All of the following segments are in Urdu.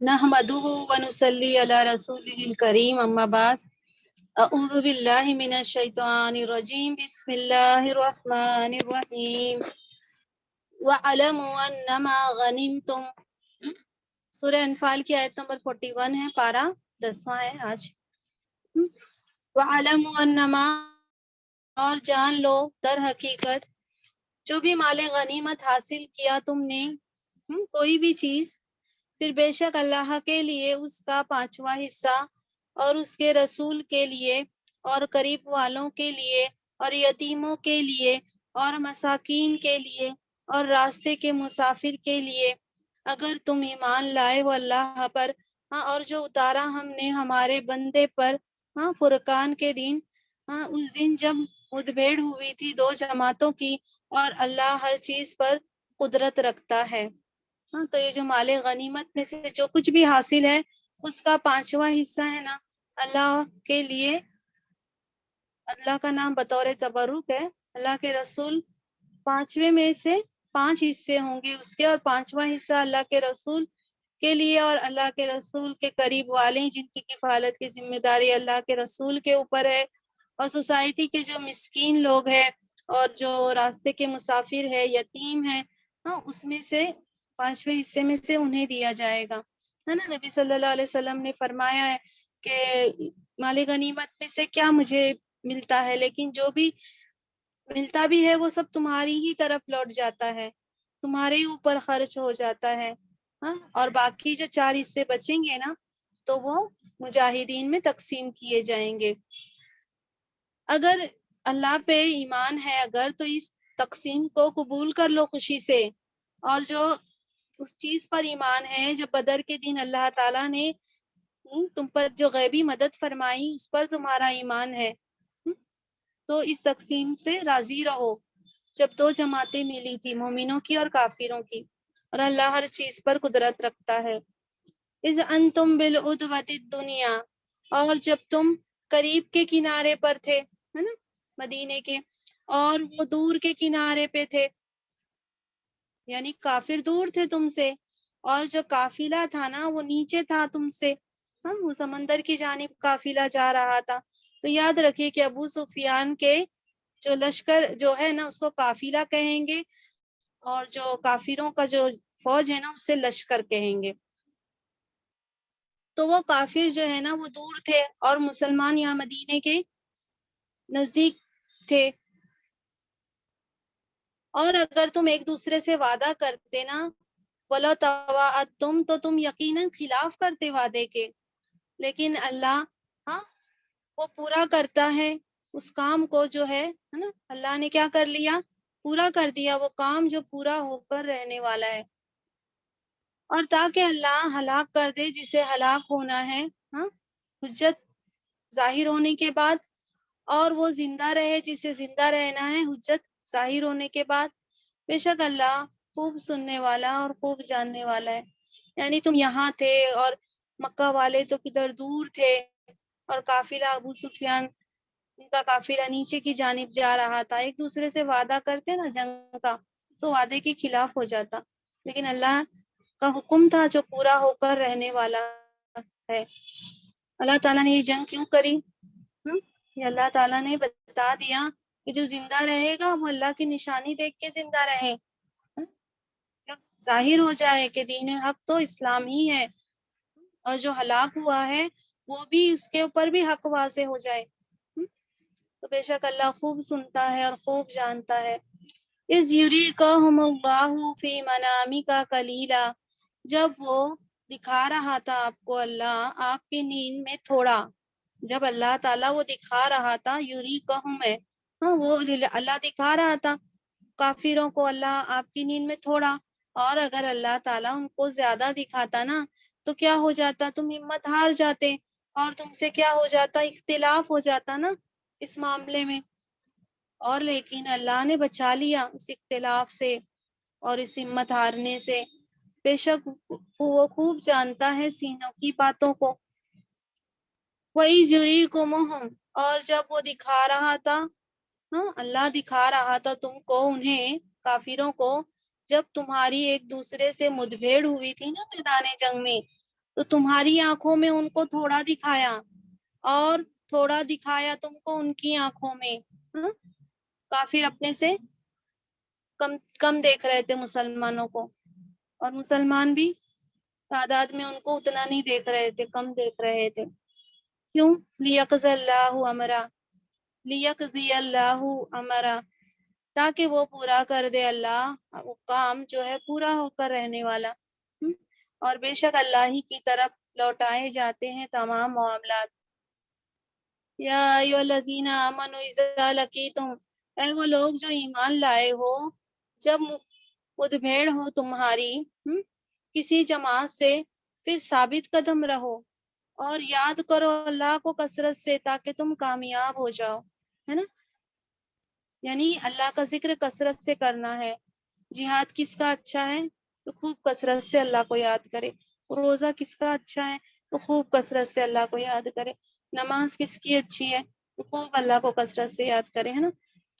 نحمدہ ونصلی علی رسولہ الکریم اما بعد اعوذ باللہ من الشیطان الرجیم بسم اللہ الرحمن الرحیم وَعَلَمُوا أَنَّمَا غَنِمْتُمْ سورہ انفال کی آیت نمبر 41 ہے، پارہ 10واں ہے آج۔ وَعَلَمُوا أَنَّمَا اور جان لو در حقیقت جو بھی مال غنیمت حاصل کیا تم نے، کوئی بھی چیز، پھر بے شک اللہ کے لیے اس کا 5واں حصہ اور اس کے رسول کے لیے اور قریب والوں کے لیے اور یتیموں کے لیے اور مساکین کے لیے اور راستے کے مسافر کے لیے، اگر تم ایمان لائے ہو اللہ پر، اور جو اتارا ہم نے ہمارے بندے پر فرقان کے دن، اس دن جب مدبھیڑ ہوئی تھی دو جماعتوں کی، اور اللہ ہر چیز پر قدرت رکھتا ہے۔ تو یہ جو مال غنیمت میں سے جو کچھ بھی حاصل ہے اس کا 5واں حصہ ہے نا، اللہ کے لیے، اللہ کا نام بطور تبرک ہے۔ اللہ کے رسول 5ویں میں سے 5 حصے ہوں گے اس کے، اور 5واں حصہ اللہ کے رسول کے لیے اور اللہ کے رسول کے قریب والے جن کی کفالت کی ذمہ داری اللہ کے رسول کے اوپر ہے، اور سوسائٹی کے جو مسکین لوگ ہیں اور جو راستے کے مسافر ہے، یتیم ہے، اس میں سے 5ویں حصے میں سے انہیں دیا جائے گا، ہے نا۔ نبی صلی اللہ علیہ وسلم نے فرمایا ہے کہ مال غنیمت میں سے کیا مجھے ملتا ہے، لیکن جو بھی ملتا بھی ہے وہ سب تمہاری ہی طرف لوٹ جاتا ہے، تمہارے اوپر خرچ ہو جاتا ہے، اور باقی جو 4 حصے بچیں گے نا تو وہ مجاہدین میں تقسیم کیے جائیں گے۔ اگر اللہ پہ ایمان ہے اگر، تو اس تقسیم کو قبول کر لو خوشی سے، اور جو اس چیز پر ایمان ہے جب بدر کے دن اللہ تعالیٰ نے تم پر جو غیبی مدد فرمائی اس پر تمہارا ایمان ہے، تو اس تقسیم سے راضی رہو جب 2 جماعتیں ملی تھی، مومنوں کی اور کافروں کی، اور اللہ ہر چیز پر قدرت رکھتا ہے۔ اذ انتم بالعدوۃ الدنیا، اور جب تم قریب کے کنارے پر تھے، ہے نا، مدینے کے، اور وہ دور کے کنارے پہ تھے، یعنی کافر دور تھے تم سے، اور جو قافلہ تھا نا وہ نیچے تھا تم سے، وہ سمندر کی جانب قافلہ جا رہا تھا۔ تو یاد رکھیے کہ ابو سفیان کے جو لشکر جو ہے نا اس کو قافلہ کہیں گے، اور جو کافروں کا جو فوج ہے نا اس سے لشکر کہیں گے۔ تو وہ کافر جو ہے نا وہ دور تھے اور مسلمان یہاں مدینے کے نزدیک تھے، اور اگر تم ایک دوسرے سے وعدہ کرتے نا، وَلَوْ تَوَاعَدْتُمْ، تو تم یقیناً خلاف کرتے وعدے کے، لیکن اللہ وہ پورا کرتا ہے اس کام کو جو ہے نا، اللہ نے کیا کر لیا، پورا کر دیا وہ کام جو پورا ہو کر رہنے والا ہے، اور تاکہ اللہ ہلاک کر دے جسے ہلاک ہونا ہے حجت ظاہر ہونے کے بعد، اور وہ زندہ رہے جسے زندہ رہنا ہے حجت ظاہر ہونے کے بعد۔ بے شک اللہ خوب سننے والا اور خوب جاننے والا ہے۔ یعنی تم یہاں تھے اور مکہ والے تو کدھر دور تھے، اور قافلہ ابو سفیان ان کا قافلہ نیچے کی جانب جا رہا تھا، ایک دوسرے سے وعدہ کرتے نا جنگ کا تو وعدے کے خلاف ہو جاتا، لیکن اللہ کا حکم تھا جو پورا ہو کر رہنے والا ہے۔ اللہ تعالیٰ نے یہ جنگ کیوں کری؟ یہ اللہ تعالیٰ نے بتا دیا کہ جو زندہ رہے گا وہ اللہ کی نشانی دیکھ کے زندہ رہے، ظاہر ہو جائے کہ دین حق تو اسلام ہی ہے، اور جو ہلاک ہوا ہے وہ بھی اس کے اوپر بھی حق واضح ہو جائے۔ تو بے شک اللہ خوب سنتا ہے اور خوب جانتا ہے۔ اِذْ یُرِیکَہُمُ اللَّهُ فِی مَنَامِکَ قَلِیلًا، جب وہ دکھا رہا تھا آپ کو اللہ آپ کی نیند میں تھوڑا، جب اللہ تعالیٰ وہ دکھا رہا تھا، یُریکَہُم ہے، وہ اللہ دکھا رہا تھا کافروں کو اللہ آپ کی نیند میں تھوڑا، اور اگر اللہ تعالیٰ ان کو زیادہ دکھاتا نا تو کیا ہو جاتا، تم ہمت ہار جاتے، اور تم سے کیا ہو جاتا، اختلاف ہو جاتا نا اس معاملے میں، اور لیکن اللہ نے بچا لیا اس اختلاف سے اور اس ہمت ہارنے سے۔ بے شک وہ خوب جانتا ہے سینوں کی باتوں کو۔ وَإِذْ يُرِيكُمُهُمْ، اور جب وہ دکھا رہا تھا، اللہ دکھا رہا تھا تم کو، انہیں کافروں کو، جب تمہاری ایک دوسرے سے مدبھیڑ ہوئی تھی نا میدان جنگ میں، تو تمہاری آنکھوں میں ان کو تھوڑا دکھایا اور تھوڑا دکھایا تم کو ان کی آنکھوں میں. کافر اپنے سے کم دیکھ رہے تھے مسلمانوں کو، اور مسلمان بھی تعداد میں ان کو اتنا نہیں دیکھ رہے تھے، کم دیکھ رہے تھے. کیوں؟ لیقضی اللہ امرا، لیقضی اللہ امرا، تاکہ وہ پورا کر دے اللہ وہ کام جو ہے پورا ہو کر رہنے والا. اور بے شک اللہ ہی کی طرف لوٹائے جاتے ہیں تمام معاملات. یا ایھا الذین آمنوا اذا لقیتم، اے وہ لوگ جو ایمان لائے ہو، جب مدبھیڑ ہو تمہاری کسی جماعت سے، پھر ثابت قدم رہو اور یاد کرو اللہ کو کثرت سے تاکہ تم کامیاب ہو جاؤ. ہے نا، یعنی اللہ کا ذکر کثرت سے کرنا ہے. جہاد کس کا اچھا ہے؟ تو خوب کثرت سے اللہ کو یاد کرے. روزہ کس کا اچھا ہے؟ تو خوب کثرت سے اللہ کو یاد کرے. نماز کس کی اچھی ہے؟ تو خوب اللہ کو کثرت سے یاد کرے. ہے نا،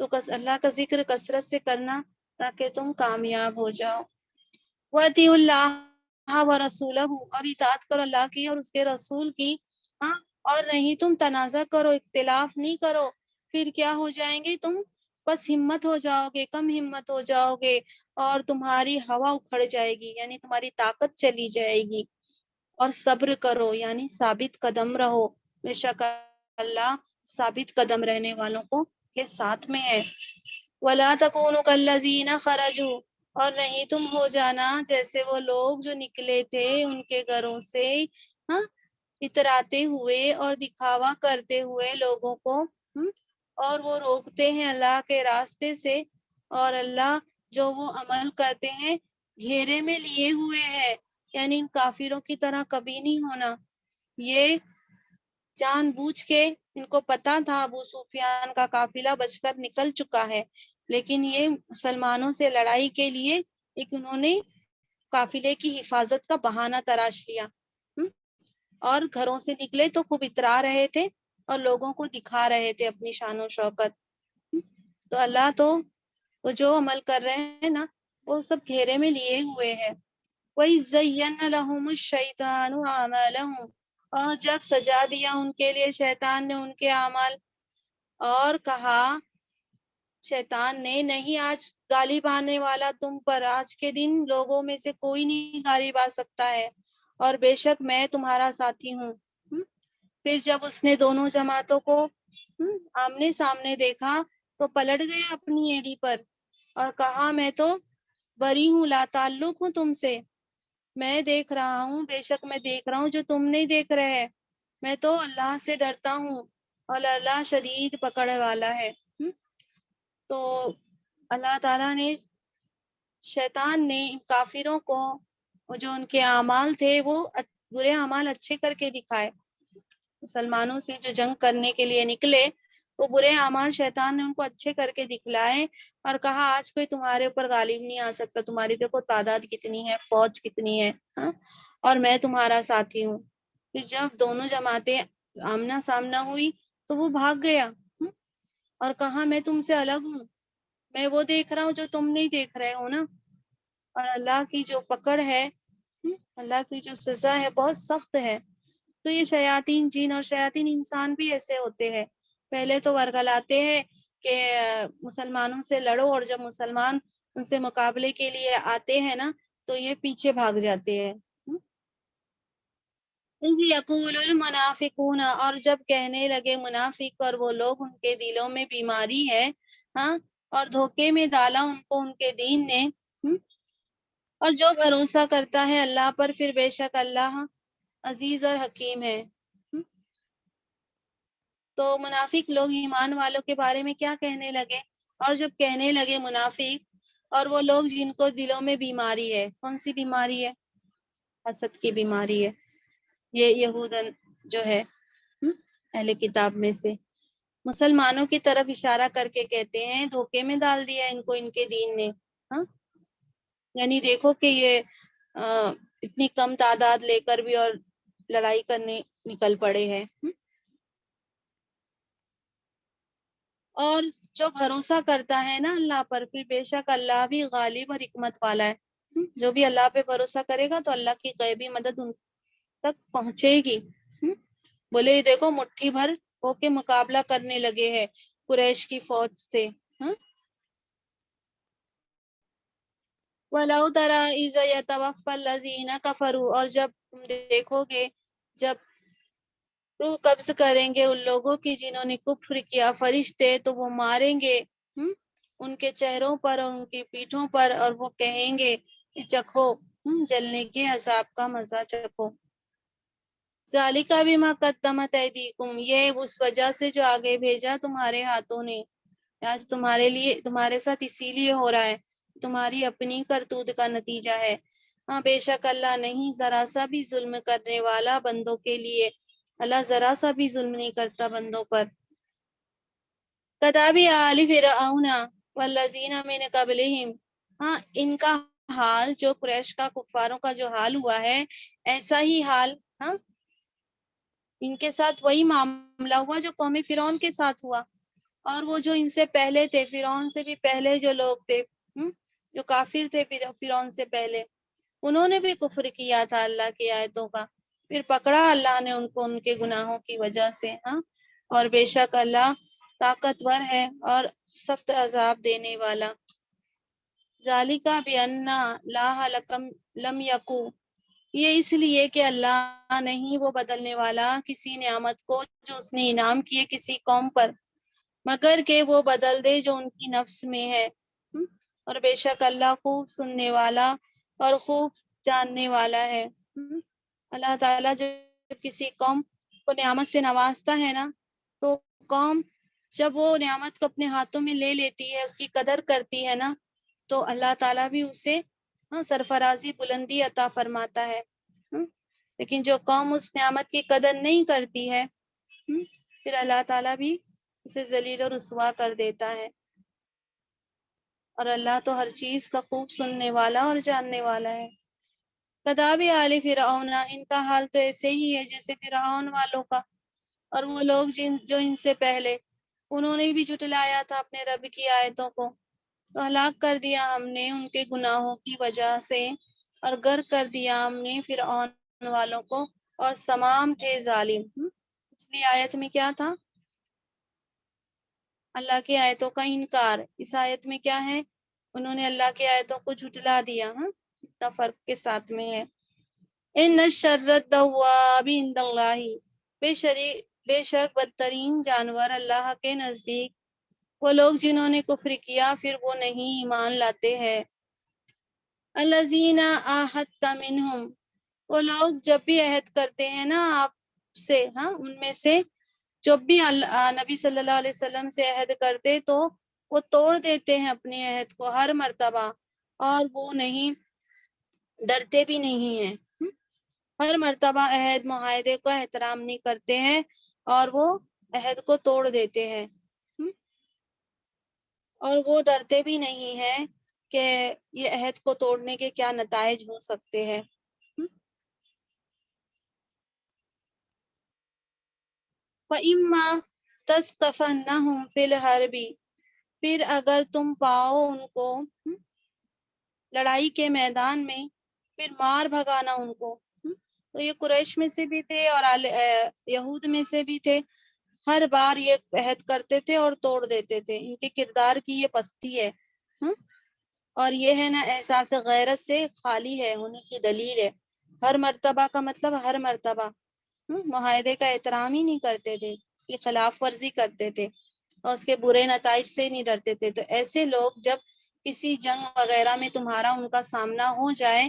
تو اللہ کا ذکر کثرت سے کرنا تاکہ تم کامیاب ہو جاؤ. وَأَطِیعُوا اللَّهَ وَرَسُولَهُ، اور اطاعت کرو اللہ کی اور اس کے رسول کی. اور نہیں تم تنازع کرو، اختلاف نہیں کرو، پھر کیا ہو جائیں گے تم؟ بس ہمت ہو جاؤ گے، کم ہمت ہو جاؤ گے، اور تمہاری ہوا اکھڑ جائے گی، یعنی تمہاری طاقت چلی جائے گی. اور صبر کرو، یعنی ثابت قدم رہو، بے شک اللہ ثابت قدم رہنے والوں کو کے ساتھ میں ہے. وَلَا تَكُونُوا كَالَّذِينَ خَرَجُوا، اور نہیں تم ہو جانا جیسے وہ لوگ جو نکلے تھے ان کے گھروں سے اتراتے ہوئے اور دکھاوا کرتے ہوئے لوگوں کو، اور وہ روکتے ہیں اللہ کے راستے سے، اور اللہ جو وہ عمل کرتے ہیں گھیرے میں لیے ہوئے ہے. یعنی ان کافروں کی طرح کبھی نہیں ہونا. یہ جان بوجھ کے ان کو پتا تھا ابو سفیان کا قافلہ بچ کر نکل چکا ہے، لیکن یہ مسلمانوں سے لڑائی کے لیے ایک انہوں نے قافلے کی حفاظت کا بہانہ تراش لیا، اور گھروں سے نکلے تو خوب اترا رہے تھے اور لوگوں کو دکھا رہے تھے اپنی شان و شوکت. تو اللہ تو وہ جو عمل کر رہے ہیں نا وہ سب گھیرے میں لیے ہوئے ہیں. وَإِذْ زَيَّنَّ لَهُمُ الشَّيْطَانُ أَعْمَالَهُمْ، اور جب سجا دیا ان کے لیے شیطان نے ان کے اعمال، اور کہا شیطان نے نہیں آج غالب آنے والا تم پر، آج کے دن لوگوں میں سے کوئی نہیں غالب آ سکتا ہے، اور بے شک میں تمہارا ساتھی ہوں. پھر جب اس نے دونوں جماعتوں کو آمنے سامنے دیکھا تو پلٹ گیا اپنی ایڑی پر اور کہا میں تو بری ہوں، لا تعلق ہوں تم سے، میں دیکھ رہا ہوں، بے شک میں دیکھ رہا ہوں جو تم نہیں دیکھ رہے، میں تو اللہ سے ڈرتا ہوں اور اللہ شدید پکڑ والا ہے. تو اللہ تعالیٰ نے شیطان نے ان کافروں کو جو ان کے اعمال تھے وہ برے اعمال اچھے کر کے دکھائے. مسلمانوں سے جو جنگ کرنے کے لیے نکلے وہ برے اعمال شیطان نے ان کو اچھے کر کے دکھلائے اور کہا آج کوئی تمہارے اوپر غالب نہیں آ سکتا، تمہاری دیکھو تعداد کتنی ہے، فوج کتنی ہے، اور میں تمہارا ساتھی ہوں. پھر جب دونوں جماعتیں آمنا سامنا ہوئی تو وہ بھاگ گیا اور کہا میں تم سے الگ ہوں، میں وہ دیکھ رہا ہوں جو تم نہیں دیکھ رہے ہو نا. اور اللہ کی جو پکڑ ہے، اللہ کی جو سزا ہے بہت سخت ہے. تو یہ شیاطین جن اور شیاطین انسان بھی ایسے ہوتے ہیں، پہلے تو ورگلاتے ہیں کہ مسلمانوں سے لڑو، اور جب مسلمان ان سے مقابلے کے لیے آتے ہیں نا تو یہ پیچھے بھاگ جاتے ہیں. یقول المنافقون، اور جب کہنے لگے منافق اور وہ لوگ ان کے دلوں میں بیماری ہے اور دھوکے میں ڈالا ان کو ان کے دین نے، اور جو بھروسہ کرتا ہے اللہ پر پھر بے شک اللہ عزیز اور حکیم ہے. تو منافق لوگ ایمان والوں کے بارے میں کیا کہنے لگے؟ اور جب کہنے لگے منافق اور وہ لوگ جن کو دلوں میں بیماری ہے، کون سی بیماری ہے؟ حسد کی بیماری ہے. یہ یہودن جو ہے اہل کتاب میں سے مسلمانوں کی طرف اشارہ کر کے کہتے ہیں دھوکے میں ڈال دیا ان کو ان کے دین نے. یعنی دیکھو کہ یہ اتنی کم تعداد لے کر بھی اور لڑائی کرنے نکل پڑے ہیں. اور جو بھروسہ کرتا ہے نا اللہ پر پھر بے شک اللہ بھی غالب اور حکمت والا ہے. جو بھی اللہ پہ بھروسہ کرے گا تو اللہ کی غیبی مدد تک پہنچے گی۔ بولے دیکھو مٹھی بھر ہو کے مقابلہ کرنے لگے ہیں قریش کی فوج سے۔ وَلَوْ تَرَى إِذَ يَتَوَفَّى الَّذِينَ كَفَرُوا، اور جب تم دیکھو گے جب روح قبض کریں گے ان لوگوں کی جنہوں نے کفر کیا فرشتے، تو وہ ماریں گے ان کے چہروں پر اور ان کی پیٹھوں پر، اور وہ کہیں گے کہ چکھو جلنے کے عذاب کا مزہ چکھو۔ ذالک بما قدمت ایدیکم، یہ اس وجہ سے جو آگے بھیجا تمہارے ہاتھوں نے، آج تمہارے لیے تمہارے ساتھ اسی لیے ہو رہا ہے، تمہاری اپنی کرتوت کا نتیجہ ہے۔ ہاں بے شک اللہ نہیں ذرا سا بھی ظلم کرنے والا بندوں کے لیے، اللہ ذرا سا بھی ظلم نہیں کرتا بندوں پر۔ کدابِ آل فرعون والذین من قبلہم، ہاں ان کا حال جو قریش کا کفاروں کا جو حال ہوا ہے ایسا ہی حال ان کے ساتھ وہی معاملہ ہوا جو قوم فرعون کے ساتھ ہوا، اور وہ جو ان سے پہلے تھے، فرعون سے بھی پہلے جو لوگ تھے جو کافر تھے فرعون سے پہلے، انہوں نے بھی کفر کیا تھا اللہ کی آیتوں کا، پھر پکڑا اللہ نے ان کو ان کے گناہوں کی وجہ سے۔ اور بے شک اللہ طاقتور ہے اور سخت عذاب دینے والا۔ ذالک بأن لا لم یکو، یہ اس لیے کہ اللہ نہیں وہ بدلنے والا کسی نعمت کو جو اس نے انعام کیے کسی قوم پر، مگر کہ وہ بدل دے جو ان کی نفس میں ہے۔ اور بے شک اللہ خوب سننے والا اور خوب جاننے والا ہے۔ اللہ تعالیٰ جب کسی قوم کو نعمت سے نوازتا ہے نا، تو قوم جب وہ نعمت کو اپنے ہاتھوں میں لے لیتی ہے، اس کی قدر کرتی ہے نا، تو اللہ تعالیٰ بھی اسے سرفرازی بلندی عطا فرماتا ہے۔ لیکن جو قوم اس نعمت کی قدر نہیں کرتی ہے، پھر اللہ تعالیٰ بھی اسے ذلیل و رسوا کر دیتا ہے۔ اور اللہ تو ہر چیز کا خوب سننے والا اور جاننے والا ہے۔ کدابِ آل فرعون، ان کا حال تو ایسے ہی ہے جیسے فرعون والوں کا، اور وہ لوگ جو ان سے پہلے، انہوں نے بھی جھٹلایا تھا اپنے رب کی آیتوں کو، تو ہلاک کر دیا ہم نے ان کے گناہوں کی وجہ سے، اور غرق کر دیا ہم نے فرعون والوں کو، اور تمام تھے ظالم۔ پچھلی آیت میں کیا تھا؟ اللہ کی آیتوں کا انکار۔ اس آیت میں کیا ہے؟ انہوں نے اللہ کی آیتوں کو جھٹلا دیا۔ اتنا فرق کے ساتھ میں ہے۔ ان شر الدواب عند اللہ، بے شک بدترین جانور اللہ کے نزدیک وہ لوگ جنہوں نے کفر کیا پھر وہ نہیں ایمان لاتے ہیں۔ الذین عاہدت منہم، وہ لوگ جب بھی عہد کرتے ہیں نا آپ سے، ان میں سے جب بھی نبی صلی اللہ علیہ وسلم سے عہد کرتے تو وہ توڑ دیتے ہیں اپنے عہد کو ہر مرتبہ، اور وہ نہیں ڈرتے بھی نہیں ہیں، ہر مرتبہ عہد معاہدے کو احترام نہیں کرتے ہیں اور وہ عہد کو توڑ دیتے ہیں، اور وہ ڈرتے بھی نہیں ہیں کہ یہ عہد کو توڑنے کے کیا نتائج ہو سکتے ہیں۔ وَإِمَّا تَثْقَفَنَّهُمْ فِي الْحَرْبِ، پھر اگر تم پاؤ ان کو لڑائی کے میدان میں، پھر مار بھگانا ان کو۔ تو یہ قریش میں سے بھی تھے اور یہود میں سے بھی تھے، ہر بار یہ عہد کرتے تھے اور توڑ دیتے تھے۔ ان کے کردار کی یہ پستی ہے، اور یہ ہے نا احساس غیرت سے خالی ہے ہونے کی دلیل ہے۔ ہر مرتبہ کا مطلب ہر مرتبہ معاہدے کا احترام ہی نہیں کرتے تھے، اس کی خلاف ورزی کرتے تھے، اور اس کے برے نتائج سے نہیں ڈرتے تھے۔ تو ایسے لوگ جب کسی جنگ وغیرہ میں تمہارا ان کا سامنا ہو جائے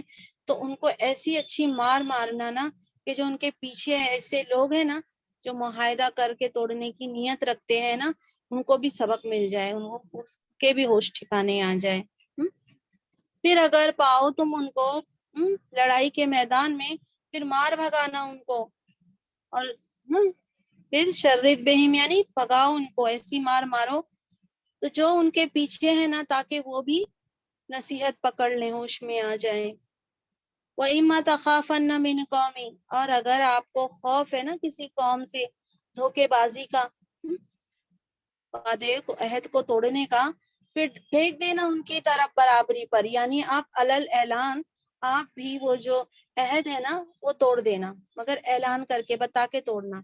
تو ان کو ایسی اچھی مار مارنا نا کہ جو ان کے پیچھے ایسے لوگ ہیں نا جو معاہدہ کر کے توڑنے کی نیت رکھتے ہیں نا، ان کو بھی سبق مل جائے، ان کو اس کے بھی ہوش ٹھکانے آ جائے۔ پھر اگر پاؤ تم ان کو لڑائی کے میدان میں، پھر مار بھگانا ان کو، اور پھر شرد بہم یعنی بھگاؤ ان کو، ایسی مار مارو تو جو ان کے پیچھے ہے نا تاکہ وہ بھی نصیحت پکڑ لیں، ہوش میں آ جائیں۔ وَإِمَّا تَخَافَنَّ مِنْ قَوْمٍ، اور اگر آپ کو خوف ہے نا کسی قوم سے دھوکے بازی کا، وعدے کو عہد کو توڑنے کا، پھر پھینک دینا ان کی طرف برابری پر، یعنی آپ علل اعلان آپ بھی وہ جو عہد ہے نا وہ توڑ دینا، مگر اعلان کر کے، بتا کے توڑنا۔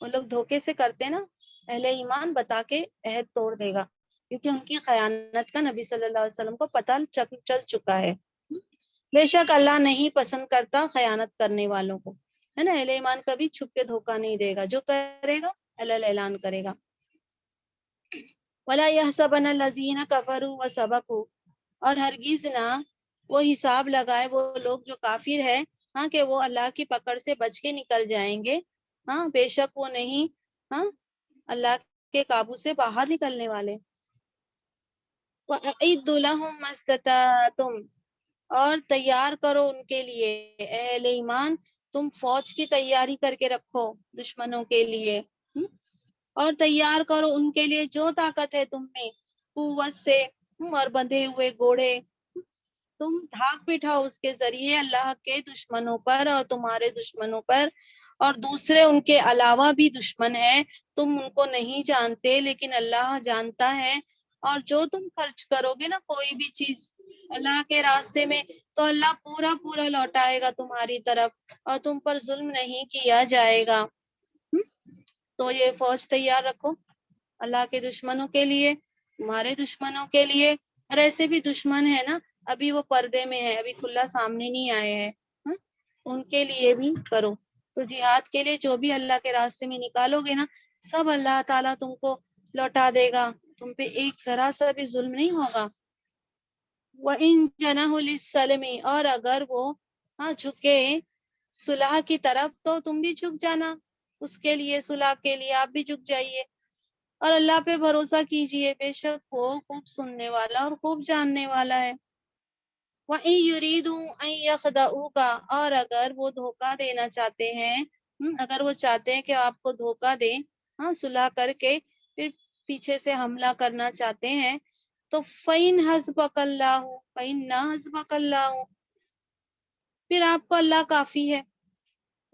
وہ لوگ دھوکے سے کرتے نا، اہل ایمان بتا کے عہد توڑ دے گا، کیونکہ ان کی خیانت کا نبی صلی اللہ علیہ وسلم کو پتہ چل چکا ہے۔ بے شک اللہ نہیں پسند کرتا خیانت کرنے والوں کو، ہے نا۔ اہل ایمان کبھی چھپ کے دھوکہ نہیں دے گا، جو کرے گا اللہ اعلان کرے گا۔ وَلَا يَحْسَبَنَّ الَّذِينَ كَفَرُوا وَسَبَقُوا، اور ہرگز نہ وہ حساب لگائے وہ لوگ جو کافر ہے، ہاں، کہ وہ اللہ کی پکڑ سے بچ کے نکل جائیں گے، ہاں، بے شک وہ نہیں، ہاں، اللہ کے قابو سے باہر نکلنے والے۔ وَأَعِدُّوا لَهُم مَّا اسْتَطَعْتُمْ، اور تیار کرو ان کے لیے، اہل ایمان تم فوج کی تیاری کر کے رکھو دشمنوں کے لیے، اور تیار کرو ان کے لیے جو طاقت ہے تم میں قوت سے، اور بندھے ہوئے گھوڑے، تم دھاک بٹھاؤ اس کے ذریعے اللہ کے دشمنوں پر اور تمہارے دشمنوں پر، اور دوسرے ان کے علاوہ بھی دشمن ہیں، تم ان کو نہیں جانتے لیکن اللہ جانتا ہے۔ اور جو تم خرچ کرو گے نا کوئی بھی چیز اللہ کے راستے میں، تو اللہ پورا پورا لوٹائے گا تمہاری طرف، اور تم پر ظلم نہیں کیا جائے گا۔ تو یہ فوج تیار رکھو اللہ کے دشمنوں کے لیے، تمہارے دشمنوں کے لیے، اور ایسے بھی دشمن ہے نا ابھی وہ پردے میں ہے، ابھی کھلا سامنے نہیں آئے ہیں، ان کے لیے بھی کرو۔ تو جہاد کے لیے جو بھی اللہ کے راستے میں نکالو گے نا، سب اللہ تعالیٰ تم کو لوٹا دے گا، تم پہ ایک ذرا سا بھی ظلم نہیں ہوگا۔ وَإِن جَنَحُوا لِلسَّلْمِ، اور اگر وہ جھکے صلح کی طرف تو تم بھی جھک جانا اس کے لیے، صلح کے لیے آپ بھی جھک جائیے، اور اللہ پہ بھروسہ کیجئے، بے شک وہ خوب سننے والا اور خوب جاننے والا ہے۔ وَإِن يُرِيدُوا أَن يَخْدَعُوكَ، اور اگر وہ دھوکہ دینا چاہتے ہیں، اگر وہ چاہتے ہیں کہ آپ کو دھوکہ دیں، صلح کر کے پھر پیچھے سے حملہ کرنا چاہتے ہیں، تو فَإِنْ حَسْبَكَ اللَّهُ فَإِنَّ حَسْبَكَ اللَّهُ، پھر آپ کو اللہ کافی ہے،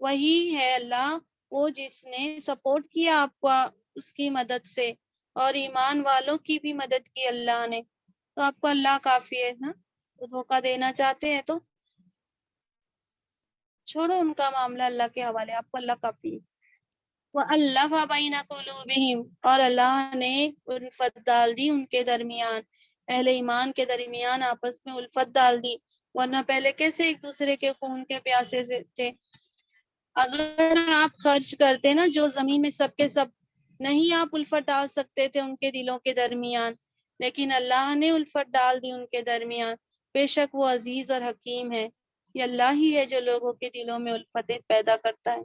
وہی ہے اللہ وہ جس نے سپورٹ کیا آپ کو اس کی مدد سے، اور ایمان والوں کی بھی مدد کی اللہ نے، تو آپ کو اللہ کافی ہے نا۔ تو دھوکہ دینا چاہتے ہیں تو چھوڑو ان کا معاملہ اللہ کے حوالے، آپ کو اللہ کافی ہے۔ وَأَلَّفَ بَيْنَ قُلُوبِهِمْ، اور اللہ نے الفت ڈال دی ان کے درمیان، اہل ایمان کے درمیان آپس میں الفت ڈال دی، ورنہ پہلے کیسے ایک دوسرے کے خون کے پیاسے سے تھے۔ اگر آپ خرچ کرتے نا جو زمین میں سب کے سب، نہیں آپ الفت ڈال سکتے تھے ان کے دلوں کے درمیان، لیکن اللہ نے الفت ڈال دی ان کے درمیان، بے شک وہ عزیز اور حکیم ہے۔ یہ اللہ ہی ہے جو لوگوں کے دلوں میں الفتیں پیدا کرتا ہے۔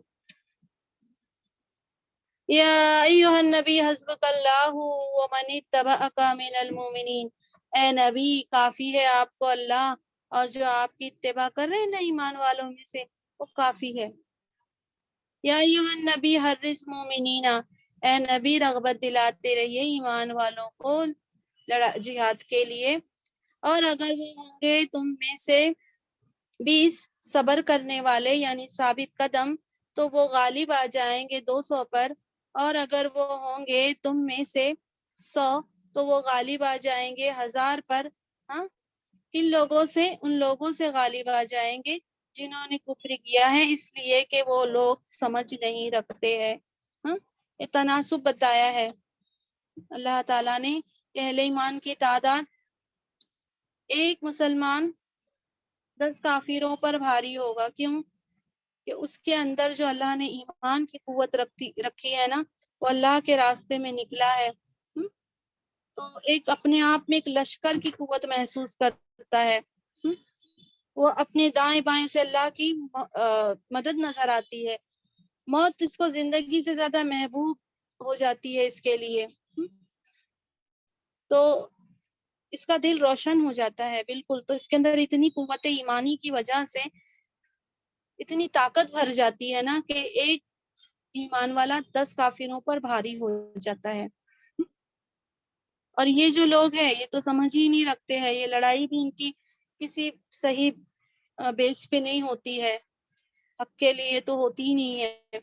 یا ایہا النبی حسبک اللہ ومن اتبعک من المؤمنین، اے نبی کافی ہے آپ کو اللہ اور جو آپ کی اتباع کر رہے ہیں نا ایمان والوں میں سے، وہ کافی ہے۔ یا ایہا النبی حرص مومنین، اے نبی رغبت دلاتے رہیے ایمان والوں کو جہاد کے لیے، اور اگر وہ ہوں گے تم میں سے 20 صبر کرنے والے یعنی ثابت قدم، تو وہ غالب آ جائیں گے 200 پر، اور اگر وہ ہوں گے تم میں سے 100 تو وہ غالب آ جائیں گے 1000 پر۔ کن لوگوں سے؟ ان لوگوں سے غالب آ جائیں گے جنہوں نے کفر کیا ہے، اس لیے کہ وہ لوگ سمجھ نہیں رکھتے ہیں۔ یہ تناسب بتایا ہے اللہ تعالیٰ نے کہ اہل ایمان کی تعداد ایک مسلمان 10 کافروں پر بھاری ہوگا۔ کیوں؟ کہ اس کے اندر جو اللہ نے ایمان کی قوت رکھی ہے نا، وہ اللہ کے راستے میں نکلا ہے، تو ایک اپنے آپ میں ایک لشکر کی قوت محسوس کرتا ہے، وہ اپنے دائیں بائیں سے اللہ کی مدد نظر آتی ہے، موت اس کو زندگی سے زیادہ محبوب ہو جاتی ہے اس کے لیے، تو اس کا دل روشن ہو جاتا ہے بالکل۔ تو اس کے اندر اتنی قوت ایمانی کی وجہ سے اتنی طاقت بھر جاتی ہے نا کہ ایک ایمان والا 10 کافروں پر بھاری ہو جاتا ہے۔ اور یہ جو لوگ ہیں یہ تو سمجھ ہی نہیں رکھتے ہیں، یہ لڑائی بھی ان کی کسی صحیح بیس پہ نہیں ہوتی ہے، حق کے لیے تو ہوتی ہی نہیں ہے۔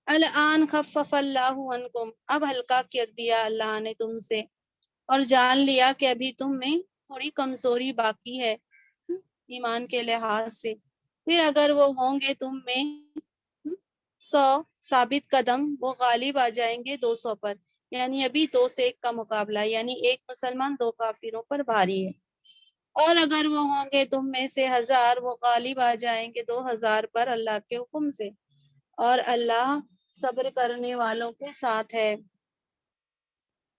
الآن خفف اللہ عنکم، اب ہلکا کر دیا اللہ نے تم سے، اور جان لیا کہ ابھی تم میں تھوڑی کمزوری باقی ہے، ایمان کے لحاظ سے. پھر اگر وہ ہوں گے تم میں 100 ثابت قدم، وہ غالب آ جائیں گے 200 پر. یعنی ابھی 2 سے 1 کا مقابلہ، یعنی 1 مسلمان 2 کافروں پر بھاری ہے. اور اگر وہ ہوں گے تم میں سے 1000، وہ غالب آ جائیں گے 2000 پر اللہ کے حکم سے. اور اللہ صبر کرنے والوں کے ساتھ ہے.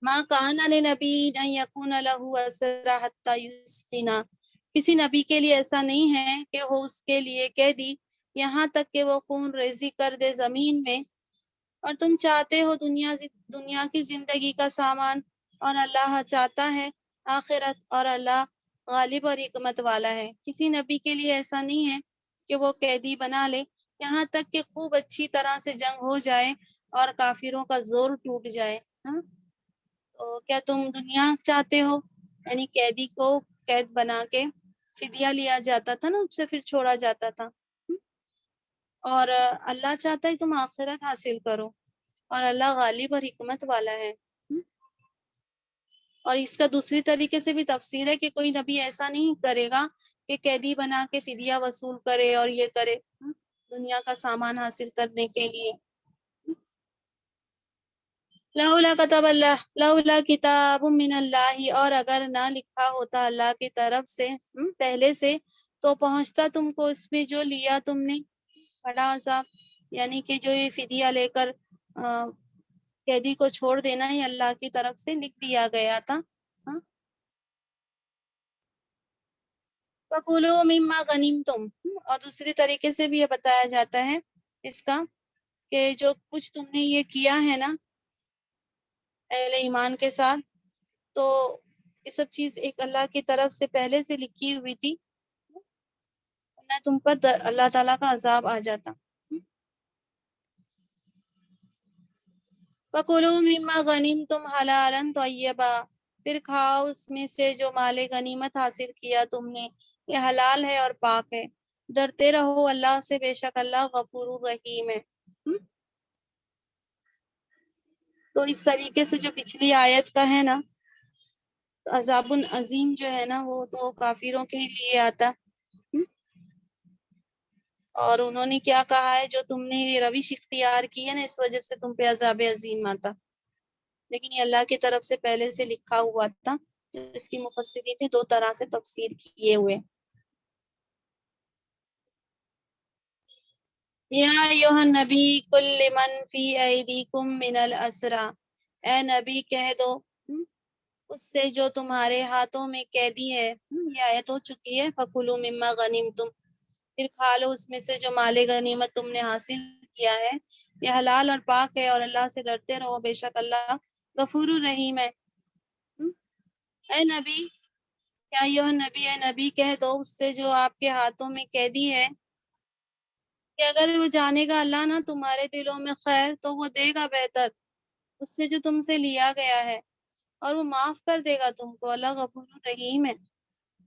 ما کان لنبی ان یکون لہ اسرا حتی یسخنا، کسی نبی کے لیے ایسا نہیں ہے کہ ہو اس کے لیے قیدی یہاں تک کہ وہ خون ریزی کر دے زمین میں. اور تم چاہتے ہو دنیا کی زندگی کا سامان، اور اللہ چاہتا ہے آخرت، اور اللہ غالب اور حکمت والا ہے. کسی نبی کے لیے ایسا نہیں ہے کہ وہ قیدی بنا لے یہاں تک کہ خوب اچھی طرح سے جنگ ہو جائے اور کافروں کا زور ٹوٹ جائے. ہاں، تو کیا تم دنیا چاہتے ہو؟ یعنی قیدی کو قید بنا کے فدیہ لیا جاتا تھا نا، اس سے پھر چھوڑا جاتا تھا. اور اللہ چاہتا ہے تم آخرت حاصل کرو، اور اللہ غالب اور حکمت والا ہے. اور اس کا دوسری طریقے سے بھی تفسیر ہے کہ کوئی نبی ایسا نہیں کرے گا کہ قیدی بنا کے فدیہ وصول کرے اور یہ کرے دنیا کا سامان حاصل کرنے کے لیے. لولا کتب اللہ، لولا کتاب من اللہ، اور اگر نہ لکھا ہوتا اللہ کی طرف سے پہلے سے، تو پہنچتا تم کو اس میں جو لیا تم نے بڑا عذاب. یعنی کہ جو یہ فدیہ لے کر قیدی کو چھوڑ دینا ہی اللہ کی طرف سے لکھ دیا گیا تھا. فَكُلُوا مِمَّا غَنِمْتُمْ، اور دوسری طریقے سے بھی یہ بتایا جاتا ہے اس کا کہ جو کچھ تم نے یہ کیا ہے نا اہل ایمان کے ساتھ، تو یہ سب چیز ایک اللہ کی طرف سے پہلے سے لکھی ہوئی تھی، ورنہ تم پر اللہ تعالیٰ کا عذاب آ جاتا. فَكُلُوا مِمَّا غَنِمْتُمْ حَلَالًا طَيِّبًا، پھر کھاؤ اس میں سے جو مال غنیمت حاصل کیا تم نے، یہ حلال ہے اور پاک ہے. ڈرتے رہو اللہ سے، بے شک اللہ غفور رحیم ہے. تو اس طریقے سے جو پچھلی آیت کا ہے نا، عذاب عظیم جو ہے نا وہ تو کافروں کے لیے آتا. اور انہوں نے کیا کہا ہے، جو تم نے یہ روش اختیار کی ہے نا اس وجہ سے تم پہ عذاب عظیم آتا. لیکن یہ اللہ کی طرف سے پہلے سے لکھا ہوا تھا. اس کی مفسرین نے 2 طرح سے تفسیر کیے ہوئے. یا ایھا النبی کل من فی ایدیکم من الاسری، اے نبی کہہ دو اس سے جو تمہارے ہاتھوں میں قیدی ہے. یہ آیت ہو چکی ہے. فَكُلُوا مِمَّا غَنِمْتُمْ، پھر کھا لو اس میں سے جو مال غنیمت تم نے حاصل کیا ہے، یہ حلال اور پاک ہے، اور اللہ سے ڈرتے رہو، بے شک اللہ غفور الرحیم ہے. اے نبی، یا ایھا نبی، اے نبی کہہ دو اس سے جو آپ کے ہاتھوں میں قیدی ہے کہ اگر وہ جانے گا اللہ نہ تمہارے دلوں میں خیر، تو وہ دے گا بہتر اس سے جو تم سے لیا گیا ہے، اور وہ معاف کر دے گا تم کو. اللہ غفور الرحیم ہے.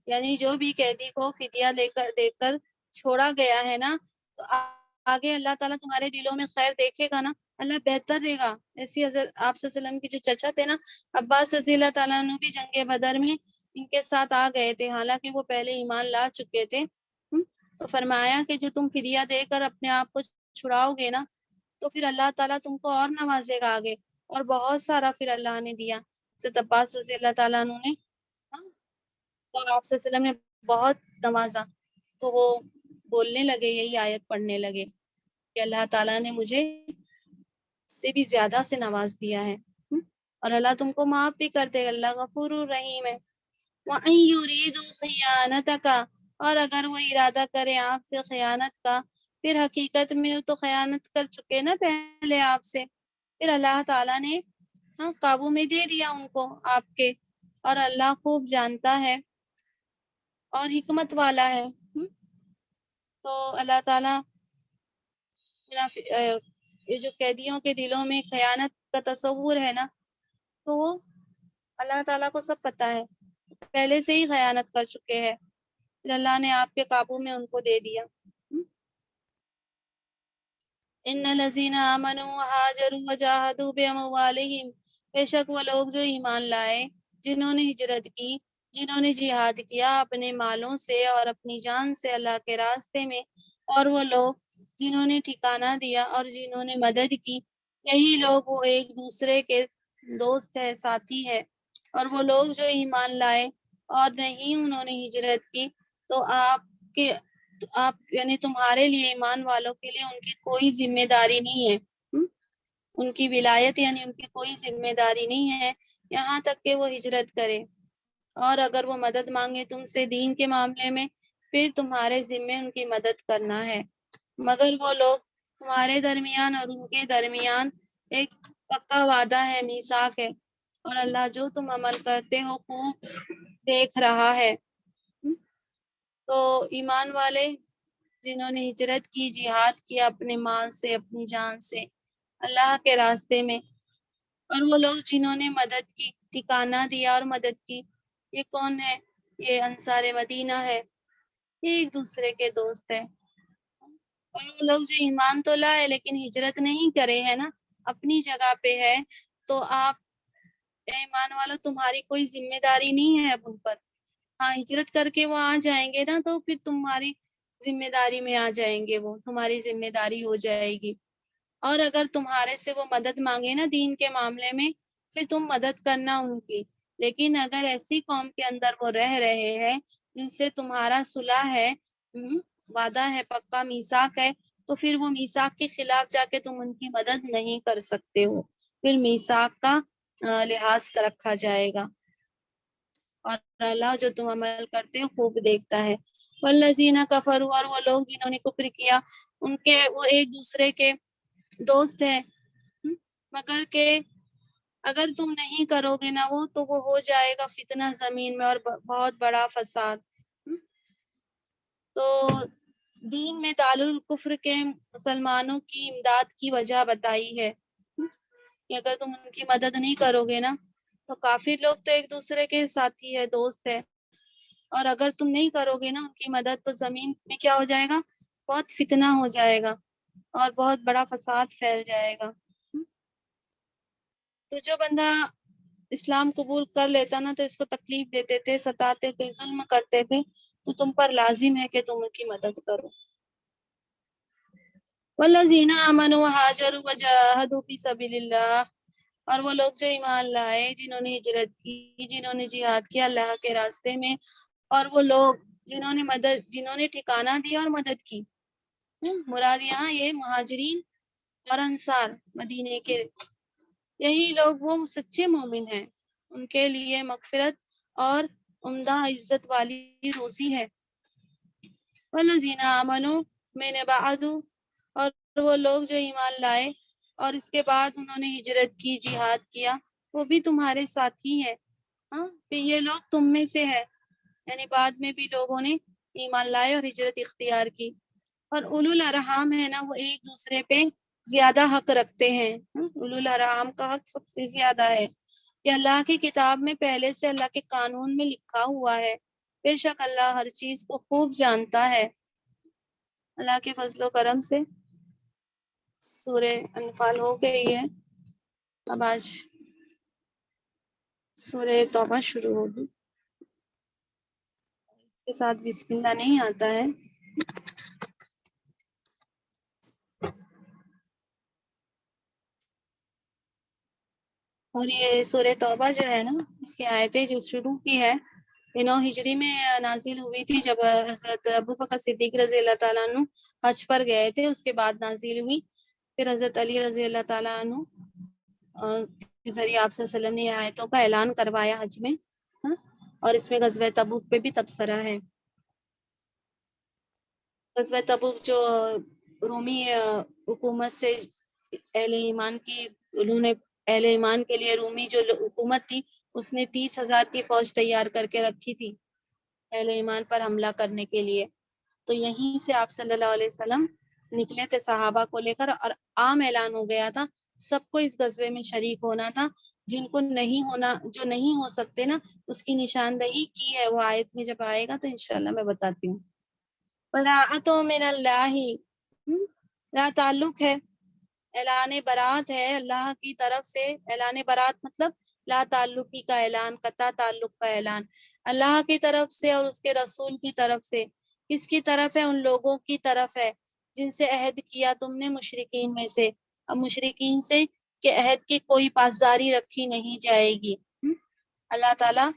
یعنی جو بھی قیدی کو فدیہ دے کر چھوڑا گیا ہے نا، تو آگے اللہ تعالیٰ تمہارے دلوں میں خیر دیکھے گا نا، اللہ بہتر دے گا. ایسی حضرت آپ صلی اللہ علیہ وسلم کی جو چچا تھے نا عباس رضی اللہ تعالیٰ عنہ، بھی جنگ بدر میں ان کے ساتھ آ گئے تھے، حالانکہ وہ پہلے ایمان لا چکے تھے. تو فرمایا کہ جو تم فدیہ دے کر اپنے آپ کو چھڑاؤ گے نا، تو پھر اللہ تعالیٰ تم کو اور نوازے گا آگے، اور بہت سارا پھر اللہ نے دیا. حضرت عباس رضی اللہ تعالیٰ عنہ نے تو آپ صلی اللہ علیہ وسلم نے بہت نوازا. تو وہ بولنے لگے، یہی آیت پڑھنے لگے کہ اللہ تعالیٰ نے مجھے سے بھی زیادہ سے نواز دیا ہے، اور اللہ تم کو معاف بھی کر دے. اللہ غفور الرحیم ہے. وَإِن يُرِيدُوا خِيَانَتَكَ، اور اگر وہ ارادہ کرے آپ سے خیانت کا، پھر حقیقت میں تو خیانت کر چکے نا پہلے آپ سے، پھر اللہ تعالیٰ نے قابو میں دے دیا ان کو آپ کے، اور اللہ خوب جانتا ہے اور حکمت والا ہے. تو اللہ تعالیٰ یہ جو قیدیوں کے دلوں میں خیانت کا تصور ہے نا، تو وہ اللہ تعالیٰ کو سب پتہ ہے، پہلے سے ہی خیانت کر چکے ہیں، پھر اللہ نے آپ کے قابو میں ان کو دے دیا. ان الذین آمنوا وہاجروا وجاہدوا باموالہم، بے شک وہ لوگ جو ایمان لائے، جنہوں نے ہجرت کی، جنہوں نے جہاد کیا اپنے مالوں سے اور اپنی جان سے اللہ کے راستے میں، اور وہ لوگ جنہوں نے ٹھکانہ دیا اور جنہوں نے مدد کی، یہی لوگ وہ ایک دوسرے کے دوست ہے، ساتھی ہے۔ اور وہ لوگ جو ایمان لائے اور نہیں انہوں نے ہجرت کی، تو آپ یعنی تمہارے لیے، ایمان والوں کے لیے ان کی کوئی ذمہ داری نہیں ہے، ان کی ولایت یعنی ان کی کوئی ذمہ داری نہیں ہے یہاں تک کہ وہ ہجرت کرے۔ اور اگر وہ مدد مانگے تم سے دین کے معاملے میں، پھر تمہارے ذمے ان کی مدد کرنا ہے، مگر وہ لوگ تمہارے درمیان اور ان کے درمیان ایک پکا وعدہ ہے، میثاق ہے، اور اللہ جو تم عمل کرتے ہو خوب دیکھ رہا ہے۔ تو ایمان والے جنہوں نے ہجرت کی، جہاد کیا اپنے مال سے، اپنی جان سے اللہ کے راستے میں، اور وہ لوگ جنہوں نے مدد کی، ٹھکانہ دیا اور مدد کی، یہ کون ہے؟ یہ انصار مدینہ ہے، یہ ایک دوسرے کے دوست ہے۔ اور وہ لوگ جو ایمان تو لائے لیکن ہجرت نہیں کرے ہے نا، اپنی جگہ پہ ہے، تو آپ ایمان والو تمہاری کوئی ذمہ داری نہیں ہے اب ان پر۔ ہاں ہجرت کر کے وہ آ جائیں گے نا، تو پھر تمہاری ذمہ داری میں آ جائیں گے، وہ تمہاری ذمہ داری ہو جائے گی۔ اور اگر تمہارے سے وہ مدد مانگے نا دین کے معاملے میں، پھر تم مدد کرنا ان کی۔ لیکن اگر ایسی قوم کے اندر وہ رہ رہے ہیں جن سے تمہارا صلح ہے، وعدہ ہے، پکا میثاق ہے، تو پھر وہ میثاق کے خلاف جا کے تم ان کی مدد نہیں کر سکتے ہو، پھر میثاق کا لحاظ رکھا جائے گا، اور اللہ جو تم عمل کرتے ہو خوب دیکھتا ہے۔ والذین کفروا، اور وہ لوگ جنہوں نے کفر کیا، ان کے وہ ایک دوسرے کے دوست ہیں، مگر کہ اگر تم نہیں کرو گے نا وہ، تو وہ ہو جائے گا فتنہ زمین میں اور بہت بڑا فساد۔ تو دین میں دارالکفر کے مسلمانوں کی امداد کی وجہ بتائی ہے کہ اگر تم ان کی مدد نہیں کرو گے نا، تو کافر لوگ تو ایک دوسرے کے ساتھی ہے، دوست ہے، اور اگر تم نہیں کرو گے نا ان کی مدد، تو زمین میں کیا ہو جائے گا؟ بہت فتنہ ہو جائے گا اور بہت بڑا فساد پھیل جائے گا۔ تو جو بندہ اسلام قبول کر لیتا نا، تو اس کو تکلیف دیتے تھے، ستاتے تھے، ظلم کرتے تھے، تو تم پر لازم ہے کہ تم ان کی مدد کرو۔ والذین آمنوا وہاجروا وجاہدوا فی سبیل اللہ، اور وہ لوگ جو ایمان لائے، جنہوں نے ہجرت کی، جنہوں نے جہاد کیا اللہ کے راستے میں، اور وہ لوگ جنہوں نے ٹھکانہ دیا اور مدد کی۔ مراد یہاں یہ مہاجرین اور انصار مدینے کے، یہی لوگ وہ سچے مومن ہیں، ان کے لیے مغفرت اور عمدہ عزت والی روزی ہے۔ والذین آمنوا من بعد، اور وہ لوگ جو ایمان لائے اور اس کے بعد انہوں نے ہجرت کی، جہاد کیا، وہ بھی تمہارے ساتھی ہیں۔ پھر یہ لوگ تم میں سے ہے، یعنی بعد میں بھی لوگوں نے ایمان لائے اور ہجرت اختیار کی۔ اور اولو الارحام ہے نا، وہ ایک دوسرے پہ زیادہ حق رکھتے ہیں۔ اولو الارحام کا حق سب سے زیادہ ہے، یہ اللہ کی کتاب میں پہلے سے اللہ کے قانون میں لکھا ہوا ہے، بے شک اللہ ہر چیز کو خوب جانتا ہے۔ اللہ کے فضل و کرم سے سورہ انفال ہو گئی ہے، اب آج سورہ توبہ شروع ہوگی۔ اس کے ساتھ بسم اللہ نہیں آتا ہے۔ اور یہ سورہ توبہ جو ہے نا، اس کی آیتیں جو شروع کی ہے، 9 ہجری میں نازل ہوئی تھی، جب حضرت ابو بکر صدیق رضی اللہ تعالیٰ عنہ حج پر گئے تھے، اس کے بعد نازل ہوئی۔ پھر حضرت علی رضی اللہ تعالیٰ عنہ کے ذریعے آپ صلی اللہ علیہ وسلم نے آیتوں کا اعلان کروایا حج میں، اور اس میں غزوہ تبوک پہ بھی تبصرہ ہے۔ غزوہ تبوک جو رومی حکومت سے اہل ایمان کی، انہوں نے اہل ایمان کے لیے رومی جو حکومت تھی، اس نے 30,000 کی فوج تیار کر کے رکھی تھی اہل ایمان پر حملہ کرنے کے لیے۔ تو یہیں سے آپ صلی اللہ علیہ وسلم نکلے تھے صحابہ کو لے کر، اور عام اعلان ہو گیا تھا سب کو اس غزوے میں شریک ہونا تھا۔ جن کو نہیں ہونا، جو نہیں ہو سکتے نا، اس کی نشاندہی کی ہے، وہ آیت میں جب آئے گا تو انشاءاللہ میں بتاتی ہوں۔ براءۃ من اللہ، لا تعلق ہے، اعلان برات ہے اللہ کی طرف سے۔ اعلان برات مطلب لا تعلقی کا اعلان، قطع تعلق کا اعلان۔ اللہ کی طرف سے اور اس کے رسول کی طرف سے. کس کی طرف ہے؟ ان لوگوں کی طرف ہے جن سے عہد کیا تم نے مشرکین میں سے. اب مشرکین سے کہ عہد کی کوئی پاسداری رکھی نہیں جائے گی. اللہ تعالیٰ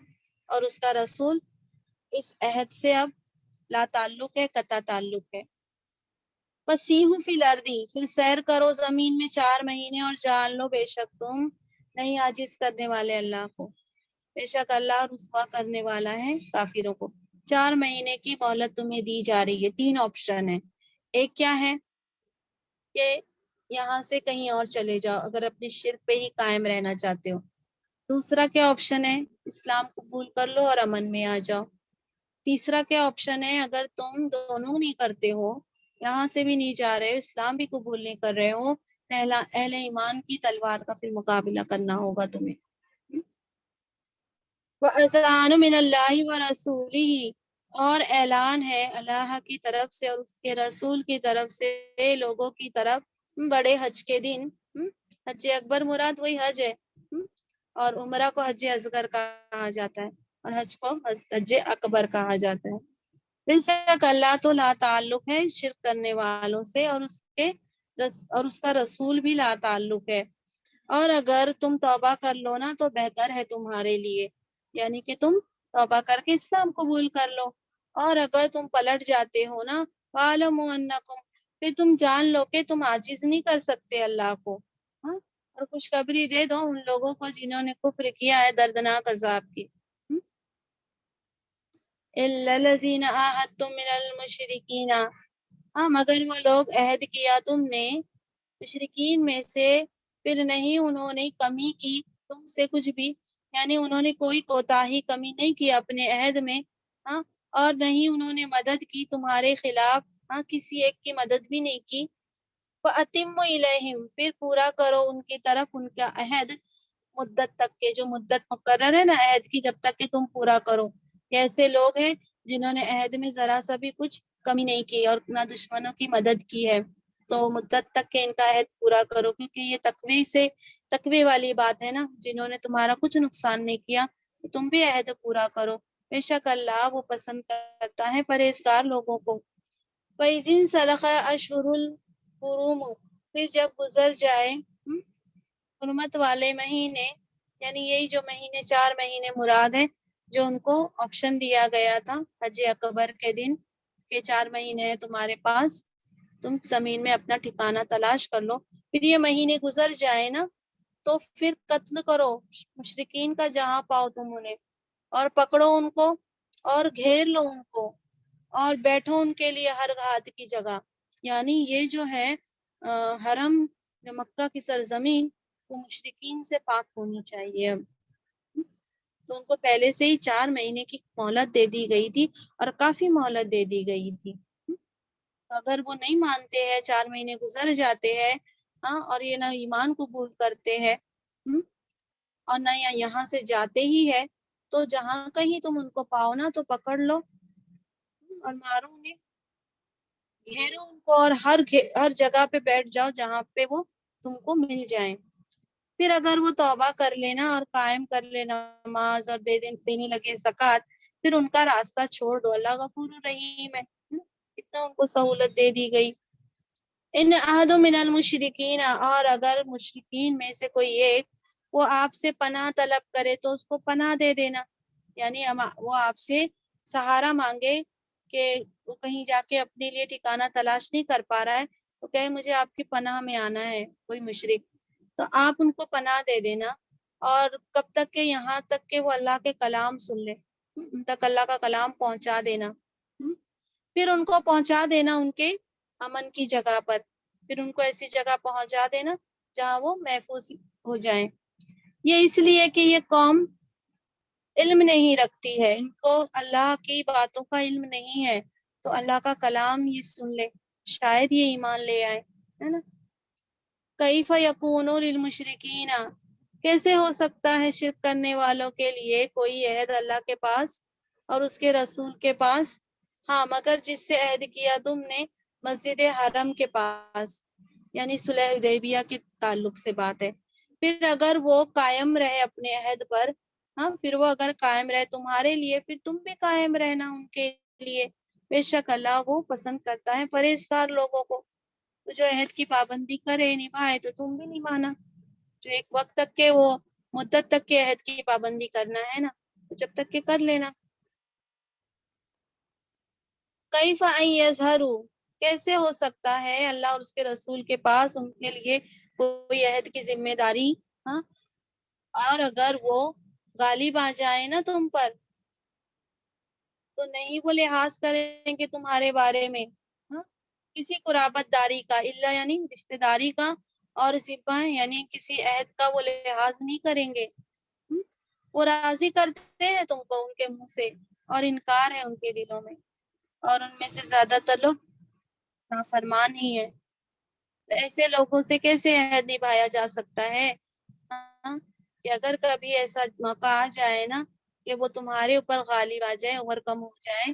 اور اس کا رسول اس عہد سے اب لا تعلق ہے، قطع تعلق ہے. فسیحوا فی الارض، پھر سیر کرو زمین میں 4 مہینے اور جان لو بے شک تم نہیں عاجز کرنے والے اللہ کو. بے شک اللہ رسوا کرنے والا ہے کافروں کو. 4 مہینے کی مہلت تمہیں دی جا رہی ہے. 3 آپشن ہے. ایک کیا ہے کہ یہاں سے کہیں اور چلے جاؤ اگر اپنے شرک پہ ہی قائم رہنا چاہتے ہو. دوسرا کیا آپشن ہے؟ اسلام قبول کر لو اور امن میں آ جاؤ. تیسرا کیا آپشن ہے؟ اگر تم دونوں نہیں کرتے ہو، یہاں سے بھی نہیں جا رہے ہو، اسلام بھی قبول نہیں کر رہے ہو، اہل ایمان کی تلوار کا پھر مقابلہ کرنا ہوگا تمہیں. وَأَذَانٌ مِّنَ اللَّهِ وَرَسُولِهِ، اور اعلان ہے اللہ کی طرف سے اور اس کے رسول کی طرف سے لوگوں کی طرف بڑے حج کے دن. حج اکبر مراد وہی حج ہے، اور عمرہ کو حج اصغر کہا جاتا ہے اور حج کو حج اکبر کہا جاتا ہے. بے شک اللہ تو لا تعلق ہے شرک کرنے والوں سے، اور اس کا رسول بھی لا تعلق ہے. اور اگر تم توبہ کر لو نا تو بہتر ہے تمہارے لیے، یعنی کہ تم توبہ کر کے اسلام قبول کر لو. اور اگر تم پلٹ جاتے ہو نا وَاعْلَمُوا أَنَّكُمْ، پھر تم جان لو کہ تم عاجز نہیں کر سکتے اللہ کو. اور خوشخبری دے دو ان لوگوں کو جنہوں نے کفر کیا ہے دردناک عذاب کی. إِلَّا الَّذِينَ عَاهَدتُّم مِّنَ الْمُشْرِكِينَ، مگر وہ لوگ عہد کیا تم نے مشرکین میں سے، پھر نہیں انہوں نے کمی کی تم سے کچھ بھی، یعنی انہوں نے کوئی کوتاہی کمی نہیں کی اپنے عہد میں. اور نہیں انہوں نے مدد کی تمہارے خلاف، کسی ایک کی مدد بھی نہیں کی. فَأَتِمُّوا إِلَيْهِمْ، پھر پورا کرو ان کی طرف ان کا عہد، مدت تک کے جو مدت مقرر ہے نا عہد کی، جب تک کہ تم پورا کرو. ایسے لوگ ہیں جنہوں نے عہد میں ذرا سا بھی کچھ کمی نہیں کی اور نہ دشمنوں کی مدد کی ہے، تو مدت تک کے ان کا عہد پورا کرو، کیونکہ یہ تقوی والی بات ہے نا. جنہوں نے تمہارا کچھ نقصان نہیں کیا تو تم بھی عہد پورا کرو. بے شک اللہ وہ پسند کرتا ہے پرہیزگار لوگوں کو. وَإِذٍ سَلَخَ أَشْهُرُ الْحُرُمُ، پھر جب گزر جائے حرمت والے مہینے، یعنی یہی جو مہینے 4 مہینے مراد ہے جو ان کو آپشن دیا گیا تھا حج اکبر کے دن کہ 4 مہینے ہیں تمہارے پاس، تم زمین میں اپنا ٹھکانہ تلاش کر لو. پھر یہ مہینے گزر جائے نا تو پھر قتل کرو مشرکین کا جہاں پاؤ تم انہیں، اور پکڑو ان کو اور گھیر لو ان کو اور بیٹھو ان کے لیے ہر گھات کی جگہ. یعنی یہ جو ہے حرم مکہ کی سرزمین وہ مشرکین سے پاک ہونی چاہیے. اب تو ان کو پہلے سے ہی 4 مہینے کی مہلت دے دی گئی تھی، اور کافی مہلت دے دی گئی تھی. اگر وہ نہیں مانتے ہیں، 4 مہینے گزر جاتے ہیں اور یہ نہ ایمان قبول کرتے ہیں اور نہ یہاں سے جاتے ہی ہے، تو جہاں کہیں تم ان کو پاؤ نا تو پکڑ لو اور مارو انہیں، گھیرو ان کو، اور ہر جگہ پہ بیٹھ جاؤ جہاں پہ وہ تم کو مل جائیں. پھر اگر وہ توبہ کر لینا اور قائم کر لینا نماز اور دینے لگے زکوٰۃ، پھر ان کا راستہ چھوڑ دو. اللہ غفور الرحیم ہے، اتنا ان کو سہولت دے دی گئی. ان احد من المشرکین، اور اگر مشرکین میں سے کوئی ایک وہ آپ سے پناہ طلب کرے تو اس کو پناہ دے دینا. یعنی وہ آپ سے سہارا مانگے کہ وہ کہیں جا کے اپنے لیے ٹھکانہ تلاش نہیں کر پا رہا ہے تو کہے مجھے آپ کی پناہ میں آنا ہے کوئی مشرک، تو آپ ان کو پناہ دے دینا. اور کب تک کہ یہاں تک کہ وہ اللہ کے کلام سن لے، ان تک اللہ کا کلام پہنچا دینا. پھر ان کو پہنچا دینا ان کے امن کی جگہ پر، پھر ان کو ایسی جگہ پہنچا دینا جہاں وہ محفوظ ہو جائیں. یہ اس لیے کہ یہ قوم علم نہیں رکھتی ہے، ان کو اللہ کی باتوں کا علم نہیں ہے، تو اللہ کا کلام یہ سن لے، شاید یہ ایمان لے آئے، ہے نا. کیف یکون للمشرکین، کیسے ہو سکتا ہے شرک کرنے والوں کے لیے کوئی عہد اللہ کے پاس اور اس کے رسول کے پاس. مگر جس سے عہد کیا تم نے مسجد حرم کے پاس، یعنی صلح حدیبیہ کے تعلق سے بات ہے. پھر اگر وہ قائم رہے اپنے عہد پر ہاں پھر وہ اگر قائم رہے تمہارے لیے پھر تم بھی قائم رہنا ان کے لیے، بے شک اللہ وہ پسند کرتا ہے پرہیزگار لوگوں کو۔ تو جو عہد کی پابندی کرے نبھائے تو تم بھی نبھانا، جو ایک وقت تک کے وہ مدت تک کے عہد کی پابندی کرنا ہے نا، تو جب تک کے کر لینا۔ کیف ان یظہروا، کیسے ہو سکتا ہے اللہ اور اس کے رسول کے پاس ان کے لیے کوئی عہد کی ذمہ داری، ہاں اور اگر وہ غالب آ جائے نا تم پر تو نہیں وہ لحاظ کریں گے تمہارے بارے میں، ہاں کسی قرابت داری کا، اللہ یعنی رشتہ داری کا، اور ذبح یعنی کسی عہد کا وہ لحاظ نہیں کریں گے۔ وہ راضی کرتے ہیں تم کو ان کے منہ سے اور انکار ہے ان کے دلوں میں، اور ان میں سے زیادہ تر لوگ نافرمان ہی ہے۔ ایسے لوگوں سے کیسے عہد نبھایا جا سکتا ہے، ہاں کہ اگر کبھی ایسا موقع آ جائے نا کہ وہ تمہارے اوپر غالب آ جائے، عمر کم ہو جائے،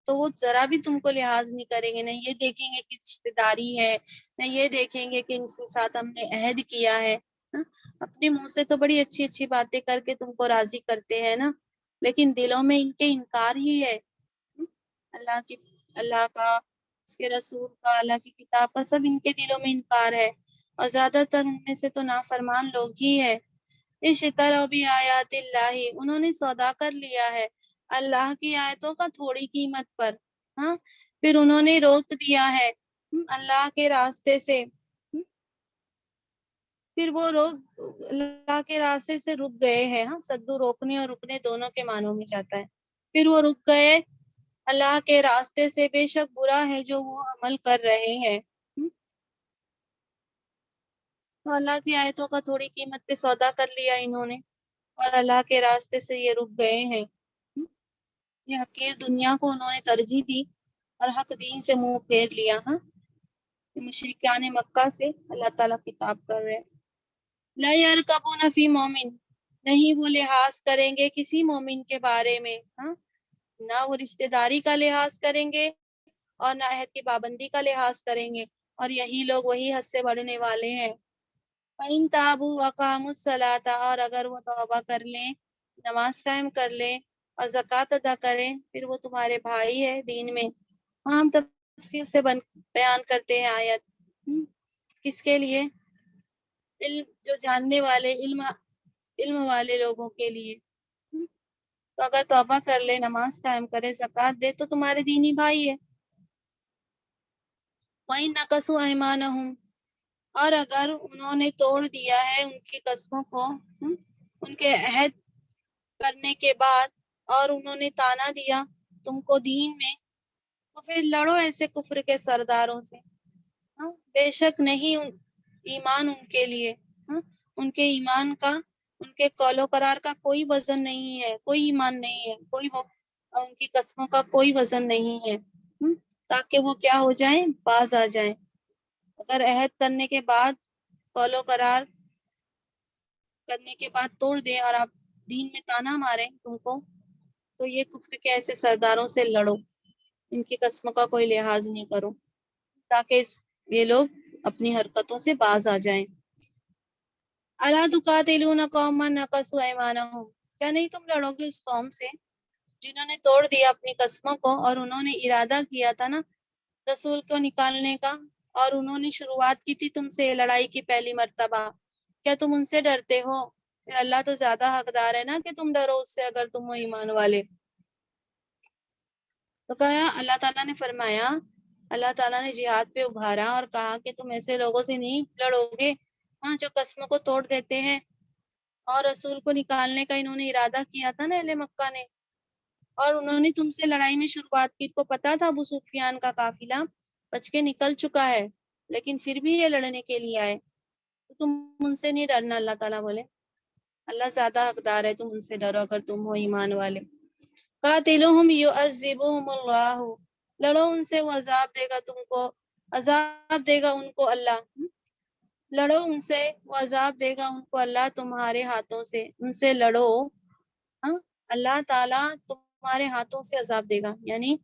تو وہ ذرا بھی تم کو لحاظ نہیں کریں گے، نہ یہ دیکھیں گے کہ رشتہ داری ہے، نہ یہ دیکھیں گے کہ ان کے ساتھ ہم نے عہد کیا ہے۔ اپنے منہ سے تو بڑی اچھی اچھی باتیں کر کے تم کو راضی کرتے ہیں نا، لیکن دلوں میں ان کے انکار ہی ہے، اللہ کا، اس کے رسول کا، اللہ کی کتاب کا، سب ان کے دلوں میں انکار ہے، اور زیادہ تر ان میں سے تو نافرمان لوگ ہی ہے۔ اشتروا بآیات اللہ، انہوں نے سودا کر لیا ہے اللہ کی آیتوں کا تھوڑی قیمت پر، ہاں پھر انہوں نے روک دیا ہے اللہ کے راستے سے، پھر وہ اللہ کے راستے سے رک گئے ہیں، ہاں سدو روکنے اور رکنے دونوں کے معنوں میں جاتا ہے، پھر وہ رک گئے اللہ کے راستے سے، بے شک برا ہے جو وہ عمل کر رہے ہیں۔ تو اللہ کی آیتوں کا تھوڑی قیمت پہ سودا کر لیا انہوں نے، اور اللہ کے راستے سے یہ رک گئے ہیں، یہ حقیر دنیا کو انہوں نے ترجیح دی اور حق دین سے منہ پھیر لیا۔ ہاں مشرکان مکہ سے اللہ تعالیٰ خطاب کر رہے ہیں، لا یرکبون فی مومن، نہیں وہ لحاظ کریں گے کسی مومن کے بارے میں، ہاں نہ وہ رشتہ داری کا لحاظ کریں گے اور نہ عہد کی پابندی کا لحاظ کریں گے، اور یہی لوگ وہی حد سے بڑھنے والے ہیں۔ فَإِن تَابُوا وَأَقَامُوا الصَّلَاةَ، اور اگر وہ توبہ کر لیں، نماز قائم کر لیں اور زکوٰۃ ادا کریں، پھر وہ تمہارے بھائی ہے دین میں۔ ہم تفصیل سے بیان کرتے ہیں آیت، کس کے لیے؟ علم جو جاننے والے، علم والے لوگوں کے لیے۔ تو اگر توبہ کر لے، نماز قائم کرے، زکوٰۃ دے تو تمہارے دینی بھائی ہے۔ وَإِن نَقَصُوا أَيْمَانَهُمْ، اور اگر انہوں نے توڑ دیا ہے ان کی قسموں کو، ان کے عہد کرنے کے بعد، اور انہوں نے تانا دیا تم کو دین میں، تو پھر لڑو ایسے کفر کے سرداروں سے، بے شک نہیں ایمان ان کے لیے، ان کے ایمان کا، ان کے قول و قرار کا کوئی وزن نہیں ہے، کوئی ایمان نہیں ہے، کوئی ان کی قسموں کا کوئی وزن نہیں ہے، تاکہ وہ کیا ہو جائیں، باز آ جائیں۔ اگر عہد کرنے کے بعد، قول و قرار کرنے کے بعد توڑ دیں اور آپ دین میں تانا ماریں تم کو، تو یہ کفر کے ایسے سرداروں سے لڑو، ان کی قسموں کا کوئی لحاظ نہیں کرو، تاکہ یہ لوگ اپنی حرکتوں سے باز آ جائیں۔ الا تقاتلون قوما نقضوا ایمانهم، کیا نہیں تم لڑو گے اس قوم سے جنہوں نے توڑ دیا اپنی قسموں کو، اور انہوں نے ارادہ کیا تھا نا رسول کو نکالنے کا، اور انہوں نے شروعات کی تھی تم سے لڑائی کی پہلی مرتبہ، کیا تم ان سے ڈرتے ہو؟ پھر اللہ تو زیادہ حقدار ہے نا کہ تم ڈرو اس سے اگر تم ہو ایمان والے۔ تو کہا اللہ تعالیٰ نے فرمایا، اللہ تعالیٰ نے جہاد پہ ابھارا اور کہا کہ تم ایسے لوگوں سے نہیں لڑو گے، ہاں جو قسموں کو توڑ دیتے ہیں، اور رسول کو نکالنے کا انہوں نے ارادہ کیا تھا نا اہل مکہ نے، اور انہوں نے تم سے لڑائی میں شروعات کی، کو پتا تھا ابو سفیان کا قافلہ بچ کے نکل چکا ہے، لیکن پھر بھی یہ لڑنے کے لیے آئے، تو تم ان سے نہیں ڈرنا، اللہ تعالیٰ بولے اللہ زیادہ حقدار ہے، تم ان سے ڈرو اگر تم ہو ایمان والے۔ قاتلوہم یعذبہم اللہ، لڑو ان سے، وہ عذاب دے گا تم کو، عذاب دے گا ان کو اللہ، لڑو ان سے، وہ عذاب دے گا ان کو اللہ تمہارے ہاتھوں سے، ان سے لڑو، اللہ تعالیٰ تمہارے ہاتھوں سے عذاب دے گا، یعنی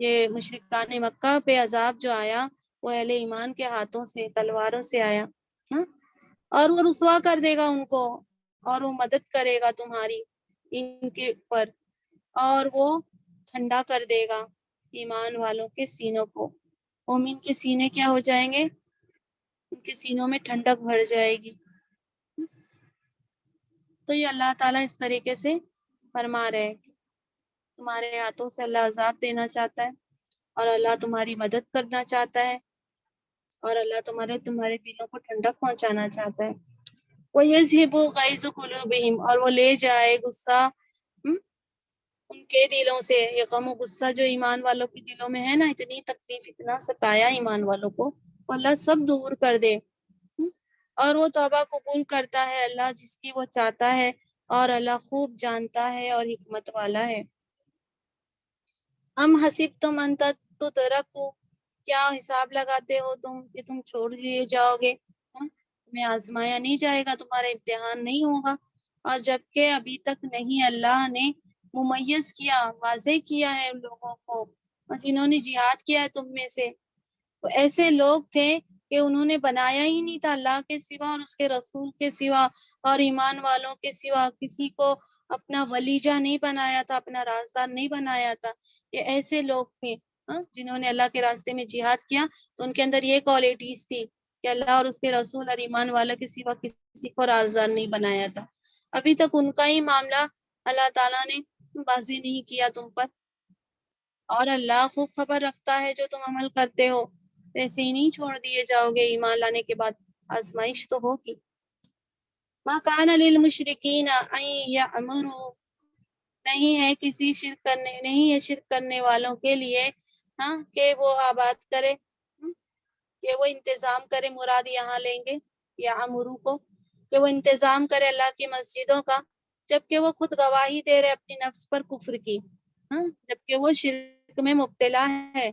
یہ مشرکان مکہ پہ عذاب جو آیا وہ اہل ایمان کے ہاتھوں سے، تلواروں سے آیا، اور وہ رسوا کر دے گا ان کو، اور وہ مدد کرے گا تمہاری، ان کے پر، اور وہ ٹھنڈا کر دے گا ایمان والوں کے سینوں کو۔ مومن کے سینے کیا ہو جائیں گے؟ ان کے سینوں میں ٹھنڈک بھر جائے گی۔ تو یہ اللہ تعالیٰ اس طریقے سے فرما رہے ہیں، تمہارے ہاتھوں سے اللہ عذاب دینا چاہتا ہے، اور اللہ تمہاری مدد کرنا چاہتا ہے، اور اللہ تمہارے دلوں کو ٹھنڈک پہنچانا چاہتا ہے۔ وَيَذْهِبُ غَيْظَ قُلُوبِهِمْ، اور وہ لے جائے غصہ ان کے دلوں سے، یہ غم و غصہ جو ایمان والوں کے دلوں میں ہے نا، اتنی تکلیف، اتنا ستایا ایمان والوں کو، وہ اللہ سب دور کر دے۔ اور وہ توبہ قبول کرتا ہے اللہ جس کی وہ چاہتا ہے، اور اللہ خوب جانتا ہے اور حکمت والا ہے۔ ام حسبتم ان تترکوا، کیا حساب لگاتے ہو تم کہ تم چھوڑ دیے جاؤ گے؟ تمہیں آزمایا نہیں جائے گا، تمہارا امتحان نہیں ہوگا، اور جبکہ ابھی تک نہیں اللہ نے ممیز کیا، واضح کیا ہے ان لوگوں کو جنہوں نے جہاد کیا ہے تم میں سے۔ وہ ایسے لوگ تھے کہ انہوں نے بنایا ہی نہیں تھا اللہ کے سوا اور اس کے رسول کے سوا اور ایمان والوں کے سوا کسی کو اپنا ولیجہ نہیں بنایا تھا، اپنا رازدار نہیں بنایا تھا۔ یہ ایسے لوگ تھے جنہوں نے اللہ کے راستے میں جہاد کیا، تو ان کے اندر یہ کوالٹیز تھی کہ اللہ اور اس کے رسول اور ایمان والوں کے سوا کسی کو رازدار نہیں بنایا تھا۔ ابھی تک ان کا ہی معاملہ اللہ تعالیٰ نے بازی نہیں کیا تم پر، اور اللہ خوب خبر رکھتا ہے جو تم عمل کرتے ہو، ایسے ہی نہیں چھوڑ دیے جاؤ گے، ایمان لانے کے بعد آزمائش تو ہوگی۔ مَا كَانَ لِلْمُشْرِكِينَ أَن يَأْمُرُوا، نہیں ہے شرک کرنے والوں کے لیے کہ وہ آباد کرے، کہ وہ انتظام کرے، مراد یہاں لیں گے یا امرو کو، کہ وہ انتظام کرے اللہ کی مسجدوں کا، جبکہ وہ خود گواہی دے رہے اپنی نفس پر کفر کی، جبکہ وہ شرک میں مبتلا ہے،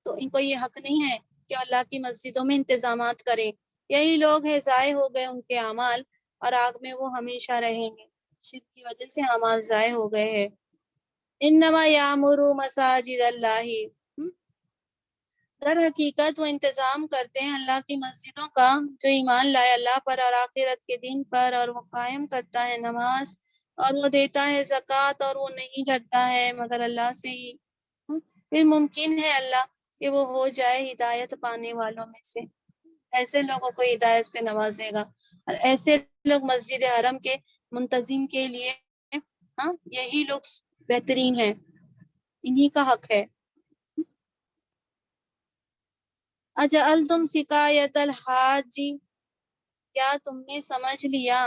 تو ان کو یہ حق نہیں ہے کہ اللہ کی مسجدوں میں انتظامات کریں۔ یہی لوگ ہیں ضائع ہو گئے ان کے اعمال، اور آگ میں وہ ہمیشہ رہیں گے، شرک کی وجہ سے اعمال ضائع ہو گئے ہیں۔ انما یامر مساجد اللہ، در حقیقت وہ انتظام کرتے ہیں اللہ کی مسجدوں کا جو ایمان لائے اللہ پر اور آخرت کے دن پر، اور وہ قائم کرتا ہے نماز، اور وہ دیتا ہے زکوٰۃ، اور وہ نہیں ڈرتا ہے مگر اللہ سے ہی، پھر ممکن ہے اللہ کہ وہ ہو جائے ہدایت پانے والوں میں سے، ایسے لوگوں کو ہدایت سے نوازے گا، اور ایسے لوگ مسجد حرم کے منتظم کے لیے یہی لوگ بہترین ہیں، انہی کا حق ہے۔ اجعلتم سقایت الحاج، کیا تم نے سمجھ لیا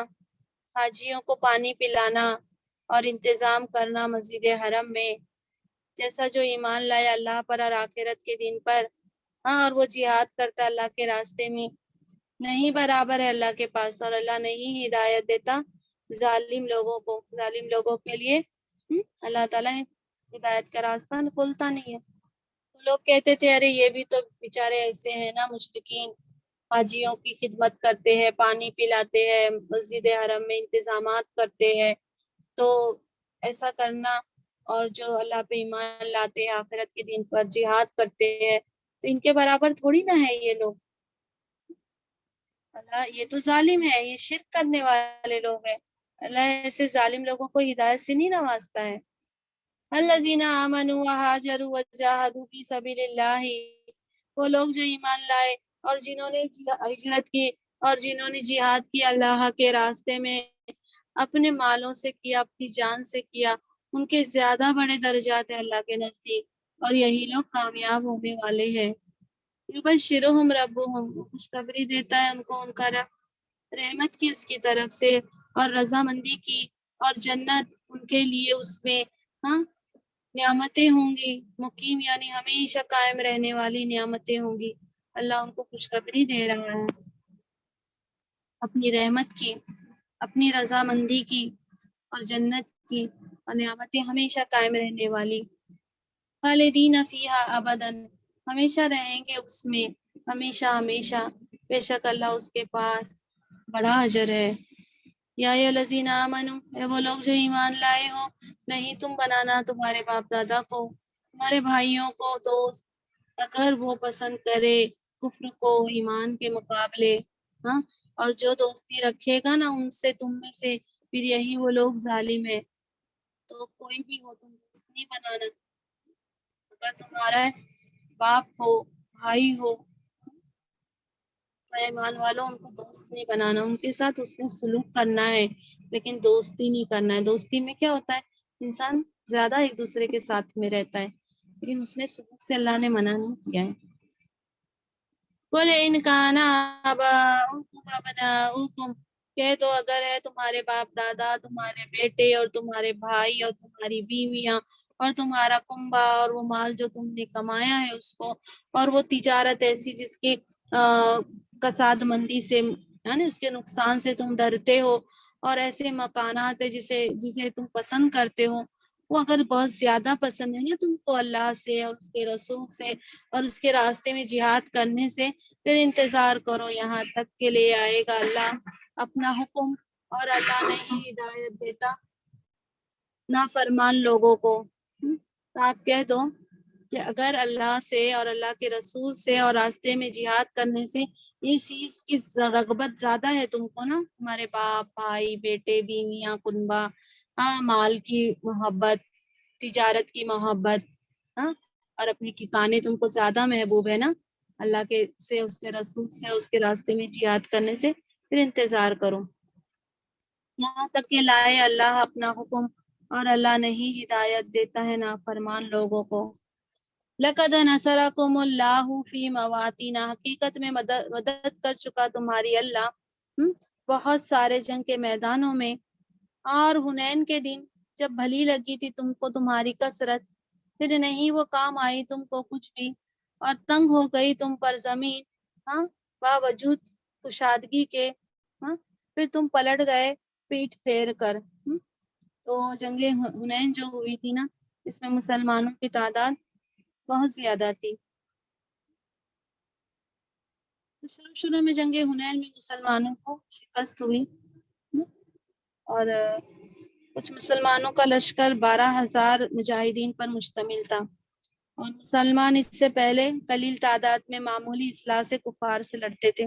حاجیوں کو پانی پلانا اور انتظام کرنا مسجد حرم میں، جیسا جو ایمان لائے اللہ پر اور آخرت کے دن پر، اور وہ جہاد کرتا اللہ کے راستے میں، نہیں برابر ہے اللہ کے پاس، اور اللہ نہیں ہدایت دیتا ظالم لوگوں کو، ظالم لوگوں کے لیے اللہ تعالیٰ ہدایت کا راستہ کھولتا نہیں ہے۔ تو لوگ کہتے تھے ارے یہ بھی تو بیچارے ایسے ہیں نا مشرکین، حاجیوں کی خدمت کرتے ہیں، پانی پلاتے ہیں، مسجد حرم میں انتظامات کرتے ہیں، تو ایسا کرنا، اور جو اللہ پہ ایمان لاتے ہیں آخرت کے دن پر جہاد کرتے ہیں، تو ان کے برابر تھوڑی نہ ہے یہ لوگ، اللہ یہ تو ظالم ہے، یہ شرک کرنے والے لوگ ہیں، اللہ ایسے ظالم لوگوں کو ہدایت سے نہیں نوازتا ہے۔ الذین آمنوا وہاجروا وجاہدوا فی سبیل اللہ، وہ لوگ جو ایمان لائے اور جنہوں نے ہجرت کی اور جنہوں نے جہاد کیا اللہ کے راستے میں، اپنے مالوں سے کیا، اپنی جان سے کیا، ان کے زیادہ بڑے درجات ہیں اللہ کے نزدیک، اور یہی لوگ کامیاب ہونے والے ہیں۔ یبشرہم ربہم، خوشخبری دیتا ہے ان کو ان کا رب رحمت کی اس کی طرف سے، اور رضامندی کی، اور جنت ان کے لیے اس میں نعمتیں ہوں گی، مقیم یعنی ہمیشہ قائم رہنے والی نعمتیں ہوں گی۔ اللہ ان کو خوشخبری دے رہا ہے اپنی رحمت کی، اپنی رضامندی کی، اور جنت کی، اور نعمتیں ہمیشہ قائم رہنے والی۔ خالدین فیہا ابدا، ہمیشہ رہیں گے اس میں، ہمیشہ ہمیشہ، بے شک اللہ اس کے پاس بڑا اجر ہے۔ یا ایھا الذین آمنوا، اے وہ لوگ جو ایمان لائے ہو، نہیں تم بنانا تمہارے باپ دادا کو، تمہارے بھائیوں کو دوست، اگر وہ پسند کرے کفر کو ایمان کے مقابلے، اور جو دوستی رکھے گا نا ان سے تم میں سے، پھر یہی وہ لوگ ظالم ہے۔ تو کوئی بھی ہو تم دوست نہیں بنانا. اگر تمہارا باپ ہو بھائی ہو ایمان والوں ان کو دوست نہیں بنانا, ان کے ساتھ اس نے سلوک کرنا ہے لیکن دوستی نہیں کرنا ہے. دوستی میں کیا ہوتا ہے انسان زیادہ ایک دوسرے کے ساتھ میں رہتا ہے لیکن اس نے سلوک سے اللہ نے منع نہیں کیا ہے. بولے ان کانا آباؤکم ابناؤکم, کہہ دو اگر ہے تمہارے باپ دادا, تمہارے بیٹے اور تمہارے بھائی اور تمہاری بیویاں اور تمہارا کنبا اور وہ مال جو تم نے کمایا ہے اس کو, اور وہ تجارت ایسی جس کی کساد مندی سے یعنی اس کے نقصان سے تم ڈرتے ہو, اور ایسے مکانات ہے جسے تم پسند کرتے ہو, وہ اگر بہت زیادہ پسند ہے نا تم کو اللہ سے اور اس کے رسول سے اور اس کے راستے میں جہاد کرنے سے, پھر انتظار کرو یہاں تک کہ لے آئے گا اللہ اپنا حکم, اور اللہ نہیں ہدایت دیتا نافرمان لوگوں کو. تو آپ کہہ دو کہ اگر اللہ سے اور اللہ کے رسول سے اور راستے میں جہاد کرنے سے اس چیز کی رغبت زیادہ ہے تم کو نا, تمہارے باپ بھائی بیٹے بیویاں کنبا, مال کی محبت, تجارت کی محبت, اور اپنے ٹھکانے تم کو زیادہ محبوب ہے نا اللہ کے سے اس کے رسول سے اس کے راستے میں جہاد کرنے سے, پھر انتظار کرو یہاں تک کہ لائے اللہ اپنا حکم, اور اللہ نہیں ہدایت دیتا ہے نافرمان لوگوں کو. لقد نصرکم اللہ فی مواطن, حقیقت میں مدد کر چکا تمہاری اللہ بہت سارے جنگ کے میدانوں میں, اور حنین کے دن جب بھلی لگی تھی تم کو تمہاری کثرت, پھر نہیں وہ کام آئی تم کو کچھ بھی, اور تنگ ہو گئی تم پر زمین باوجود کشادگی کے, پھر تم پلٹ گئے پیٹ پھیر کر. تو جنگ حنین جو ہوئی تھی نا اس میں مسلمانوں کی تعداد بہت زیادہ تھی. شروع میں جنگ حنین میں مسلمانوں کو شکست ہوئی, اور کچھ مسلمانوں کا لشکر 12,000 مجاہدین پر مشتمل تھا, اور مسلمان اس سے پہلے قلیل تعداد میں معمولی اصلاح سے کفار سے لڑتے تھے,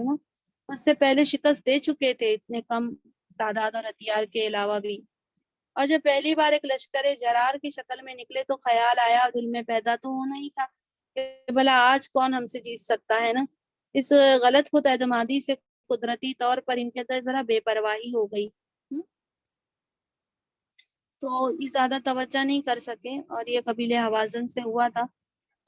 اس سے پہلے شکست دے چکے تھے اتنے کم تعداد اور ہتھیار کے علاوہ بھی. اور جب پہلی بار ایک لشکر جرار کی شکل میں نکلے تو خیال آیا, دل میں پیدا تو ہونا ہی تھا کہ بھلا آج کون ہم سے جیت سکتا ہے نا. اس غلط خود اعتمادی سے قدرتی طور پر ان کے اندر ذرا بے پرواہی ہو گئی, تو یہ زیادہ توجہ نہیں کر سکے, اور یہ قبیلے حوازن سے ہوا تھا,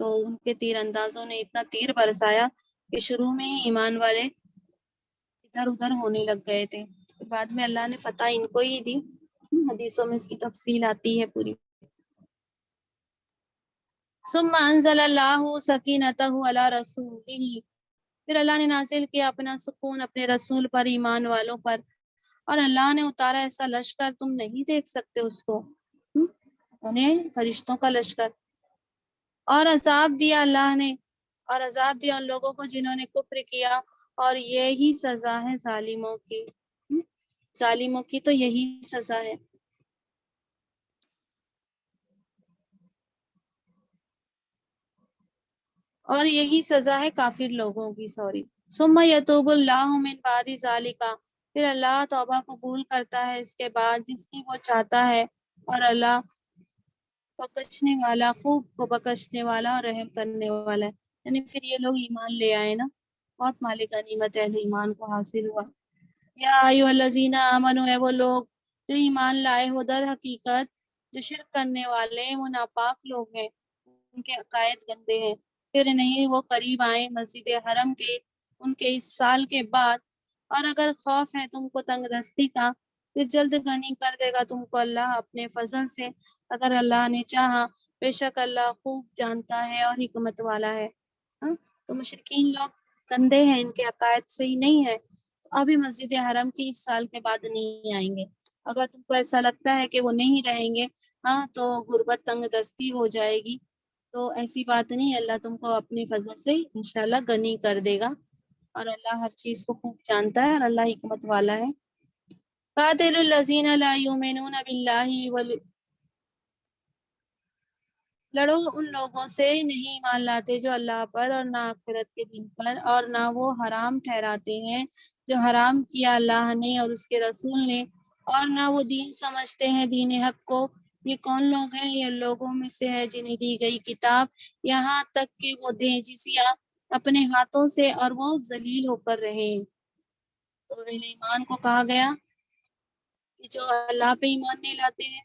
تو ان کے تیر اندازوں نے اتنا تیر برسایا کہ شروع میں ہی ایمان والے ادھر ادھر ہونے لگ گئے تھے. بعد میں اللہ نے فتح ان کو ہی دی, حدیثوں میں اس کی تفصیل آتی ہے پوری. ثم انزل اللہ سکینتہ علی رسولہ, پھر اللہ نے نازل کیا اپنا سکون اپنے رسول پر, ایمان والوں پر, اور اللہ نے اتارا ایسا لشکر تم نہیں دیکھ سکتے اس کو, انہیں فرشتوں کا لشکر, اور عذاب دیا اللہ نے, اور عذاب دیا ان لوگوں کو جنہوں نے کفر کیا, اور یہی سزا ہے ظالموں کی, ظالموں کی تو یہی سزا ہے. اور یہی سزا ہے کافر لوگوں کی. ثم یتوب اللہ من بعد ذالک, پھر اللہ توبہ قبول کرتا ہے اس کے بعد جس کی وہ چاہتا ہے, اور اللہ بخشنے والا, خوب کو بخشنے والا اور رحم کرنے والا ہے. یعنی پھر یہ لوگ ایمان لے آئے نا, بہت مال غنیمت اہل ایمان کو حاصل ہوا. یا ایھا الذین آمنوا, اے وہ لوگ جو ایمان لائے ہو, در حقیقت جو شرک کرنے والے ہیں وہ ناپاک لوگ ہیں, ان کے عقائد گندے ہیں, پھر نہیں وہ قریب آئیں مسجد حرم کے ان کے اس سال کے بعد, اور اگر خوف ہے تم کو تنگ دستی کا, پھر جلد غنی کر دے گا تم کو اللہ اپنے فضل سے, اگر اللہ نے چاہا, بے شک اللہ خوب جانتا ہے اور حکمت والا ہے. تو مشرکین لوگ گندے ہیں, ان کے عقائد صحیح نہیں ہے, ابھی مسجد حرم کی اس سال کے بعد نہیں آئیں گے. اگر تم کو ایسا لگتا ہے کہ وہ نہیں رہیں گے تو غربت تنگ دستی ہو جائے گی, تو ایسی بات نہیں, اللہ تم کو اپنی فضل سے انشاءاللہ غنی کر دے گا, اور اللہ ہر چیز کو خوب جانتا ہے, اور اللہ حکمت والا ہے. قاتل الذین لا یؤمنون باللہ لڑو ان لوگوں سے نہیں ایمان لاتے جو اللہ پر اور نہ آخرت کے دن پر, اور نہ وہ حرام ٹھہراتے ہیں جو حرام کیا اللہ نے اور اس کے رسول نے, اور نہ وہ دین سمجھتے ہیں دین حق کو یہ کون لوگ ہیں؟ یہ لوگوں میں سے ہے جنہیں دی گئی کتاب یہاں تک کہ وہ دیں جزیہ اپنے ہاتھوں سے اور وہ ذلیل ہو کر رہے۔ تو اہل ایمان کو کہا گیا کہ جو اللہ پہ ایمان نہیں لاتے ہیں،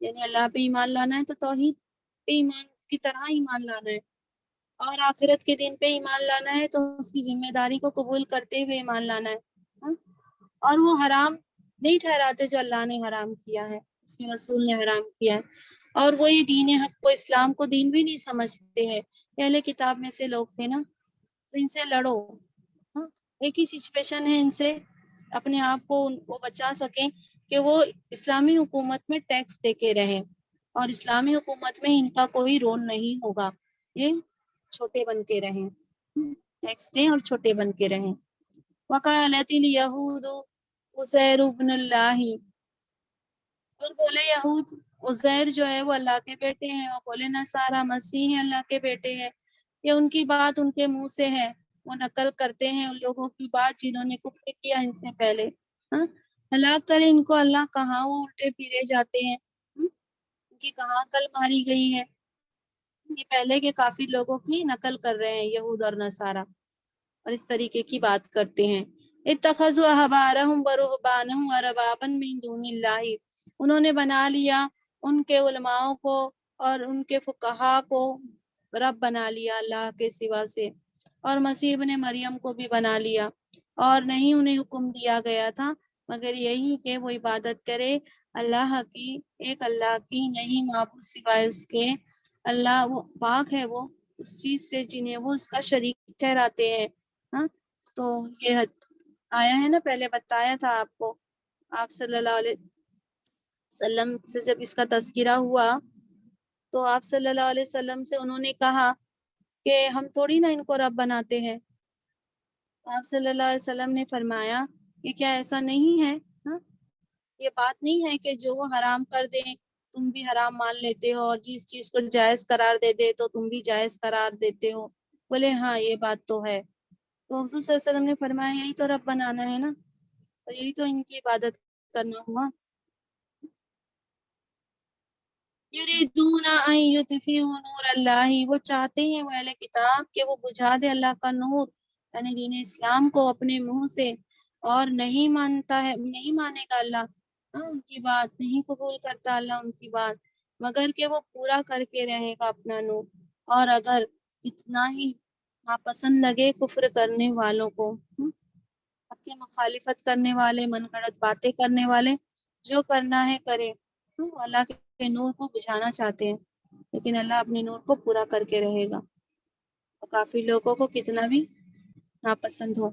یعنی اللہ پہ ایمان لانا ہے تو توحید پہ ایمان کی طرح ایمان لانا ہے، اور آخرت کے دن پہ ایمان لانا ہے تو اس کی ذمہ داری کو قبول کرتے ہوئے ایمان لانا ہے، ہاں؟ اور وہ حرام نہیں ٹھہراتے جو اللہ نے حرام کیا ہے، اس کے رسول نے حرام کیا ہے، اور وہ یہ دین حق کو، اسلام کو دین بھی نہیں سمجھتے ہیں۔ اہل کتاب میں سے لوگ تھے نا، تو ان سے لڑو، ہاں؟ ایک ہی سچویشن ہے ان سے اپنے آپ کو وہ بچا سکیں کہ وہ اسلامی حکومت میں ٹیکس دے کے رہیں، اور اسلامی حکومت میں ان کا کوئی رول نہیں ہوگا، یہ چھوٹے بن کے رہیں، ٹیکس دیں اور چھوٹے بن کے رہیں۔ وقالت الیہود عزیر ابن اللہ، اور بولے یہود عزیر جو ہے وہ اللہ کے بیٹے ہیں، اور بولے نصارہ مسیح اللہ کے بیٹے ہیں۔ یہ ان کی بات ان کے منہ سے ہے، وہ نقل کرتے ہیں ان لوگوں کی بات جنہوں نے کفر کیا ان سے پہلے، ہاں؟ ہلاک کرے ان کو اللہ، کہاں وہ الٹے پھرے جاتے ہیں، ان کی کہاں عقل ماری گئی ہے۔ یہ پہلے کے کافی لوگوں کی نقل کر رہے ہیں یہود اور نصارہ، اور اس طریقے کی بات کرتے ہیں۔ اتخذوا احبارهم ورهبانهم اربابا من دون اللہ، انہوں نے بنا لیا ان کے علماء کو اور ان کے فقہا کو رب بنا لیا اللہ کے سوا سے، اور مسیح ابن مریم کو بھی بنا لیا، اور نہیں انہیں حکم دیا گیا تھا مگر یہی کہ وہ عبادت کرے اللہ کی، ایک اللہ کی، نہیں معبود سوائے اس کے۔ اللہ وہ پاک ہے وہ اس چیز سے جنہیں وہ اس کا شریک ٹھہراتے ہیں، ہاں؟ تو یہ آیا ہے نا، پہلے بتایا تھا آپ کو، آپ صلی اللہ علیہ وسلم سے جب اس کا تذکرہ ہوا تو آپ صلی اللہ علیہ وسلم سے انہوں نے کہا کہ ہم تھوڑی نہ ان کو رب بناتے ہیں۔ آپ صلی اللہ علیہ وسلم نے فرمایا کہ کیا ایسا نہیں ہے، ہاں؟ یہ بات نہیں ہے کہ جو وہ حرام کر دیں تم بھی حرام مان لیتے ہو، اور جس چیز کو جائز قرار دے دے تو تم بھی جائز قرار دیتے ہو۔ بولے ہاں یہ بات تو ہے۔ تو حضور صلی اللہ علیہ وسلم نے فرمایا یہی تو رب بنانا ہے نا، اور یہی تو ان کی عبادت کرنا ہوا۔ یریدون ان یطفئوا نور اللہ، وہ چاہتے ہیں وہ اہل کتاب کہ وہ بجھا دے اللہ کا نور، یعنی دین اسلام کو اپنے منہ سے، اور نہیں مانتا ہے، نہیں مانے گا اللہ، ہاں؟ ان کی بات نہیں قبول کرتا اللہ ان کی بات، مگر کہ وہ پورا کر کے رہے گا اپنا نور۔ اور اگر کتنا ہی ناپسند لگے کفر کرنے والوں کو، حق کی مخالفت کرنے والے، من گھڑت باتیں کرنے والے، جو کرنا ہے کرے، اللہ کے نور کو بجھانا چاہتے ہیں لیکن اللہ اپنے نور کو پورا کر کے رہے گا، اور کافی لوگوں کو کتنا بھی ناپسند ہو۔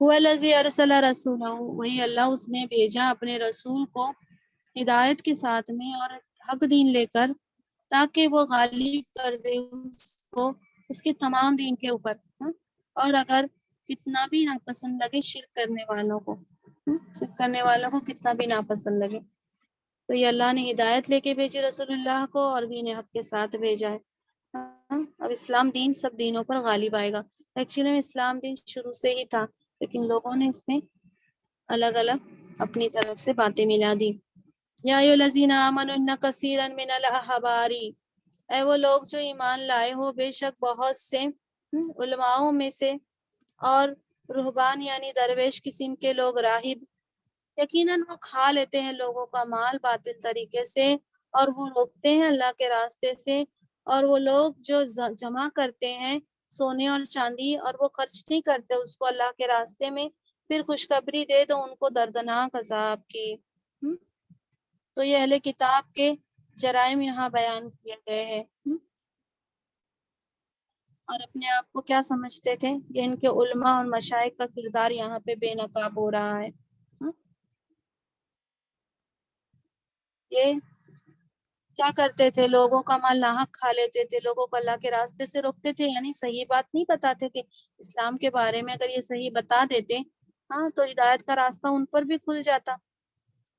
هو الذی ارسل رسولہ، وہی اللہ اس نے بھیجا اپنے رسول کو ہدایت کے ساتھ میں اور حق دین لے کر، تاکہ وہ غالب کر دے اس کو اس کے تمام دین کے اوپر، اور اگر کتنا بھی ناپسند لگے شرک کرنے والوں کو، شرک کرنے والوں کو کتنا بھی ناپسند لگے، تو یہ اللہ نے ہدایت لے کے بھیجی رسول اللہ کو اور دین حق کے ساتھ بھیجا ہے۔ اب اسلام دین سب دینوں پر غالب آئے گا۔ ایکچولی میں اسلام دین شروع سے ہی تھا لیکن لوگوں نے اس میں الگ الگ اپنی طرف سے باتیں ملا دی۔ یا ایھا الذین آمنوا ان کثیرا من الاحبار، اے وہ لوگ جو ایمان لائے ہو، بے شک بہت سے علماؤں میں سے اور رہبان یعنی درویش قسم کے لوگ، راہب، یقیناً وہ کھا لیتے ہیں لوگوں کا مال باطل طریقے سے، اور وہ روکتے ہیں اللہ کے راستے سے، اور وہ لوگ جو جمع کرتے ہیں سونے اور چاندی اور وہ خرچ نہیں کرتے اس کو اللہ کے راستے میں، پھر خوشخبری دے دو ان کو دردناک عذاب کی۔ تو یہ اہل کتاب کے جرائم یہاں بیان کیے گئے ہیں، اور اپنے آپ کو کیا سمجھتے تھے؟ یہ ان کے علماء اور مشائخ کا کردار یہاں پہ بے نقاب ہو رہا ہے۔ یہ کیا کرتے تھے؟ لوگوں کا مال ناحق کھا لیتے تھے، لوگوں کو اللہ کے راستے سے روکتے تھے، یعنی صحیح بات نہیں بتاتے کہ اسلام کے بارے میں اگر یہ صحیح بتا دیتے ہاں تو ہدایت کا راستہ ان پر بھی کھل جاتا۔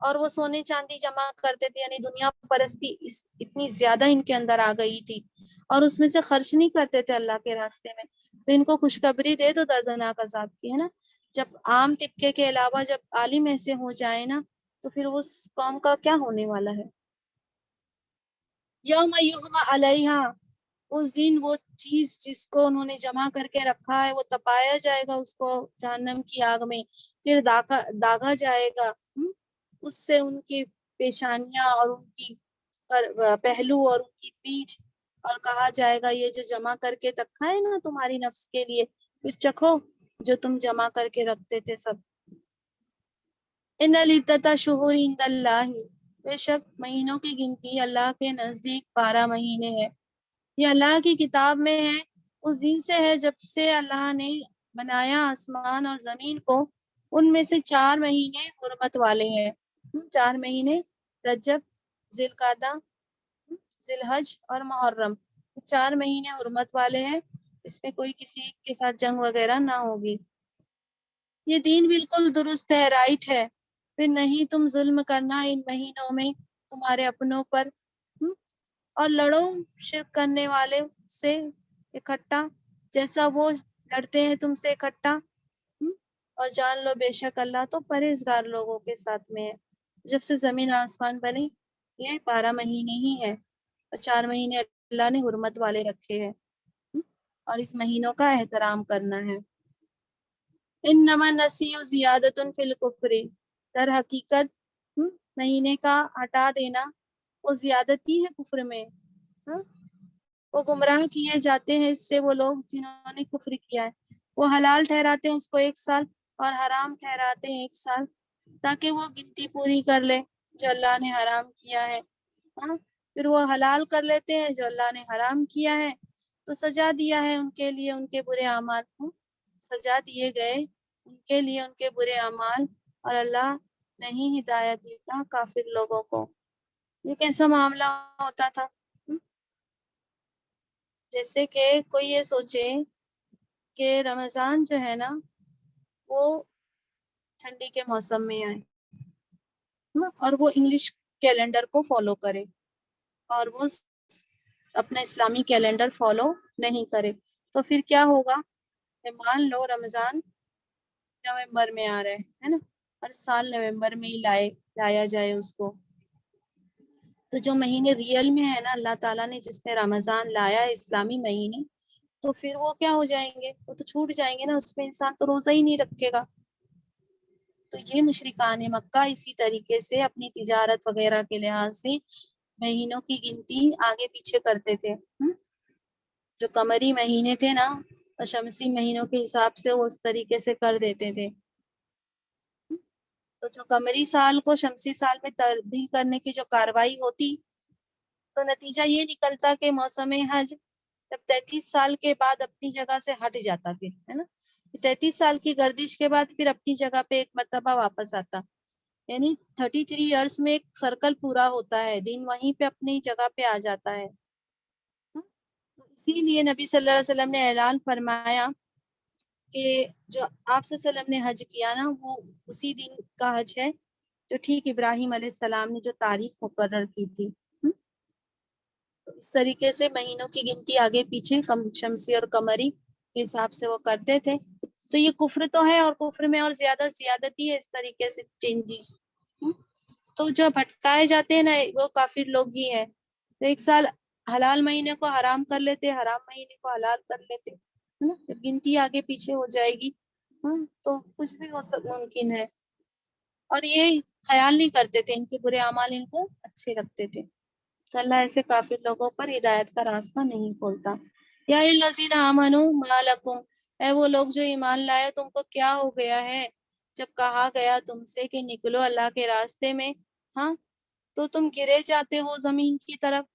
اور وہ سونے چاندی جمع کرتے تھے، یعنی دنیا پرستی اتنی زیادہ ان کے اندر آ گئی تھی، اور اس میں سے خرچ نہیں کرتے تھے اللہ کے راستے میں، تو ان کو خوشخبری دے دو دردناک عذاب کی، ہے نا؟ جب عام طبقے کے علاوہ جب عالم ایسے ہو جائے نا تو پھر اس قوم کا کیا ہونے والا ہے؟ یوم یحما علیہا، اس دن وہ چیز جس کو انہوں نے جمع کر کے رکھا ہے وہ تپایا جائے گا اس کو جہنم کی آگ میں، پھر داغا جائے گا، اس سے ان کی پیشانیاں اور ان کی پہلو اور ان کی پیٹھ، اور کہا جائے گا یہ جو جمع کر کے رکھا ہے نا تمہاری نفس کے لیے، پھر چکھو جو تم جمع کر کے رکھتے تھے سب۔ ان العدۃ شہور عند اللہ، بے شک مہینوں کی گنتی اللہ کے نزدیک 12 مہینے ہے، یہ اللہ کی کتاب میں ہے، اس دن سے ہے جب سے اللہ نے بنایا آسمان اور زمین کو، ان میں سے 4 مہینے حرمت والے ہیں، 4 مہینے رجب، ذوالقعدہ، ذی الحج اور محرم، 4 مہینے حرمت والے ہیں، اس میں کوئی کسی کے ساتھ جنگ وغیرہ نہ ہوگی۔ یہ دین بالکل درست ہے، رائٹ ہے، پھر نہیں تم ظلم کرنا ان مہینوں میں تمہارے اپنوں پر، اور لڑو شرک کرنے والے سے اکٹھا جیسا وہ لڑتے ہیں تم سے اکٹھا، اور جان لو بے شک اللہ تو پرہیزگار لوگوں کے ساتھ میں ہے۔ جب سے زمین آسمان بنی یہ 12 مہینے ہی ہیں، اور 4 مہینے اللہ نے حرمت والے رکھے ہیں، اور اس مہینوں کا احترام کرنا ہے۔ انما النسیء زیادۃ فی الکفر، در حقیقت مہینے کا ہٹا دینا وہ زیادتی ہے کفر میں، وہ گمراہ کیے جاتے ہیں اس سے وہ لوگ جنہوں نے کفر کیا ہے، وہ حلال ٹھہراتے ہیں اس کو 1 سال اور حرام ٹھہراتے ہیں 1 سال، تاکہ وہ گنتی پوری کر لے جو اللہ نے حرام کیا ہے، پھر وہ حلال کر لیتے ہیں جو اللہ نے حرام کیا ہے، تو سجا دیا ہے ان کے لیے ان کے برے اعمال کو، سجا دیے گئے ان کے لیے ان کے برے اعمال، اور اللہ نہیں ہدایت دیتا کافر لوگوں کو۔ یہ کیسا معاملہ ہوتا تھا؟ جیسے کہ کوئی یہ سوچے کہ رمضان جو ہے نا وہ ٹھنڈی کے موسم میں آئے، اور وہ انگلش کیلنڈر کو فالو کرے، اور وہ اپنا اسلامی کیلنڈر فالو نہیں کرے، تو پھر کیا ہوگا کہ مان لو رمضان نومبر میں آ رہا ہے نا، ہر سال نومبر میں ہی لایا جائے اس کو، تو جو مہینے ریئل میں ہے نا اللہ تعالیٰ نے جس میں رمضان لایا ہے اسلامی مہینے، تو پھر وہ کیا ہو جائیں گے، وہ تو چھوٹ جائیں گے نا، اس میں انسان تو روزہ ہی نہیں رکھے گا۔ تو یہ مشرکان مکہ اسی طریقے سے اپنی تجارت وغیرہ کے لحاظ سے مہینوں کی گنتی آگے پیچھے کرتے تھے، جو قمری مہینے تھے نا اور شمسی مہینوں کے حساب سے وہ اس طریقے سے کر دیتے تھے، تو جو قمری سال کو شمسی سال میں تبدیل کرنے کی جو کاروائی ہوتی، تو نتیجہ یہ نکلتا کہ موسم حج جب 33 سال کے بعد اپنی جگہ سے ہٹ جاتا، پھر ہے نا 33 سال کی گردش کے بعد پھر اپنی جگہ پہ ایک مرتبہ واپس آتا، یعنی 33 ایئرس میں ایک سرکل پورا ہوتا ہے، دن وہیں پہ اپنی جگہ پہ آ جاتا ہے۔ تو اسی لیے نبی صلی اللہ علیہ وسلم نے اعلان فرمایا کہ جو آپ صلی اللہ علیہ وسلم نے حج کیا نا وہ اسی دن کا حج ہے جو ٹھیک ابراہیم علیہ السلام نے جو تاریخ مقرر کی تھی۔ تو اس طریقے سے مہینوں کی گنتی آگے پیچھے شمسی اور قمری کے حساب سے وہ کرتے تھے، تو یہ کفر تو ہے، اور کفر میں اور زیادہ زیادتی ہے اس طریقے سے چینجز، تو جو بھٹکائے جاتے ہیں نا وہ کافر لوگ ہی ہیں، تو 1 سال حلال مہینے کو حرام کر لیتے، حرام مہینے کو حلال کر لیتے، جب گنتی آگے پیچھے ہو جائے گی تو کچھ بھی ممکن ہے، اور یہ خیال نہیں کرتے تھے ان کے برے اعمال ان کو اچھے لگتے تھے، تو اللہ ایسے کافر لوگوں پر ہدایت کا راستہ نہیں کھولتا۔ یا الذین آمنوا ما لکم، اے وہ لوگ جو ایمان لائے تم کو کیا ہو گیا ہے، جب کہا گیا تم سے کہ نکلو اللہ کے راستے میں تو تم گرے جاتے ہو زمین کی طرف،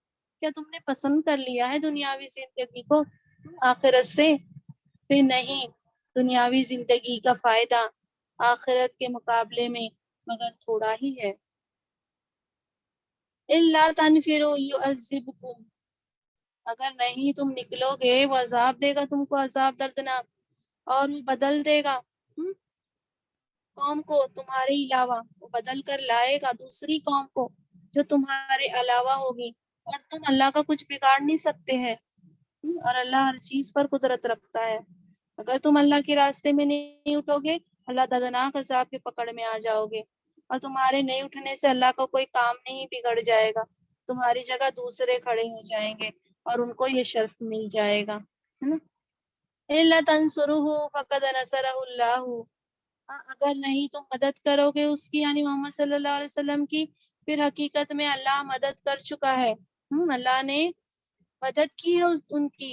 کیا تم نے پسند کر لیا ہے دنیاوی زندگی کو آخرت سے؟ پھر نہیں، دنیاوی زندگی کا فائدہ آخرت کے مقابلے میں مگر تھوڑا ہی ہے۔ الا تنفروا يعذبكم، اگر نہیں تم نکلو گے وہ عذاب دے گا تم کو، عذاب دردناک، اور وہ بدل دے گا قوم کو تمہارے علاوہ، وہ بدل کر لائے گا دوسری قوم کو جو تمہارے علاوہ ہوگی، اور تم اللہ کا کچھ بگاڑ نہیں سکتے ہیں، اور اللہ ہر چیز پر قدرت رکھتا ہے۔ اگر تم اللہ کے راستے میں نہیں اٹھو گے اللہ دردناک عذاب کے پکڑ میں آ جاؤ گے، اور تمہارے نہیں اٹھنے سے اللہ کا کوئی کام نہیں بگڑ جائے گا، تمہاری جگہ دوسرے کھڑے ہو جائیں گے اور ان کو یہ شرف مل جائے گا، ہے نا۔ اِلَّا تَنْصُرُوهُ فَقَدْ نَصَرَهُ اللَّهُ، اگر نہیں تم مدد کرو گے اس کی، یعنی محمد صلی اللہ علیہ وسلم کی، پھر حقیقت میں اللہ مدد کر چکا ہے۔ اللہ نے مدد کی ہے ان کی،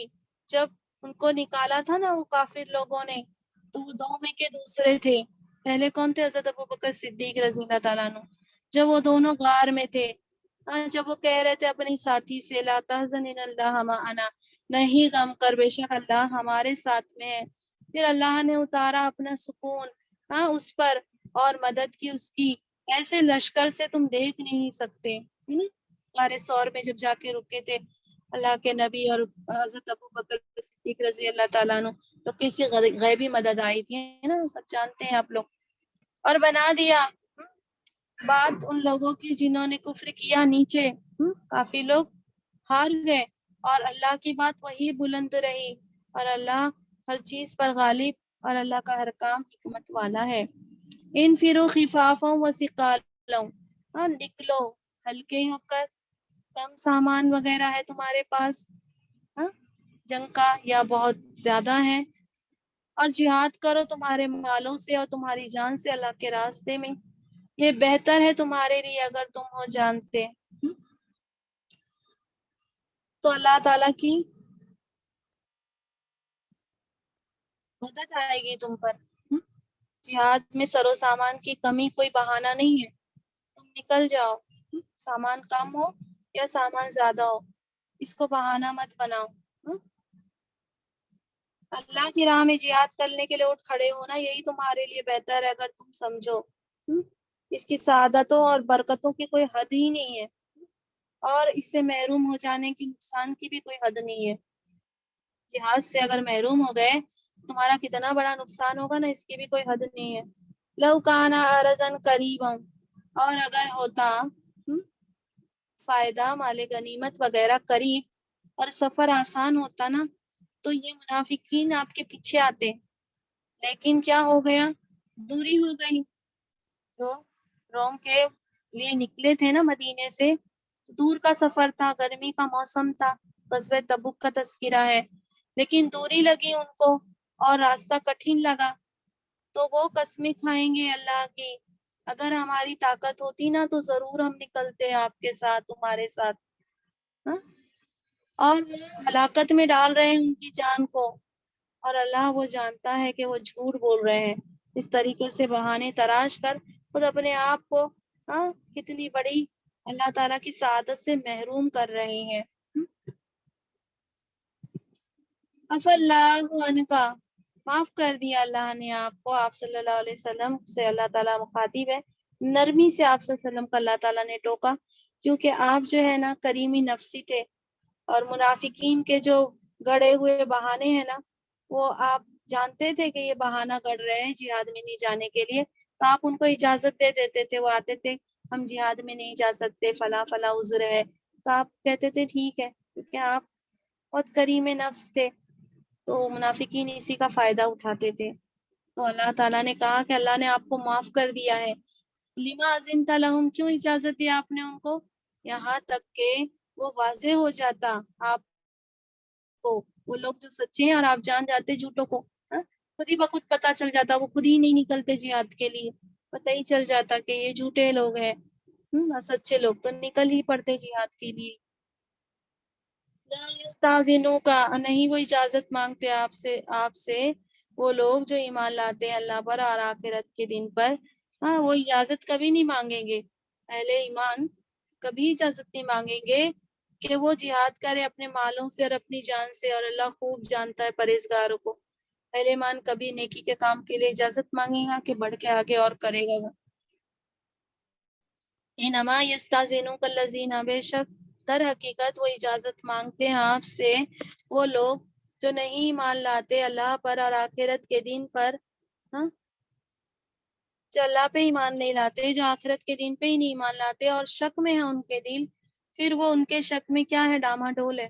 جب ان کو نکالا تھا نا وہ کافر لوگوں نے، تو وہ دو میں کے دوسرے تھے۔ پہلے کون تھے؟ حضرت ابوبکر صدیق رضی اللہ تعالیٰ عنہ، جب وہ دونوں غار میں تھے، جب وہ کہہ رہے تھے اپنی ساتھی سے لا تحزن ان اللہ معنا، نہیں غم کر، بے شک اللہ ہمارے ساتھ میں ہے، پھر اللہ نے اتارا اپنا سکون اس پر اور مدد کی اس کی، ایسے لشکر سے تم دیکھ نہیں سکتے۔ غار ثور میں جب جا کے رکے تھے اللہ کے نبی اور حضرت ابوبکر صدیق رضی اللہ تعالیٰ عنہ، تو کسی غیبی مدد آئی تھی نا، سب جانتے ہیں آپ لوگ۔ اور بنا دیا بات ان لوگوں کی جنہوں نے کفر کیا نیچے، کافی لوگ ہار گئے، اور اللہ کی بات وہی بلند رہی، اور اللہ ہر چیز پر غالب، اور اللہ کا ہر کام حکمت والا ہے۔ انفروا خفافا وثقالا، نکلو ہلکے ہو کر، کم سامان وغیرہ ہے تمہارے پاس جنگ کا یا بہت زیادہ ہے، اور جہاد کرو تمہارے مالوں سے اور تمہاری جان سے اللہ کے راستے میں، یہ بہتر ہے تمہارے لیے اگر تم ہو جانتے۔ تو اللہ تعالیٰ کی مدد آئے گی تم پر۔ جہاد میں سر و سامان کی کمی کوئی بہانہ نہیں ہے، تم نکل جاؤ، سامان کم ہو یا سامان زیادہ ہو، اس کو بہانہ مت بناؤ۔ اللہ کی راہ میں جہاد کرنے کے لیے اٹھ کھڑے ہونا، یہی تمہارے لیے بہتر ہے اگر تم سمجھو۔ اس کی سعادتوں اور برکتوں کی کوئی حد ہی نہیں ہے، اور اس سے محروم ہو جانے کی نقصان کی بھی کوئی حد نہیں ہے۔ جہاد سے اگر محروم ہو گئے تمہارا کتنا بڑا نقصان ہوگا نا، اس کی بھی کوئی حد نہیں ہے۔ لو کان عرضا قریبا، اور اگر ہوتا فائدہ مال غنیمت وغیرہ قریب اور سفر آسان ہوتا نا، تو یہ منافقین آپ کے پیچھے آتے، لیکن کیا ہو گیا؟ دوری ہو گئی۔ جو روم کے لیے نکلے تھے نا مدینے سے، دور کا سفر تھا، گرمی کا موسم تھا، غزوہ تبوک کا تذکرہ ہے، لیکن دوری لگی ان کو اور راستہ کٹھن لگا، تو وہ قسمیں کھائیں گے اللہ کی، اگر ہماری طاقت ہوتی نا تو ضرور ہم نکلتے آپ کے ساتھ، تمہارے ساتھ۔ اور وہ ہلاکت میں ڈال رہے ہیں ان کی جان کو، اور اللہ وہ جانتا ہے کہ وہ جھوٹ بول رہے ہیں، اس طریقے سے بہانے تراش کر خود اپنے آپ کو کتنی بڑی اللہ تعالیٰ کی سعادت سے محروم کر رہے ہیں۔ اف اللہ عنکا، معاف کر دیا اللہ نے آپ کو، آپ صلی اللہ علیہ وسلم سے اللہ تعالیٰ مخاطب ہے، نرمی سے آپ صلی اللہ علیہ وسلم کا اللہ تعالیٰ نے ٹوکا، کیونکہ آپ جو ہے نا کریمی نفسی تھے، اور منافقین کے جو گڑے ہوئے بہانے ہیں نا، وہ آپ جانتے تھے کہ یہ بہانہ گڑ رہے ہیں جہاد میں نہیں جانے کے لیے، تو آپ ان کو اجازت دے دیتے تھے، وہ آتے تھے ہم جہاد میں نہیں جا سکتے، فلاں فلاں عذر ہے، تو آپ کہتے تھے ٹھیک ہے، کیونکہ آپ بہت کریم نفس تھے، تو منافقین اسی کا فائدہ اٹھاتے تھے۔ تو اللہ تعالیٰ نے کہا کہ اللہ نے آپ کو معاف کر دیا ہے، لما اذنت لہم، کیوں اجازت دیا آپ نے ان کو؟ یہاں تک کہ وہ واضح ہو جاتا آپ کو، وہ لوگ جو سچے ہیں اور آپ جان جاتے جھوٹوں کو، خود ہی بخود پتہ چل جاتا، وہ خود ہی نہیں نکلتے جہاد کے لیے، پتہ ہی چل جاتا کہ یہ جھوٹے لوگ ہیں، اور سچے لوگ تو نکل ہی پڑتے جہاد کے لیے۔ لا یستاذنوک، نہیں وہ اجازت مانگتے آپ سے وہ لوگ جو ایمان لاتے ہیں اللہ پر اور آخرت کے دن پر، وہ اجازت کبھی نہیں مانگیں گے، اہل ایمان کبھی اجازت نہیں مانگیں گے کہ وہ جہاد کرے اپنے مالوں سے اور اپنی جان سے، اور اللہ خوب جانتا ہے پرہیزگاروں کو۔ اہل ایمان کبھی نیکی کے کام کے لیے اجازت مانگے گا کہ بڑھ کے آگے اور کرے گا وہ۔ انما یستاذنوک الذین، بے شک در حقیقت وہ اجازت مانگتے ہیں آپ سے وہ لوگ جو نہیں ایمان لاتے اللہ پر اور آخرت کے دن پر، جو اللہ پہ ایمان نہیں لاتے، جو آخرت کے دن پہ ہی نہیں ایمان لاتے اور شک میں ہے ان کے دل، پھر وہ ان کے شک میں کیا ہے؟ ڈاما ڈول ہے۔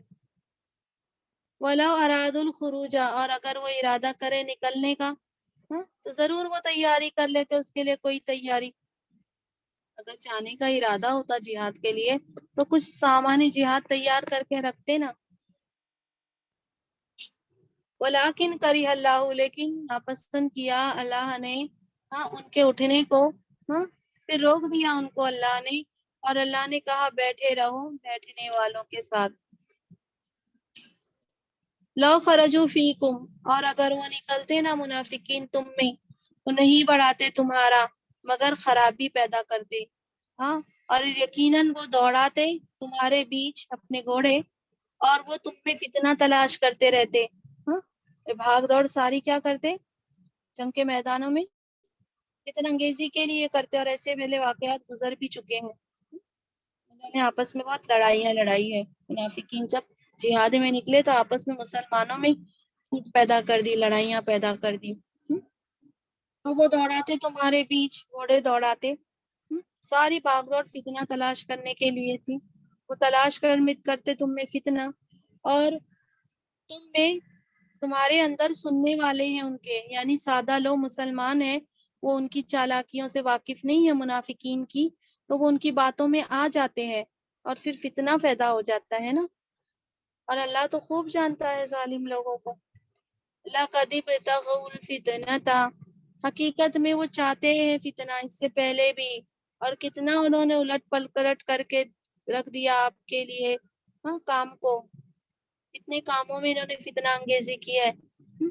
وَلَوْ أَرَادُوا الْخُرُوجَ، اور اگر وہ ارادہ کرے نکلنے کا، تو ضرور وہ تیاری کر لیتے اس کے لیے کوئی تیاری، اگر جانے کا ارادہ ہوتا جہاد کے لیے تو کچھ سامان جہاد تیار کر کے رکھتے نا. ولیکن کرہ اللہ، لیکن ناپسند کیا اللہ نے ان کے اٹھنے کو. پھر روک دیا ان کو اللہ نے، اور اللہ نے کہا بیٹھے رہو بیٹھنے والوں کے ساتھ. لو خرجوا فیکم، اور اگر وہ نکلتے نا منافقین تم میں، وہ نہیں بڑھاتے تمہارا مگر خرابی پیدا کرتے. اور یقیناً وہ دوڑاتے تمہارے بیچ اپنے گھوڑے، اور وہ تم میں فتنہ تلاش کرتے رہتے. بھاگ دوڑ ساری کیا کرتے؟ جنگ کے میدانوں میں فتنہ انگیزی کے لیے کرتے، اور ایسے پہلے واقعات گزر بھی چکے ہیں. انہوں نے آپس میں بہت لڑائی ہے. منافقین جب جہاد میں نکلے تو آپس میں مسلمانوں میں پھوٹ پیدا کر دی، لڑائیاں پیدا کر دی. تو وہ دوڑاتے تمہارے بیچ، گھوڑے دوڑاتے. ساری بھاگ دوڑ فتنہ تلاش کرنے کے لیے تھی. وہ تلاش کرتے تم میں فتنہ، اور تمہارے اندر سننے والے ہیں ان کے، یعنی سادہ لوگ مسلمان ہیں، وہ ان کی چالاکیوں سے واقف نہیں ہے منافقین کی، تو وہ ان کی باتوں میں آ جاتے ہیں اور پھر فتنہ پیدا ہو جاتا ہے نا. اور اللہ تو خوب جانتا ہے ظالم لوگوں کو. لَقَدِ ابْتَغَوُا الْفِتْنَةَ، حقیقت میں وہ چاہتے ہیں فتنہ اس سے پہلے بھی، اور کتنا انہوں نے الٹ پلٹ کر کے رکھ دیا آپ کے لیے کام کو. کتنے کاموں میں انہوں نے فتنہ انگیزی کی ہے.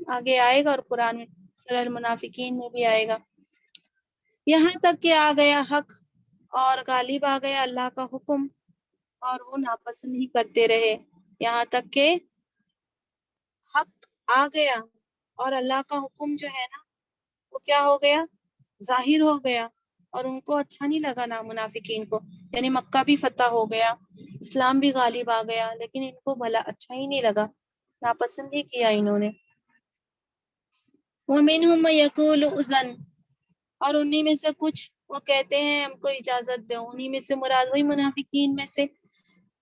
آگے آئے گا، اور قرآن میں سورہ المنافقین میں بھی آئے گا. یہاں تک کہ آ گیا حق، اور غالب آ گیا اللہ کا حکم، اور وہ ناپسند ہی کرتے رہے. یہاں تک کہ حق آ گیا اور اللہ کا حکم جو ہے نا وہ کیا ہو گیا؟ ظاہر ہو گیا، اور ان کو اچھا نہیں لگا نا منافقین کو. یعنی مکہ بھی فتح ہو گیا، اسلام بھی غالب آ گیا، لیکن ان کو بھلا اچھا ہی نہیں لگا، ناپسند ہی کیا انہوں نے. وَمِنْهُمْ مَن يَقُولُ اُذَنْ، اور انہی میں سے کچھ وہ کہتے ہیں ہم کو اجازت دو. انہی میں سے مراد وہی منافقین میں سے،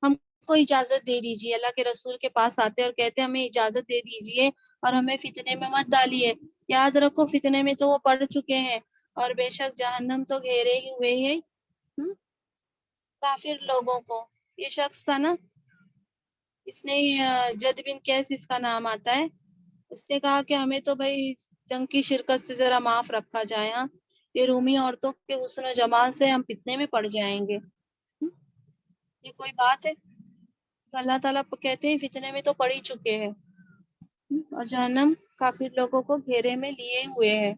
ہم کو اجازت دے دیجیے. اللہ کے رسول کے پاس آتے اور کہتے ہمیں اجازت دے دیجیے اور ہمیں فتنے میں مت ڈالیے. یاد رکھو فتنے میں تو وہ پڑ چکے ہیں، اور بے شک جہنم تو گھیرے ہی ہوئے ہیں کافر لوگوں کو. یہ شخص تھا نا، اس نے جد بن قیس اس کا نام آتا ہے، اس نے کہا کہ ہمیں تو بھائی جنگ کی شرکت سے ذرا معاف رکھا جائے. یہ رومی عورتوں کے حسن و جمال سے ہم فتنے میں پڑ جائیں گے. یہ کوئی بات ہے؟ تو اللہ تعالیٰ کہتے ہیں فتنے میں تو پڑ ہی چکے ہیں، اور جہنم کافر لوگوں کو گھیرے میں لیے ہوئے ہے.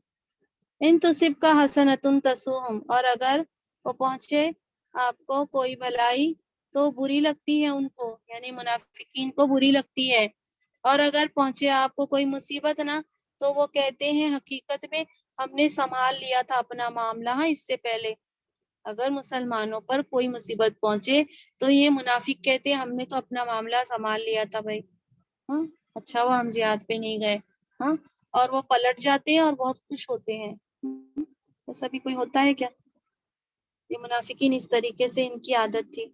ان تصب کا حسنۃ تسؤہم، اور اگر وہ پہنچے آپ کو کوئی بھلائی تو بری لگتی ہے ان کو، یعنی منافقین کو بری لگتی ہے. اور اگر پہنچے آپ کو کوئی مصیبت نا، تو وہ کہتے ہیں حقیقت میں ہم نے سنبھال لیا تھا اپنا معاملہ اس سے پہلے. اگر مسلمانوں پر کوئی مصیبت پہنچے تو یہ منافق کہتے ہیں ہم نے تو اپنا معاملہ سنبھال لیا تھا بھائی، اچھا وہ ہم جہاد پہ نہیں گئے. اور وہ پلٹ جاتے ہیں اور بہت خوش ہوتے ہیں. ایسا بھی کوئی ہوتا ہے کیا؟ یہ منافقین اس طریقے سے ان کی عادت تھی.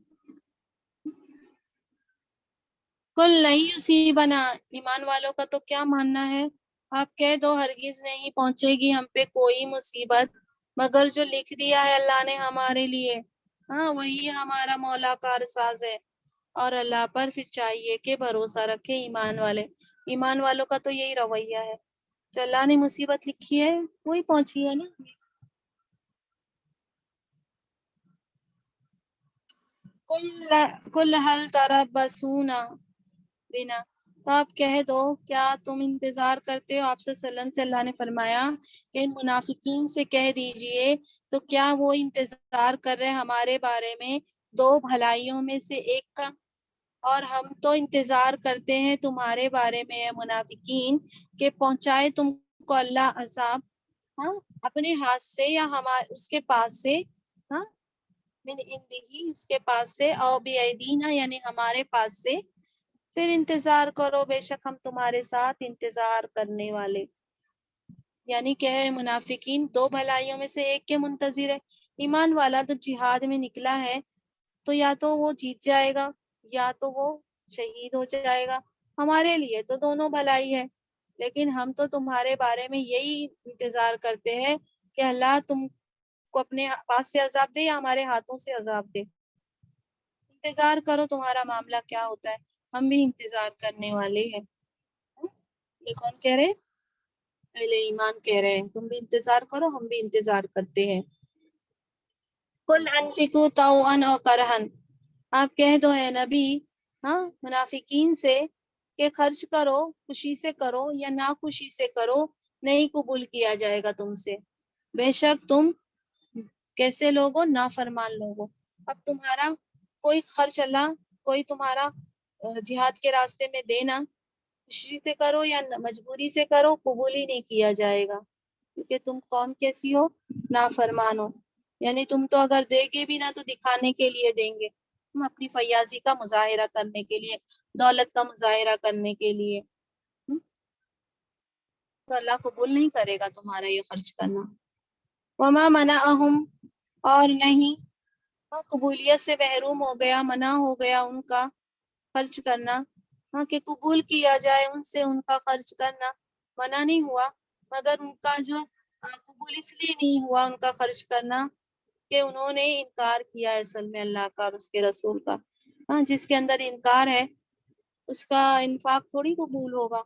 کل نہیں یصیبنا، ایمان والوں کا تو کیا ماننا ہے؟ آپ کہہ دو ہرگز نہیں پہنچے گی ہم پہ کوئی مصیبت مگر جو لکھ دیا ہے اللہ نے ہمارے لیے. وہی ہمارا مولا کارساز ہے، اور اللہ پر پھر چاہیے کہ بھروسہ رکھے ایمان والے. ایمان والوں کا تو یہی رویہ ہے، جو اللہ نے مصیبت لکھی ہے وہی پہنچی ہے نا. کل حل تربصون بنا، تو آپ کہہ دو کیا تم انتظار کرتے ہو آپ صلی اللہ علیہ وسلم سے. اللہ نے فرمایا کہ ان منافقین سے کہہ دیجئے تو کیا وہ انتظار کر رہے ہمارے بارے میں دو بھلائیوں میں سے ایک کا، اور ہم تو انتظار کرتے ہیں تمہارے بارے میں اے منافقین کہ پہنچائے تم کو اللہ عذاب اپنے ہاتھ سے یا ہمارے اس کے پاس سے، من عندہ اس کے پاس سے، او بایدینا یعنی ہمارے پاس سے. پھر انتظار کرو بے شک ہم تمہارے ساتھ انتظار کرنے والے. یعنی کہ منافقین دو بھلائیوں میں سے ایک کے منتظر ہے. ایمان والا تو جہاد میں نکلا ہے تو یا تو وہ جیت جائے گا یا تو وہ شہید ہو جائے گا. ہمارے لیے تو دونوں بھلائی ہے، لیکن ہم تو تمہارے بارے میں یہی انتظار کرتے ہیں کہ اللہ تم کو اپنے پاس سے عذاب دے یا ہمارے ہاتھوں سے عذاب دے؟ انتظار کرو تمہارا معاملہ کیا ہوتا ہے، ہم بھی انتظار کرنے والے ہیں۔ یہ کون کہہ رہے؟ اہل ایمان کہہ رہے ہیں تم بھی انتظار کرو ہم بھی انتظار کرتے ہیں۔ قل انفقوا طوعا او کرہا، آپ کہہ دو اے نبی منافقین سے کہ خرچ کرو خوشی سے کرو یا ناخوشی سے کرو، نہیں قبول کیا جائے گا تم سے، بے شک تم کیسے لوگو، نافرمان لوگو۔ اب تمہارا کوئی خرچ اللہ کوئی تمہارا جہاد کے راستے میں دینا، خوشی سے کرو یا مجبوری سے کرو، قبول ہی نہیں کیا جائے گا، کیونکہ تم قوم کیسی ہو، نافرمان ہو۔ یعنی تم تو اگر دے گے بھی نہ تو دکھانے کے لیے دیں گے، تم اپنی فیاضی کا مظاہرہ کرنے کے لیے، دولت کا مظاہرہ کرنے کے لیے، تو اللہ قبول نہیں کرے گا تمہارا یہ خرچ کرنا۔ وما منعہم، اور نہیں قبولیت سے محروم ہو گیا، منع ہو گیا ان کا خرچ کرنا، کہ قبول کیا جائے ان سے ان کا خرچ کرنا، منع نہیں ہوا، مگر ان کا جو قبول اس لیے نہیں ہوا ان کا خرچ کرنا کہ انہوں نے انکار کیا اصل میں اللہ کا اور اس کے رسول کا۔ جس کے اندر انکار ہے اس کا انفاق تھوڑی قبول ہوگا۔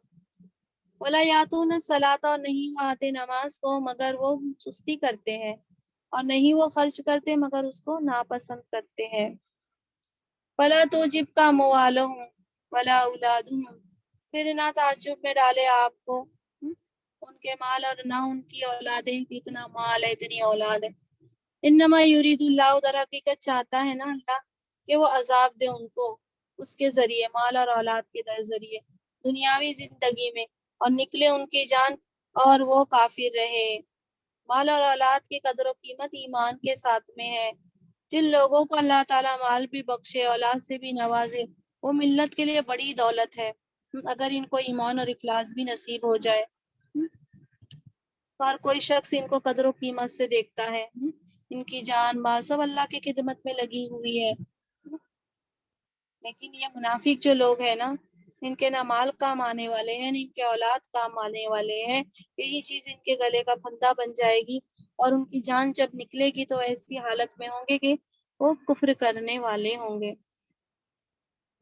وَلَا يَأْتُونَ الصَّلَاةَ، اور نہیں وہ آتے نماز کو مگر وہ سستی کرتے ہیں، اور نہیں وہ خرچ کرتے مگر اس کو ناپسند کرتے ہیں۔ فَلَا تُعْجِبْكَ أَمْوَالُهُمْ وَلَا أَوْلَادُهُمْ، پھر نہ تعجب میں ڈالے آپ کو ان کے مال اور نہ ان کی اولادیں، اتنا مال ہے اتنی اولاد ہے۔ انما یرید اللہ، در حقیقت چاہتا ہے نا اللہ کہ وہ عذاب دے ان کو اس کے ذریعے، مال اور اولاد کے ذریعے دنیاوی زندگی میں، اور نکلے ان کی جان اور وہ کافر رہے۔ مال اور اولاد کی قدر و قیمت ایمان کے ساتھ میں ہے۔ جن لوگوں کو اللہ تعالیٰ مال بھی بخشے اولاد سے بھی نوازے، وہ ملت کے لیے بڑی دولت ہے، اگر ان کو ایمان اور اخلاص بھی نصیب ہو جائے تو ہر کوئی شخص ان کو قدر و قیمت سے دیکھتا ہے، ان کی جان مال سب اللہ کی خدمت میں لگی ہوئی ہے۔ لیکن یہ منافق جو لوگ ہیں نا، ان کے نہ مال کام آنے والے ہیں، ان کے اولاد کام آنے والے ہیں، یہی چیز ان کے گلے کا پھندا بن جائے گی، اور ان کی جان جب نکلے گی تو ایسی حالت میں ہوں گے کہ وہ کفر کرنے والے ہوں گے۔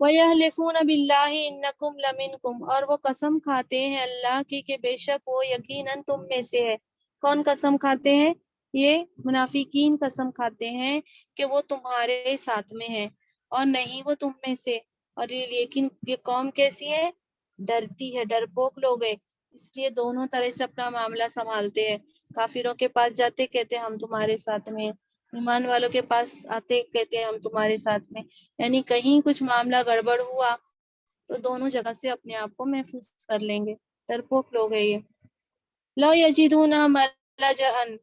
وَيَحْلِفُونَ بِاللَّهِ إِنَّكُمْ لَمِنْكُمْ، اور وہ قسم کھاتے ہیں اللہ کی کہ بے شک وہ یقیناً تم میں سے ہے۔ کون قسم کھاتے ہیں؟ یہ منافقین قسم کھاتے ہیں کہ وہ تمہارے ساتھ میں ہیں، اور نہیں وہ تم میں سے۔ اور لیکن یہ قوم کیسی ہے؟ ڈرتی ہے، ڈرپوک لوگ ہیں، اس لیے دونوں طرح سے اپنا معاملہ سنبھالتے ہیں۔ کافروں کے پاس جاتے کہتے ہیں ہم تمہارے ساتھ میں، ایمان والوں کے پاس آتے کہتے ہیں ہم تمہارے ساتھ میں، یعنی کہیں کچھ معاملہ گڑبڑ ہوا تو دونوں جگہ سے اپنے آپ کو محفوظ کر لیں گے، ڈرپوک لوگ ہیں یہ۔ لَوْ يَجِدُونَ مَلْجَأً،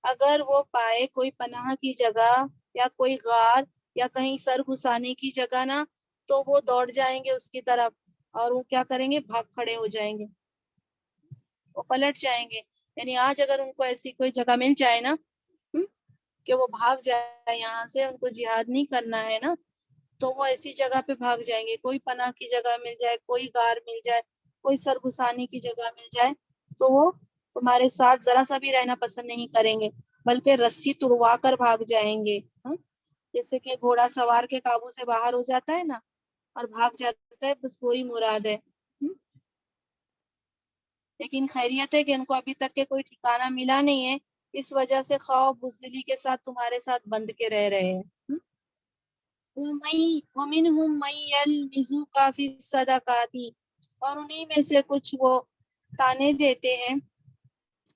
اگر وہ پائے کوئی پناہ کی جگہ یا کوئی غار یا کہیں سر گھسانے کی جگہ نا، تو وہ دوڑ جائیں گے اس کی طرف، اور وہ کیا کریں گے؟ بھاگ کھڑے ہو جائیں گے، وہ پلٹ جائیں گے۔ یعنی آج اگر ان کو ایسی کوئی جگہ مل جائے نا کہ وہ بھاگ جائے یہاں سے، ان کو جہاد نہیں کرنا ہے نا، تو وہ ایسی جگہ پہ بھاگ جائیں گے۔ کوئی پناہ کی جگہ مل جائے، کوئی غار مل جائے، کوئی سر گھسانے کی جگہ مل جائے، تو وہ تمہارے ساتھ ذرا سا بھی رہنا پسند نہیں کریں گے، بلکہ رسی توڑوا کر بھاگ جائیں گے۔ جیسے کہ گھوڑا سوار کے قابو سے باہر ہو جاتا ہے نا اور بھاگ جاتا ہے، بس وہی مراد ہے۔ لیکن خیریت ہے کہ ان کو ابھی تک کے کوئی ٹھکانہ ملا نہیں ہے، اس وجہ سے خوف بزدلی کے ساتھ تمہارے ساتھ بند کے رہ رہے ہیں۔ وَمِنْهُمْ مَنْ يَلْمِزُكَ فِي الصَّدَقَاتِ، اور انہی میں سے کچھ وہ تانے دیتے ہیں،